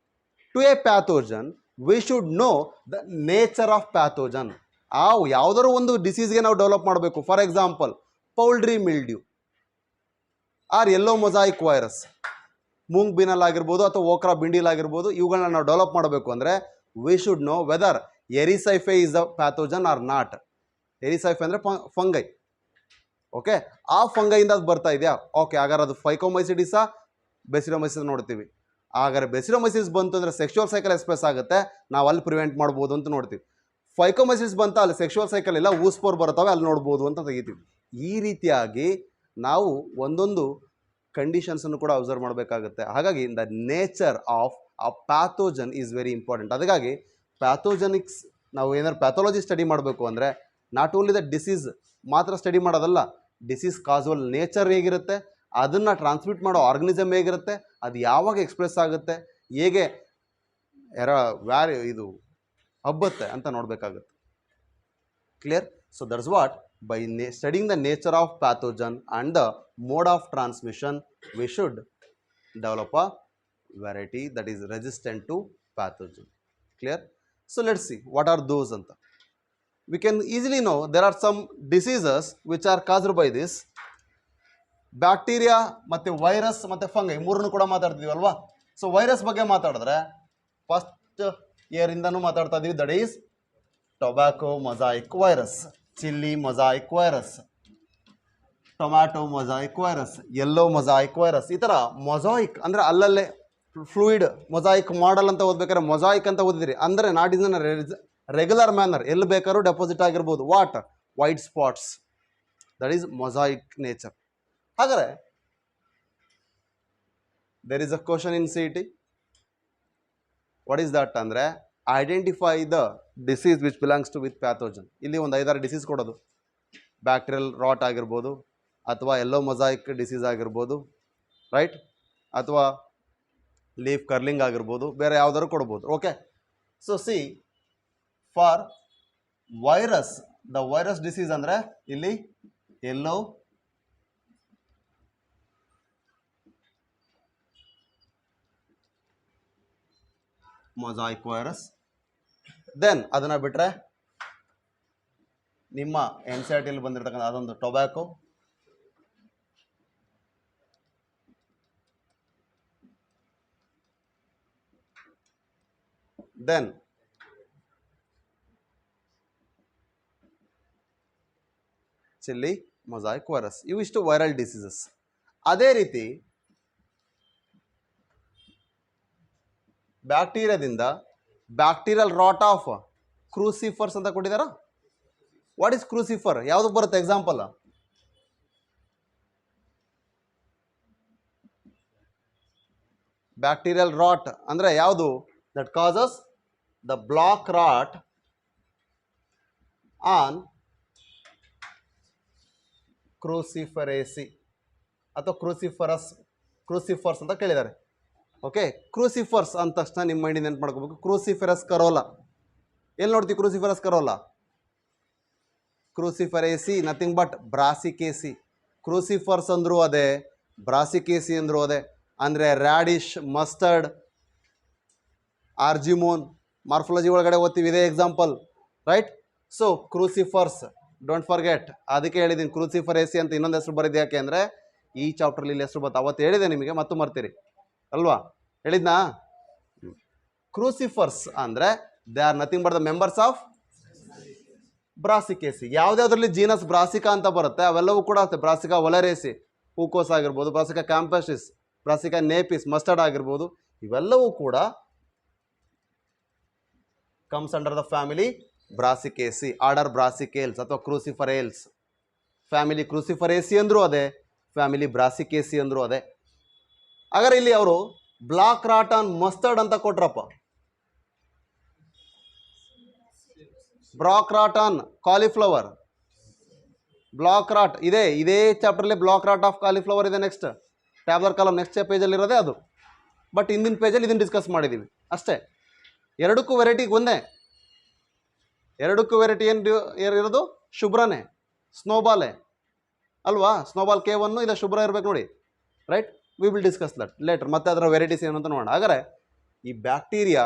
to a pathogen we should know the nature of pathogen. ಆ ಯಾವುದಾದ್ರು ಒಂದು ಡಿಸೀಸ್ಗೆ ನಾವು ಡೆವಲಪ್ ಮಾಡಬೇಕು. For example powdery mildew or yellow mosaic virus, moong ಬೀನಲ್ಲಿ ಆಗಿರ್ಬೋದು ಅಥವಾ ಓಕ್ರಾ ಬಿಂಡಿಲ್ ಆಗಿರ್ಬೋದು, ಇವುಗಳನ್ನ ನಾವು ಡೆವಲಪ್ ಮಾಡಬೇಕು ಅಂದರೆ we should know whether Erysiphe is a pathogen or not. Erysiphe ಅಂದರೆ ಫಂಗೈ. ಓಕೆ, ಆ ಫಂಗೈಯಿಂದ ಅದು ಬರ್ತಾ ಇದೆಯಾ? ಓಕೆ, ಹಾಗಾದ್ರೆ ಅದು ಫೈಕೋಮೈಸಿಡಿಸಾ ಬೆಸಿಲೋಮೈಸಿಸ್ ನೋಡ್ತೀವಿ. ಹಾಗಾದ್ರೆ ಬೆಸಿಲೋಮೈಸಿಸ್ ಬಂತು ಅಂದರೆ ಸೆಕ್ಷುವಲ್ ಸೈಕಲ್ ಎಕ್ಸ್ಪ್ರೆಸ್ ಆಗುತ್ತೆ, ನಾವು ಅಲ್ಲಿ ಪ್ರಿವೆಂಟ್ ಮಾಡ್ಬೋದು ಅಂತ ನೋಡ್ತೀವಿ. ಫೈಕೋಮೈಸಿಸ್ ಬಂತ ಅಲ್ಲಿ ಸೆಕ್ಷುವಲ್ ಸೈಕಲ್ ಇಲ್ಲ, ಊಸ್ಪೋರ್ ಬರ್ತವೆ, ಅಲ್ಲಿ ನೋಡ್ಬೋದು ಅಂತ ತೆಗಿತೀವಿ. ಈ ರೀತಿಯಾಗಿ ನಾವು ಒಂದೊಂದು ಕಂಡೀಷನ್ಸನ್ನು ಕೂಡ ಅಬ್ಸರ್ವ್ ಮಾಡಬೇಕಾಗುತ್ತೆ. ಹಾಗಾಗಿ the nature of a pathogen is very important. ಅದಕ್ಕಾಗಿ ಪ್ಯಾಥೋಜೆನಿಕ್ಸ್ ನಾವು ಏನಾದ್ರು ಪ್ಯಾಥಾಲಜಿ ಸ್ಟಡಿ ಮಾಡಬೇಕು ಅಂದರೆ ನಾಟ್ ಓನ್ಲಿ ದ ಡಿಸೀಸ್ ಮಾತ್ರ ಸ್ಟಡಿ ಮಾಡೋದಲ್ಲ, ಡಿಸೀಸ್ ಕಾಸುವಲ್ ನೇಚರ್ ಹೇಗಿರುತ್ತೆ, ಅದನ್ನು ಟ್ರಾನ್ಸ್ಮಿಟ್ ಮಾಡೋ ಆರ್ಗನಿಸಮ್ ಹೇಗಿರುತ್ತೆ, ಅದು ಯಾವಾಗ ಎಕ್ಸ್ಪ್ರೆಸ್ ಆಗುತ್ತೆ, ಹೇಗೆ ಇದು ಹಬ್ಬತ್ತೆ ಅಂತ ನೋಡಬೇಕಾಗುತ್ತೆ. Clear? So that's what by studying the nature of pathogen and the mode of transmission we should develop a variety that is resistant to pathogen. Clear? So let's see what are those anta. We can easily know there are some diseases which are caused by this bacteria ಮತ್ತು virus ಮತ್ತು fungi ಮೂರನ್ನು ಕೂಡ ಮಾತಾಡ್ತೀವಿ ಅಲ್ವಾ. So virus ಬಗ್ಗೆ ಮಾತಾಡಿದ್ರೆ first ಇಯರಿಂದನೂ ಮಾತಾಡ್ತಾ ಇದ್ದೀವಿ, that is tobacco mosaic virus, chilli mosaic virus, tomato mosaic virus, yellow mosaic virus. ಈ ಥರ ಮೊಸಾಯಿಕ್ ಅಂದರೆ ಅಲ್ಲಲ್ಲೇ ಫ್ಲೂಯಿಡ್ ಮೊಸಾಯಿಕ್ ಮಾಡಲ್ ಅಂತ ಓದ್ಬೇಕಾದ್ರೆ ಮೊಸಾಯಿಕ್ ಅಂತ ಓದಿದ್ರಿ ಅಂದರೆ not is an regular manner, ಎಲ್ಲಿ ಬೇಕಾದ್ರೂ ಡೆಪಾಸಿಟ್ ಆಗಿರ್ಬೋದು. What? White spots, that is mosaic nature. ಹಾಗಾದರೆ there is a question in CET, what is that ಅಂದರೆ identify the disease which belongs to with pathogen. ಇಲ್ಲಿ ಒಂದು 5-6 ಡಿಸೀಸ್ ಕೊಡೋದು, bacterial rot ಆಗಿರ್ಬೋದು ಅಥವಾ ಯೆಲ್ಲೋ ಮೊಸಾಯಿಕ್ ಡಿಸೀಸ್ ಆಗಿರ್ಬೋದು, right, ಅಥವಾ leaf curling ಆಗಿರ್ಬೋದು, ಬೇರೆ ಯಾವುದಾದ್ರು ಕೊಡ್ಬೋದು. Okay, so see for virus, the virus disease ಅಂದರೆ ಇಲ್ಲಿ ಯೆಲ್ಲೋ ಮೊಸಾಯಿಕ್ ವೈರಸ್. ದೆನ್ ಅದನ್ನು ಬಿಟ್ಟರೆ ನಿಮ್ಮ NCERTಯಲ್ಲಿ ಬಂದಿರತಕ್ಕಂಥ ಅದೊಂದು tobacco, then chilli mosaic virus. ಇವಿಷ್ಟು ವೈರಲ್ ಡಿಸೀಸಸ್. ಅದೇ ರೀತಿ ಬ್ಯಾಕ್ಟೀರಿಯಾದಿಂದ ಬ್ಯಾಕ್ಟೀರಿಯಲ್ ರಾಟ್ ಆಫ್ ಕ್ರೂಸಿಫರ್ಸ್ ಅಂತ ಕೊಟ್ಟಿದ್ದಾರಾ? What is ಕ್ರೂಸಿಫರ್? ಯಾವುದು ಬರುತ್ತೆ ಎಕ್ಸಾಂಪಲ್? ಬ್ಯಾಕ್ಟೀರಿಯಲ್ ರಾಟ್ ಅಂದರೆ ಯಾವುದು? That causes the black rot on Cruciferaceae ಅಥವಾ ಕ್ರೂಸಿಫರ್ಸ್ ಅಂತ ಕೇಳಿದ್ದಾರೆ. ಓಕೆ, ಕ್ರೂಸಿಫರ್ಸ್ ಅಂದ ತಕ್ಷಣ ನಿಮ್ಮ ಮೈಂಡಿಂದ ನೆನ್ಪು ಮಾಡ್ಕೋಬೇಕು ಕ್ರೂಸಿಫೆರಸ್ ಕರೋಲಾ. ಎಲ್ಲಿ ನೋಡ್ತೀವಿ cruciferous corolla? Cruciferaceae nothing but Brassicaceae. Crucifers ಅಂದರೂ ಅದೇ, ಬ್ರಾಸಿಕೇಸಿ ಅಂದರೂ ಅದೇ. ಅಂದರೆ ರ್ಯಾಡಿಶ್, ಮಸ್ಟರ್ಡ್, ಆರ್ಜಿಮೋನ್. ಮಾರ್ಫಾಲಜಿ ಒಳಗಡೆ ಓದ್ತೀವಿ, ಇದೇ example, right? So crucifers, don't forget, ಅದಕ್ಕೆ ಹೇಳಿದ್ದೀನಿ ಕ್ರೂಸಿಫರೇಸಿ ಅಂತ ಇನ್ನೊಂದು ಹೆಸರು ಬರೀದು. ಯಾಕೆ ಅಂದರೆ ಈ ಚಾಪ್ಟ್ರಲ್ಲಿ ಇಲ್ಲಿ ಹೆಸರು ಬರುತ್ತೆ. ಅವತ್ತು ಹೇಳಿದೆ ನಿಮಗೆ, ಮತ್ತು ಮರ್ತೀರಿ ಅಲ್ವಾ? ಹೇಳಿದ್ನಾ? ಕ್ರೂಸಿಫರ್ಸ್ ಅಂದರೆ they are nothing but the members of Brassicaceae. ಯಾವುದ್ಯಾವುದರಲ್ಲಿ ಜೀನಸ್ ಬ್ರಾಸಿಕಾ ಅಂತ ಬರುತ್ತೆ ಅವೆಲ್ಲವೂ ಕೂಡ ಅಷ್ಟೇ. ಬ್ರಾಸಿಕಾ ಒಲರೇಸಿ, ಹೂಕೋಸ್ ಆಗಿರ್ಬೋದು, ಬ್ರಾಸಿಕಾ ಕ್ಯಾಂಪಸಿಸ್, ಬ್ರಾಸಿಕಾ ನೇಪಿಸ್, ಮಸ್ಟರ್ಡ್ ಆಗಿರ್ಬೋದು, ಇವೆಲ್ಲವೂ ಕೂಡ comes under the family Brassicaceae, order Brassicales ಅಥವಾ ಕ್ರೂಸಿಫರೇಲ್ಸ್. ಫ್ಯಾಮಿಲಿ ಕ್ರೂಸಿಫರೇಸಿ ಅಂದರೂ ಅದೇ, ಫ್ಯಾಮಿಲಿ ಬ್ರಾಸಿಕೇಸಿ ಅಂದರೂ ಅದೇ. ಹಾಗಾದ್ರೆ ಇಲ್ಲಿ ಅವರು ಬ್ಲಾಕ್ ರಾಟನ್ ಮಸ್ಟರ್ಡ್ ಅಂತ ಕೊಟ್ರಪ್ಪ. Black rotten cauliflower, black rot ಇದೇ ಚಾಪ್ಟರ್ಲಿ ಬ್ಲಾಕ್ ರಾಟ್ ಆಫ್ ಕಾಲಿಫ್ಲವರ್ ಇದೆ. ನೆಕ್ಸ್ಟ್ ಟ್ಯಾಬ್ಲರ್ ಕಾಲಮ್ ನೆಕ್ಸ್ಟ್ ಪೇಜಲ್ಲಿ ಇರೋದೇ ಅದು. ಬಟ್ ಹಿಂದಿನ ಪೇಜಲ್ಲಿ ಇದನ್ನು ಡಿಸ್ಕಸ್ ಮಾಡಿದ್ದೀವಿ ಅಷ್ಟೇ. ಎರಡಕ್ಕೂ ವೆರೈಟಿಗೆ ಒಂದೇ. ಎರಡಕ್ಕೂ ವೆರೈಟಿ ಏನು ಇರೋದು? ಶುಭ್ರನೇ, ಸ್ನೋಬಾಲೇ ಅಲ್ವಾ? ಸ್ನೋಬಾಲ್ K1 ಇಲ್ಲ ಶುಭ್ರ ಇರಬೇಕು ನೋಡಿ, right? V will discuss that litre. ಮತ್ತೆ ಅದರ ವೆರೈಟೀಸ್ ಏನು ಅಂತ ನೋಡೋಣ. ಹಾಗಾದರೆ ಈ bacteria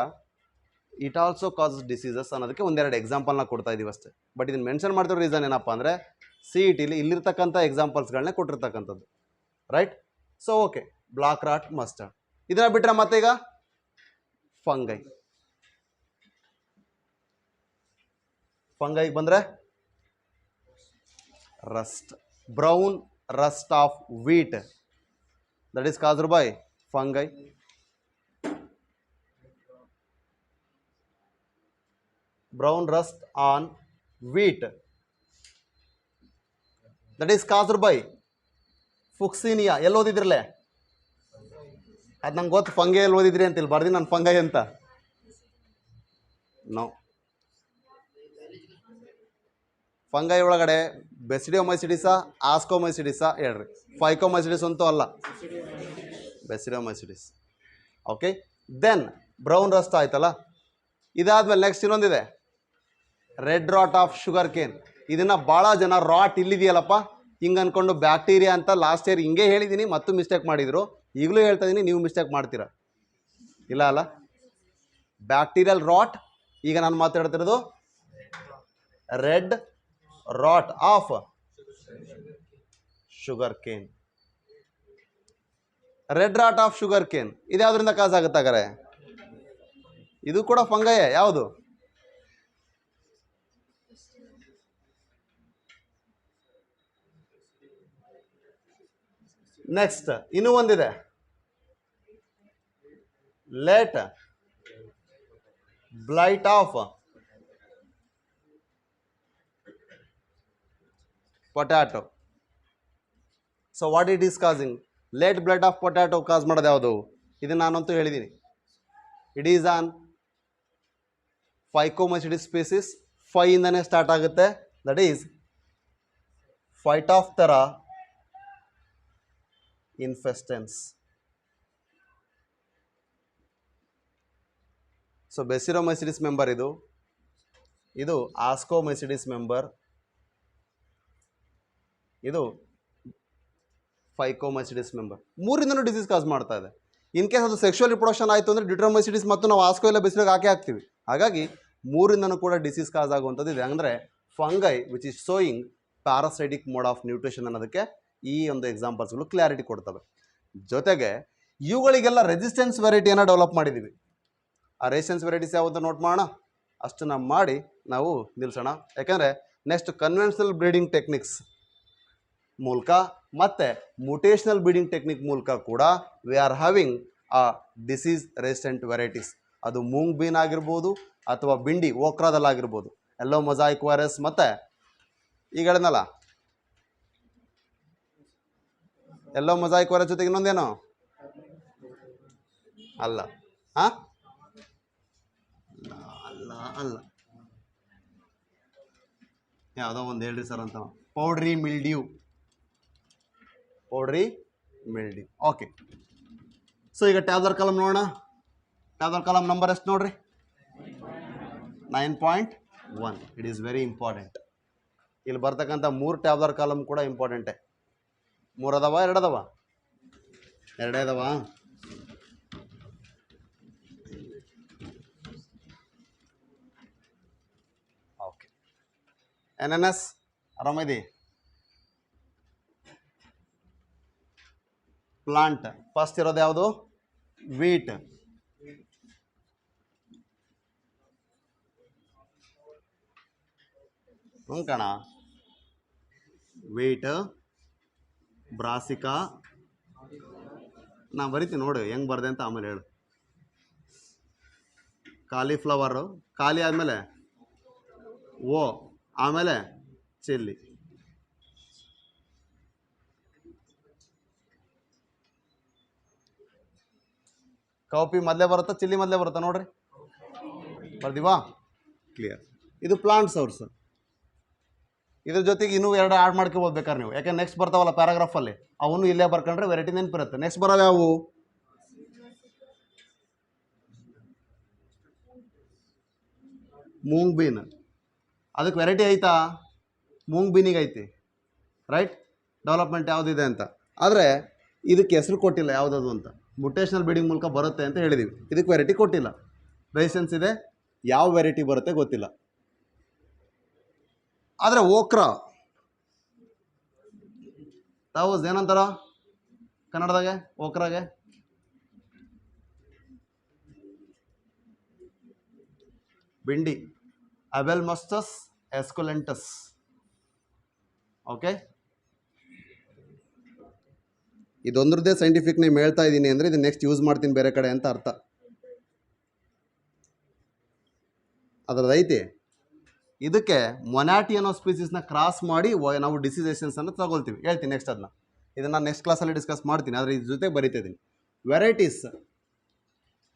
it also causes diseases ಅನ್ನೋದಕ್ಕೆ ಒಂದೆರಡು ಎಕ್ಸಾಂಪಲ್ನ ಕೊಡ್ತಾ ಇದ್ದೀವಿ ಅಷ್ಟೇ. ಬಟ್ ಇದನ್ನು ಮೆನ್ಷನ್ ಮಾಡ್ತಿರೋ ರೀಸನ್ ಏನಪ್ಪ ಅಂದರೆ CETಲಿ ಇಲ್ಲಿರ್ತಕ್ಕಂಥ ಎಕ್ಸಾಂಪಲ್ಸ್ಗಳನ್ನೇ ಕೊಟ್ಟಿರ್ತಕ್ಕಂಥದ್ದು, right? So okay, black rot, mustard. ಇದನ್ನ ಬಿಟ್ಟರೆ ಮತ್ತೆ ಈಗ ಫಂಗೈ. ಫಂಗೈಗೆ ಬಂದರೆ rust, brown rust of wheat, that is caused by fungi. Brown rust on wheat, that is caused by Puccinia. ಎಲ್ಲಿ ಓದಿದ್ರಲ್ಲೇ? ಅದು ನಂಗೆ ಗೊತ್ತು, ಫಂಗೈ ಎಲ್ಲಿ ಓದಿದ್ರಿ ಅಂತ. ಇಲ್ಲಿ ಬರ್ದಿ ನಾನು ಫಂಗೈ ಅಂತ. ನೋ, ಫಂಗೈ ಒಳಗಡೆ ಬೆಸಿಡಿಯೋಮೈಸಿಡಿಸಾ ಆಸ್ಕೋಮೈಸಿಡಿಸಾ ಹೇಳ್ರಿ? ಫೈಕೋಮೈಸಿಡಿಸ್ ಅಂತೂ ಅಲ್ಲ, Basidiomycetes. Okay, then brown rust ಆಯ್ತಲ್ಲ. ಇದಾದ್ಮೇಲೆ ನೆಕ್ಸ್ಟ್ ಇನ್ನೊಂದಿದೆ, red rot of sugarcane. ಇದನ್ನು ಭಾಳ ಜನ ರಾಟ್ ಇಲ್ಲಿದೆಯಲ್ಲಪ್ಪ ಹಿಂಗೆ ಅಂದ್ಕೊಂಡು ಬ್ಯಾಕ್ಟೀರಿಯಾ ಅಂತ ಲಾಸ್ಟ್ ಇಯರ್ ಹಿಂಗೆ ಹೇಳಿದ್ದೀನಿ, ಮತ್ತು ಮಿಸ್ಟೇಕ್ ಮಾಡಿದರು. ಈಗಲೂ ಹೇಳ್ತಾ ಇದ್ದೀನಿ, ನೀವು ಮಿಸ್ಟೇಕ್ ಮಾಡ್ತೀರಾ ಇಲ್ಲ ಅಲ್ಲ? Bacterial rot. ಈಗ ನಾನು ಮಾತಾಡ್ತಿರೋದು red rot of sugarcane. Red rot of sugarcane ಇದು ಯಾವುದರಿಂದ ಕಾಸ್ ಆಗುತ್ತೆ? ಹಾಗಾರೆ ಇದು ಕೂಡ ಫಂಗೈ. ಯಾವುದು? ನೆಕ್ಸ್ಟ್ ಇನ್ನೂ ಒಂದಿದೆ, late blight of potato. So what it is causing? Late blight of potato cause ಮಾಡೋದು ಯಾವುದು? ಇದನ್ನು ನಾನಂತೂ ಹೇಳಿದ್ದೀನಿ. It is on Phycomycetes species. ಇಂದನೇ ಸ್ಟಾರ್ಟ್ ಆಗುತ್ತೆ. That is Phytophthora infestans. So Basidiomycetes member ಇದು, ಇದು ಆಸ್ಕೋಮೈಸಿಡಿಸ್ ಮೆಂಬರ್, ಇದು ಫೈಕೋಮೈಸಿಡಿಸ್ ಮೆಂಬರ್. ಮೂರಿಂದನೂ ಡಿಸೀಸ್ ಕಾಸ್ ಮಾಡ್ತಾ ಇದೆ. ಇನ್ ಕೇಸ್ ಅದು ಸೆಕ್ಷುವಲ್ ರಿಪ್ರೊಡಕ್ಷನ್ ಆಯಿತು ಅಂದರೆ ಡಿಟ್ರೋಮೈಸಿಡಿಸ್ ಮತ್ತು ನಾವು ಆಸ್ಕೋ ಎಲ್ಲ ಬೆಸಿಡೋಗೆ ಹಾಕ್ತೀವಿ. ಹಾಗಾಗಿ ಮೂರಿಂದನೂ ಕೂಡ ಡಿಸೀಸ್ ಕಾಸ್ ಆಗುವಂಥದ್ದು ಇದೆ. ಅಂದರೆ fungi which is showing parasitic mode of nutrition ಅನ್ನೋದಕ್ಕೆ ಈ ಒಂದು ಎಕ್ಸಾಂಪಲ್ಸ್ಗಳು ಕ್ಲಾರಿಟಿ ಕೊಡ್ತವೆ. ಜೊತೆಗೆ ಇವುಗಳಿಗೆಲ್ಲ ರೆಸಿಸ್ಟೆನ್ಸ್ ವೆರೈಟಿಯನ್ನು ಡೆವಲಪ್ ಮಾಡಿದ್ದೀವಿ. ಆ ರೆಸಿಸ್ಟೆನ್ಸ್ ವೆರೈಟೀಸ್ ಯಾವುದು ನೋಟ್ ಮಾಡೋಣ. ಅಷ್ಟನ್ನು ಮಾಡಿ ನಾವು ನಿಲ್ಲಿಸೋಣ. ಯಾಕೆಂದರೆ ನೆಕ್ಸ್ಟ್ ಕನ್ವೆನ್ಷನಲ್ ಬ್ರೀಡಿಂಗ್ ಟೆಕ್ನಿಕ್ಸ್ ಮೂಲಕ ಮತ್ತು ಮುಟೇಷನಲ್ ಬ್ರೀಡಿಂಗ್ ಟೆಕ್ನಿಕ್ ಮೂಲಕ ಕೂಡ ವಿ ಆರ್ ಹ್ಯಾವಿಂಗ್ ಆ ಡಿಸೀಸ್ ರೆಸಿಸ್ಟೆಂಟ್ ವೆರೈಟೀಸ್. ಅದು ಮೂಂಗ್ ಬೀನ್ ಆಗಿರ್ಬೋದು ಅಥವಾ ಬಿಂಡಿ ಓಕ್ರಾದಲ್ಲಾಗಿರ್ಬೋದು, ಎಲ್ಲೋ ಮೊಸಾಯಿಕ್ ವೈರಸ್, ಮತ್ತು ಈಗ ಹೇಳಿದ್ನಲ್ಲ ಎಲ್ಲೋ ಮೊಸಾಯಿಕ್ ವೈರಸ್ ಜೊತೆಗೆ ಇನ್ನೊಂದೇನೋ ಅಲ್ಲ, ಹಾಂ ಅಲ್ಲ ಅಲ್ಲ ಯಾವುದೋ ಒಂದು ಹೇಳ್ರಿ ಸರ್ ಅಂತ. Powdery mildew. ಓಕೆ. ಸೊ ಈಗ ಟ್ಯಾಬ್ಲರ್ ಕಾಲಮ್ ನೋಡೋಣ. ಟ್ಯಾಬ್ಲರ್ ಕಾಲಮ್ ನಂಬರ್ ಎಷ್ಟು ನೋಡ್ರಿ? 9.1. It is very important. ಇಲ್ಲಿ ಬರ್ತಕ್ಕಂಥ 3 ಟ್ಯಾಬ್ಲರ್ ಕಾಲಮ್ ಕೂಡ ಇಂಪಾರ್ಟೆಂಟೇ. 3 ಅದಾವ 2 ಅದಾವ? 2 ಅದಾವ. NNS ಆರಾಮಿದೆ. ಪ್ಲಾಂಟ್ ಫಸ್ಟ್ ಇರೋದು ಯಾವುದು? ವೀಟ್. ಕಣ ವೀಟ್, ಬ್ರಾಸಿಕಾ, ನಾ ಬರಿತೀನಿ ನೋಡು ಹೆಂಗೆ ಬರ್ದೆ ಅಂತ ಆಮೇಲೆ ಹೇಳು. ಕಾಲಿಫ್ಲವರು, ಖಾಲಿ ಆದಮೇಲೆ ಓ, ಆಮೇಲೆ ಚಿಲ್ಲಿ. ಕೌಪಿ ಮೊದಲೇ ಬರುತ್ತಾ, ಚಿಲ್ಲಿ ಮೊದಲೇ ಬರುತ್ತಾ ನೋಡ್ರಿ, ಬರ್ದಿವಾ? ಕ್ಲಿಯರ್. ಇದು ಪ್ಲಾಂಟ್ ಸೋರ್ಸ್. ಇದ್ರ ಜೊತೆಗೆ ಇನ್ನೂ ಎರಡು ಆ್ಯಡ್ ಮಾಡ್ಕೊಬೋದು ಬೇಕಾದ್ರೆ ನೀವು, ಯಾಕೆ ನೆಕ್ಸ್ಟ್ ಬರ್ತಾವಲ್ಲ ಪ್ಯಾರಾಗ್ರಾಫಲ್ಲಿ, ಅವನು ಇಲ್ಲೇ ಬರ್ಕೊಂಡ್ರೆ ವೆರೈಟಿ ನೆನಪಿರುತ್ತೆ. ನೆಕ್ಸ್ಟ್ ಬರೋದು ಯಾವುವು? ಮೂಂಗ್ ಬೀನ್. ಅದಕ್ಕೆ ವೆರೈಟಿ ಐತಾ? ಮೂಂಗ್ ಬೀನಿಗೆ ಐತಿ, ರೈಟ್? ಡೆವಲಪ್ಮೆಂಟ್ ಯಾವುದಿದೆ ಅಂತ. ಆದರೆ ಇದಕ್ಕೆ ಹೆಸರು ಕೊಟ್ಟಿಲ್ಲ ಯಾವುದದು ಅಂತ. ಮುಟೇಷನಲ್ ಬ್ರೀಡಿಂಗ್ ಮೂಲಕ ಬರುತ್ತೆ ಅಂತ ಹೇಳಿದ್ದೀವಿ. ಇದಕ್ಕೆ ವೆರೈಟಿ ಕೊಟ್ಟಿಲ್ಲ. ರೆಸಿಸ್ಟೆನ್ಸ್ ಇದೆ, ಯಾವ ವೆರೈಟಿ ಬರುತ್ತೆ ಗೊತ್ತಿಲ್ಲ. ಆದರೆ ಓಕ್ರಾ ತಾವು ಏನಂತಾರ ಕನ್ನಡದಾಗೆ? ಓಕ್ರಾಗೆ ಬೆಂಡಿ, ಅಬೆಲ್ಮಸ್ಟಸ್ ಎಸ್ಕುಲೆಂಟಸ್. ಓಕೆ, ಇದೊಂದ್ರದ್ದೇ ಸೈಂಟಿಫಿಕ್ ನೇಮ್ ಹೇಳ್ತಾ ಇದ್ದೀನಿ ಅಂದರೆ ಇದು ನೆಕ್ಸ್ಟ್ ಯೂಸ್ ಮಾಡ್ತೀನಿ ಬೇರೆ ಕಡೆ ಅಂತ ಅರ್ಥ. ಅದರದ್ದು ಐತಿ. ಇದಕ್ಕೆ ಮೊನಾಟಿ ಅನ್ನೋ ಸ್ಪೀಸೀಸ್ನ ಕ್ರಾಸ್ ಮಾಡಿ ನಾವು ಡಿಸಿಸೇಷನ್ಸನ್ನು ತಗೊಳ್ತೀವಿ. ಹೇಳ್ತೀನಿ ನೆಕ್ಸ್ಟ್ ಅದನ್ನ. ಇದನ್ನು ನಾನು ನೆಕ್ಸ್ಟ್ ಕ್ಲಾಸಲ್ಲಿ ಡಿಸ್ಕಸ್ ಮಾಡ್ತೀನಿ, ಆದರೆ ಇದ್ರ ಜೊತೆ ಬರಿತಿದ್ದೀನಿ ವೆರೈಟೀಸ್.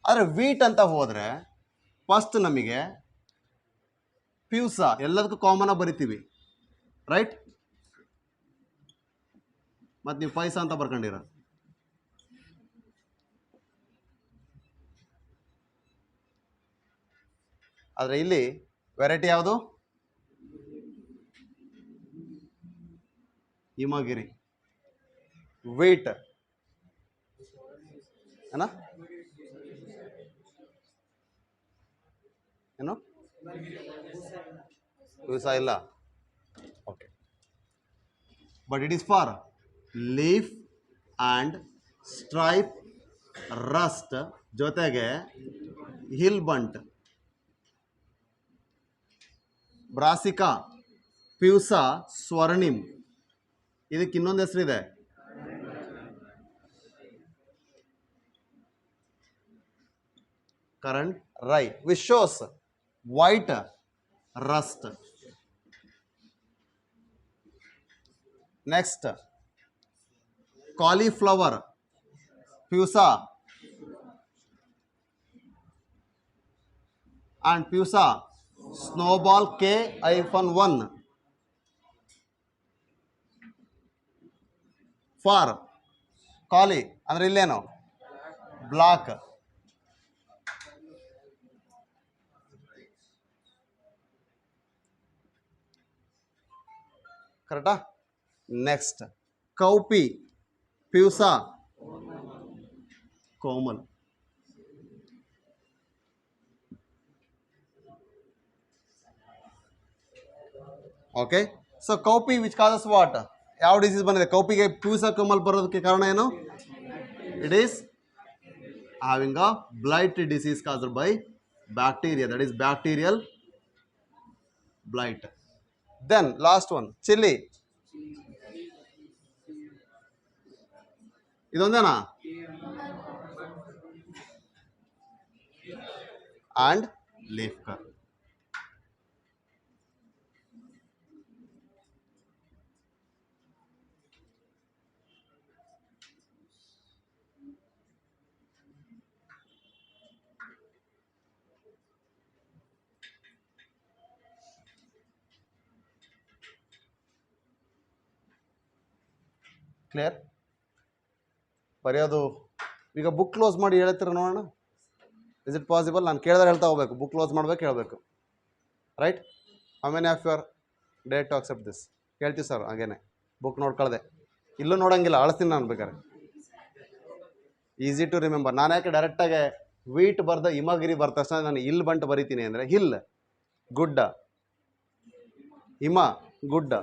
ಆದರೆ ವೀಟ್ ಅಂತ ಹೋದರೆ ಫಸ್ಟ್ ನಮಗೆ ಪ್ಯೂಸಾ ಎಲ್ಲದಕ್ಕೂ ಕಾಮನಾಗಿ ಬರಿತೀವಿ, ರೈಟ್? ಮತ್ತು ನೀವು ಪೈಸಾ ಅಂತ ಬರ್ಕೊಂಡಿರ. ಆದರೆ ಇಲ್ಲಿ ವೆರೈಟಿ ಯಾವುದು? ಹಿಮಗಿರಿ. ವೀಟ್ ಏನ ಏನು? ಪ್ಯೂಸಾ ಇಲ್ಲ. Okay, but it is for leaf and stripe rust, ಜೊತೆಗೆ hill bunt. Brassica, Pusa, Swarnim. ಇದಕ್ಕೆ ಇನ್ನೊಂದು ಹೆಸರಿದೆ, Karan Rai, which shows white rust. Next cauliflower, Pusa and Pusa snowball K-1 for ಕಾಲಿ ಅಂದ್ರೆ ಇಲ್ಲೇನು ಬ್ಲಾಕ್. ಕರೆಕ್ಟಾ? Next cowpea, Pusa, Komal. Okay, so cowpea which causes what? ಯಾವ disease ಬಂದಿದೆ ಕೌಪಿಗೆ? ಪ್ಯೂಸಾ ಕೋಮಲ್ ಬರೋದಕ್ಕೆ ಕಾರಣ ಏನು? It is having a blight disease caused by bacteria, that is bacterial blight. Then last one chili. ಇದೊಂದೇನಾ? and leaf curl. ಕ್ಲಿಯರ್? ಬರೆಯೋದು ಈಗ ಬುಕ್ ಕ್ಲೋಸ್ ಮಾಡಿ ಹೇಳ್ತೀರ ನೋಡೋಣ. Is it possible? ನಾನು ಕೇಳಿದ್ರೆ ಹೇಳ್ತಾ ಹೋಗ್ಬೇಕು, ಬುಕ್ ಕ್ಲೋಸ್ ಮಾಡ್ಬೇಕು, ಹೇಳಬೇಕು, right? How many of your date to accept this? ಹೇಳ್ತೀವಿ ಸರ್, ಹಾಗೇನೆ ಬುಕ್ ನೋಡ್ಕೊಳ್ದೆ, ಇಲ್ಲೂ ನೋಡೋಂಗಿಲ್ಲ, ಅಳಿಸ್ತೀನಿ ನಾನು ಬೇಕಾರೆ. Easy to remember. ನಾನು ಯಾಕೆ ಡೈರೆಕ್ಟಾಗಿ ವೀಟ್ ಬರ್ದ ಹಿಮಗಿರಿ ಬರ್ದ ತಕ್ಷಣ ನಾನು ಹಿಲ್ ಬಂಟ್ ಬರಿತೀನಿ ಅಂದರೆ ಹಿಲ್ ಗುಡ್ಡ, ಹಿಮ ಗುಡ್ಡ.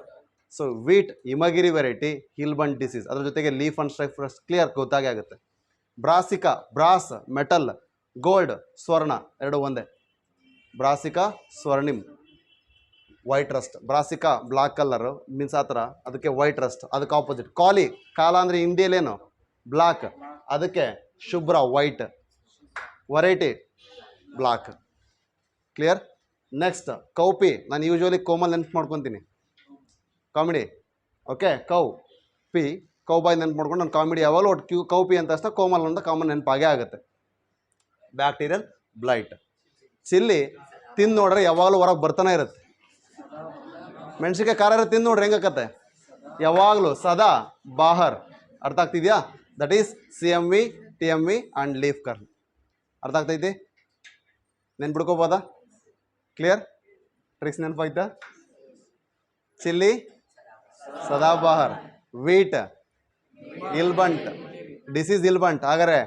ಸೊ wheat Himgiri variety, hill bunt disease. ಅದ್ರ ಜೊತೆಗೆ ಲೀಫ್ ಅಂಡ್ ಸ್ಟ್ರೈಪ್ ಕ್ಲಿಯರ್ ಗೊತ್ತಾಗೇ ಆಗುತ್ತೆ. ಬ್ರಾಸಿಕಾ ಬ್ರಾಸ್ ಮೆಟಲ್, ಗೋಲ್ಡ್ ಸ್ವರ್ಣ ಎರಡು ಒಂದೇ. Brassica Swarnim white rust. Brassica black colour means ಆ ಥರ, ಅದಕ್ಕೆ ವೈಟ್ ರಸ್ಟ್. ಅದಕ್ಕೆ ಆಪೋಸಿಟ್ ಕಾಲಿ, ಕಾಲ ಅಂದರೆ ಇಂಡಿಯಲ್ಲೇನು ಬ್ಲಾಕ್, ಅದಕ್ಕೆ ಶುಭ್ರ white. Variety black. Clear. Next cowpea, ನಾನು ಯೂಶ್ವಲಿ ಕೋಮಲ್ ನೆನ್ಪು ಮಾಡ್ಕೊತೀನಿ, comedy. Okay, cowpea cowboy ನೆನ್ಪು ಮಾಡ್ಕೊಂಡು ನಾನು ಕಾಮಿಡಿ ಯಾವಾಗಲೂ ಒಟ್ಟು ಕೌಪಿ ಅಂತ ಅಷ್ಟೇ ಕೋಮಲ್ ಅಂತ ಕಾಮನ್ ನೆನಪಾಗೇ ಆಗುತ್ತೆ. Bacterial blight. ಚಿಲ್ಲಿ ತಿಂದು ನೋಡ್ರೆ ಯಾವಾಗಲೂ ಹೊರಗೆ ಬರ್ತಾನೆ ಇರುತ್ತೆ. ಮೆಣಸಿನ್ಕಾಯಿ ಖಾರ ತಿಂದು ನೋಡ್ರಿ ಹೆಂಗಾಕತ್ತೆ ಯಾವಾಗಲೂ, ಸದಾ ಬಾಹರ್. ಅರ್ಥ ಆಗ್ತಿದ್ಯಾ? That is CMV, TMV and leaf curl. ಅರ್ಥ ಆಗ್ತೈತಿ? ನೆನ್ಪಿಡ್ಕೋಬೋದಾ? ಕ್ಲಿಯರ್? ಟ್ರಿಕ್ಸ್ ನೆನಪಾಯ್ತಾ? Chilli Sadabahar, wheat hill bunt, disease hill bunt, ಹಾಗಾರೆ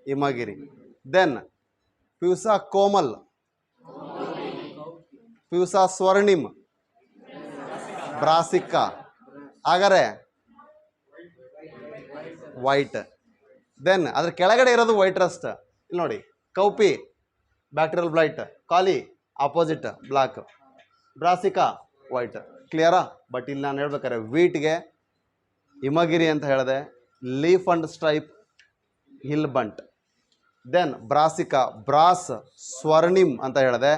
ಹಿಮಗಿರಿ. ದೆನ್ ಪ್ಯೂಸಾ ಕೋಮಲ್, ಪ್ಯೂಸಾ ಸ್ವರ್ಣಿಮ್, ಬ್ರಾಸಿಕಾ, ಹಾಗಾರೆ ವೈಟ್. ದೆನ್ ಅದ್ರ ಕೆಳಗಡೆ ಇರೋದು ವೈಟ್ ರಸ್ಟ್. ಇಲ್ಲಿ ನೋಡಿ, ಕೌಪಿ ಬ್ಯಾಕ್ಟೀರಿಯಲ್ ಬ್ಲೈಟ್, ಕಾಲಿ ಆಪೋಸಿಟ್ ಬ್ಲಾಕ್, ಬ್ರಾಸಿಕಾ ವೈಟ್. ಕ್ಲಿಯರಾ? ಬಟ್ ಇಲ್ಲಿ ನಾನು ಹೇಳ್ಬೇಕಾರೆ ವೀಟ್ಗೆ ಹಿಮಗಿರಿ ಅಂತ ಹೇಳಿದೆ, leaf and stripe hill bunt. Then Brassica brass Swarnim ಅಂತ ಹೇಳಿದೆ,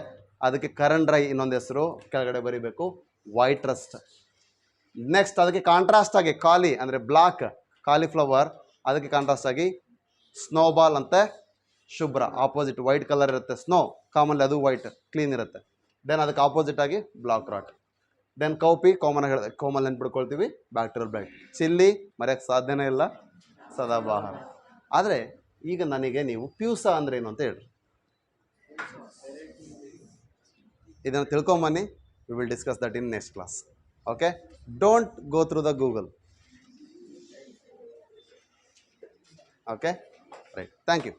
ಅದಕ್ಕೆ ಕರಣ್ ಡ್ರೈ ಇನ್ನೊಂದು ಹೆಸರು ಕೆಳಗಡೆ ಬರೀಬೇಕು, ವೈಟ್ ರಸ್ಟ್. ನೆಕ್ಸ್ಟ್ ಅದಕ್ಕೆ ಕಾಂಟ್ರಾಸ್ಟ್ ಆಗಿ ಕಾಲಿ ಅಂದರೆ ಬ್ಲಾಕ್, ಕಾಲಿಫ್ಲವರ್, ಅದಕ್ಕೆ ಕಾಂಟ್ರಾಸ್ಟ್ ಆಗಿ ಸ್ನೋಬಾಲ್ ಅಂತೆ, ಶುಭ್ರ ಆಪೋಸಿಟ್ ವೈಟ್ ಕಲರ್ ಇರುತ್ತೆ. ಸ್ನೋ ಕಾಮನ್ಲಿ ಅದು ವೈಟ್ ಕ್ಲೀನ್ ಇರುತ್ತೆ. ದೆನ್ ಅದಕ್ಕೆ ಆಪೋಸಿಟ್ ಆಗಿ black rot. Then cowpea common ಹೇಳಿದೆ, ಕೋಮಲ್ ನೆನ್ಪಿಡ್ಕೊಳ್ತೀವಿ, ಬ್ಯಾಕ್ಟೀರಿಯಲ್ ಬ್ಲೈಟ್. ಚಿಲ್ಲಿ ಮರೆಯೋಕ್ಕೆ ಸಾಧ್ಯನೇ ಇಲ್ಲ, ಸದಾಬಾಹರ. ಆದರೆ ಈಗ ನನಗೆ ನೀವು ಪ್ಯೂಸಾ ಅಂದರೆ ಏನು ಅಂತ ಹೇಳ್ರಿ. ಇದನ್ನು ತಿಳ್ಕೊಂಬನ್ನಿ. We will discuss that in next class. Okay, don't go through the Google. Okay, right, thank you.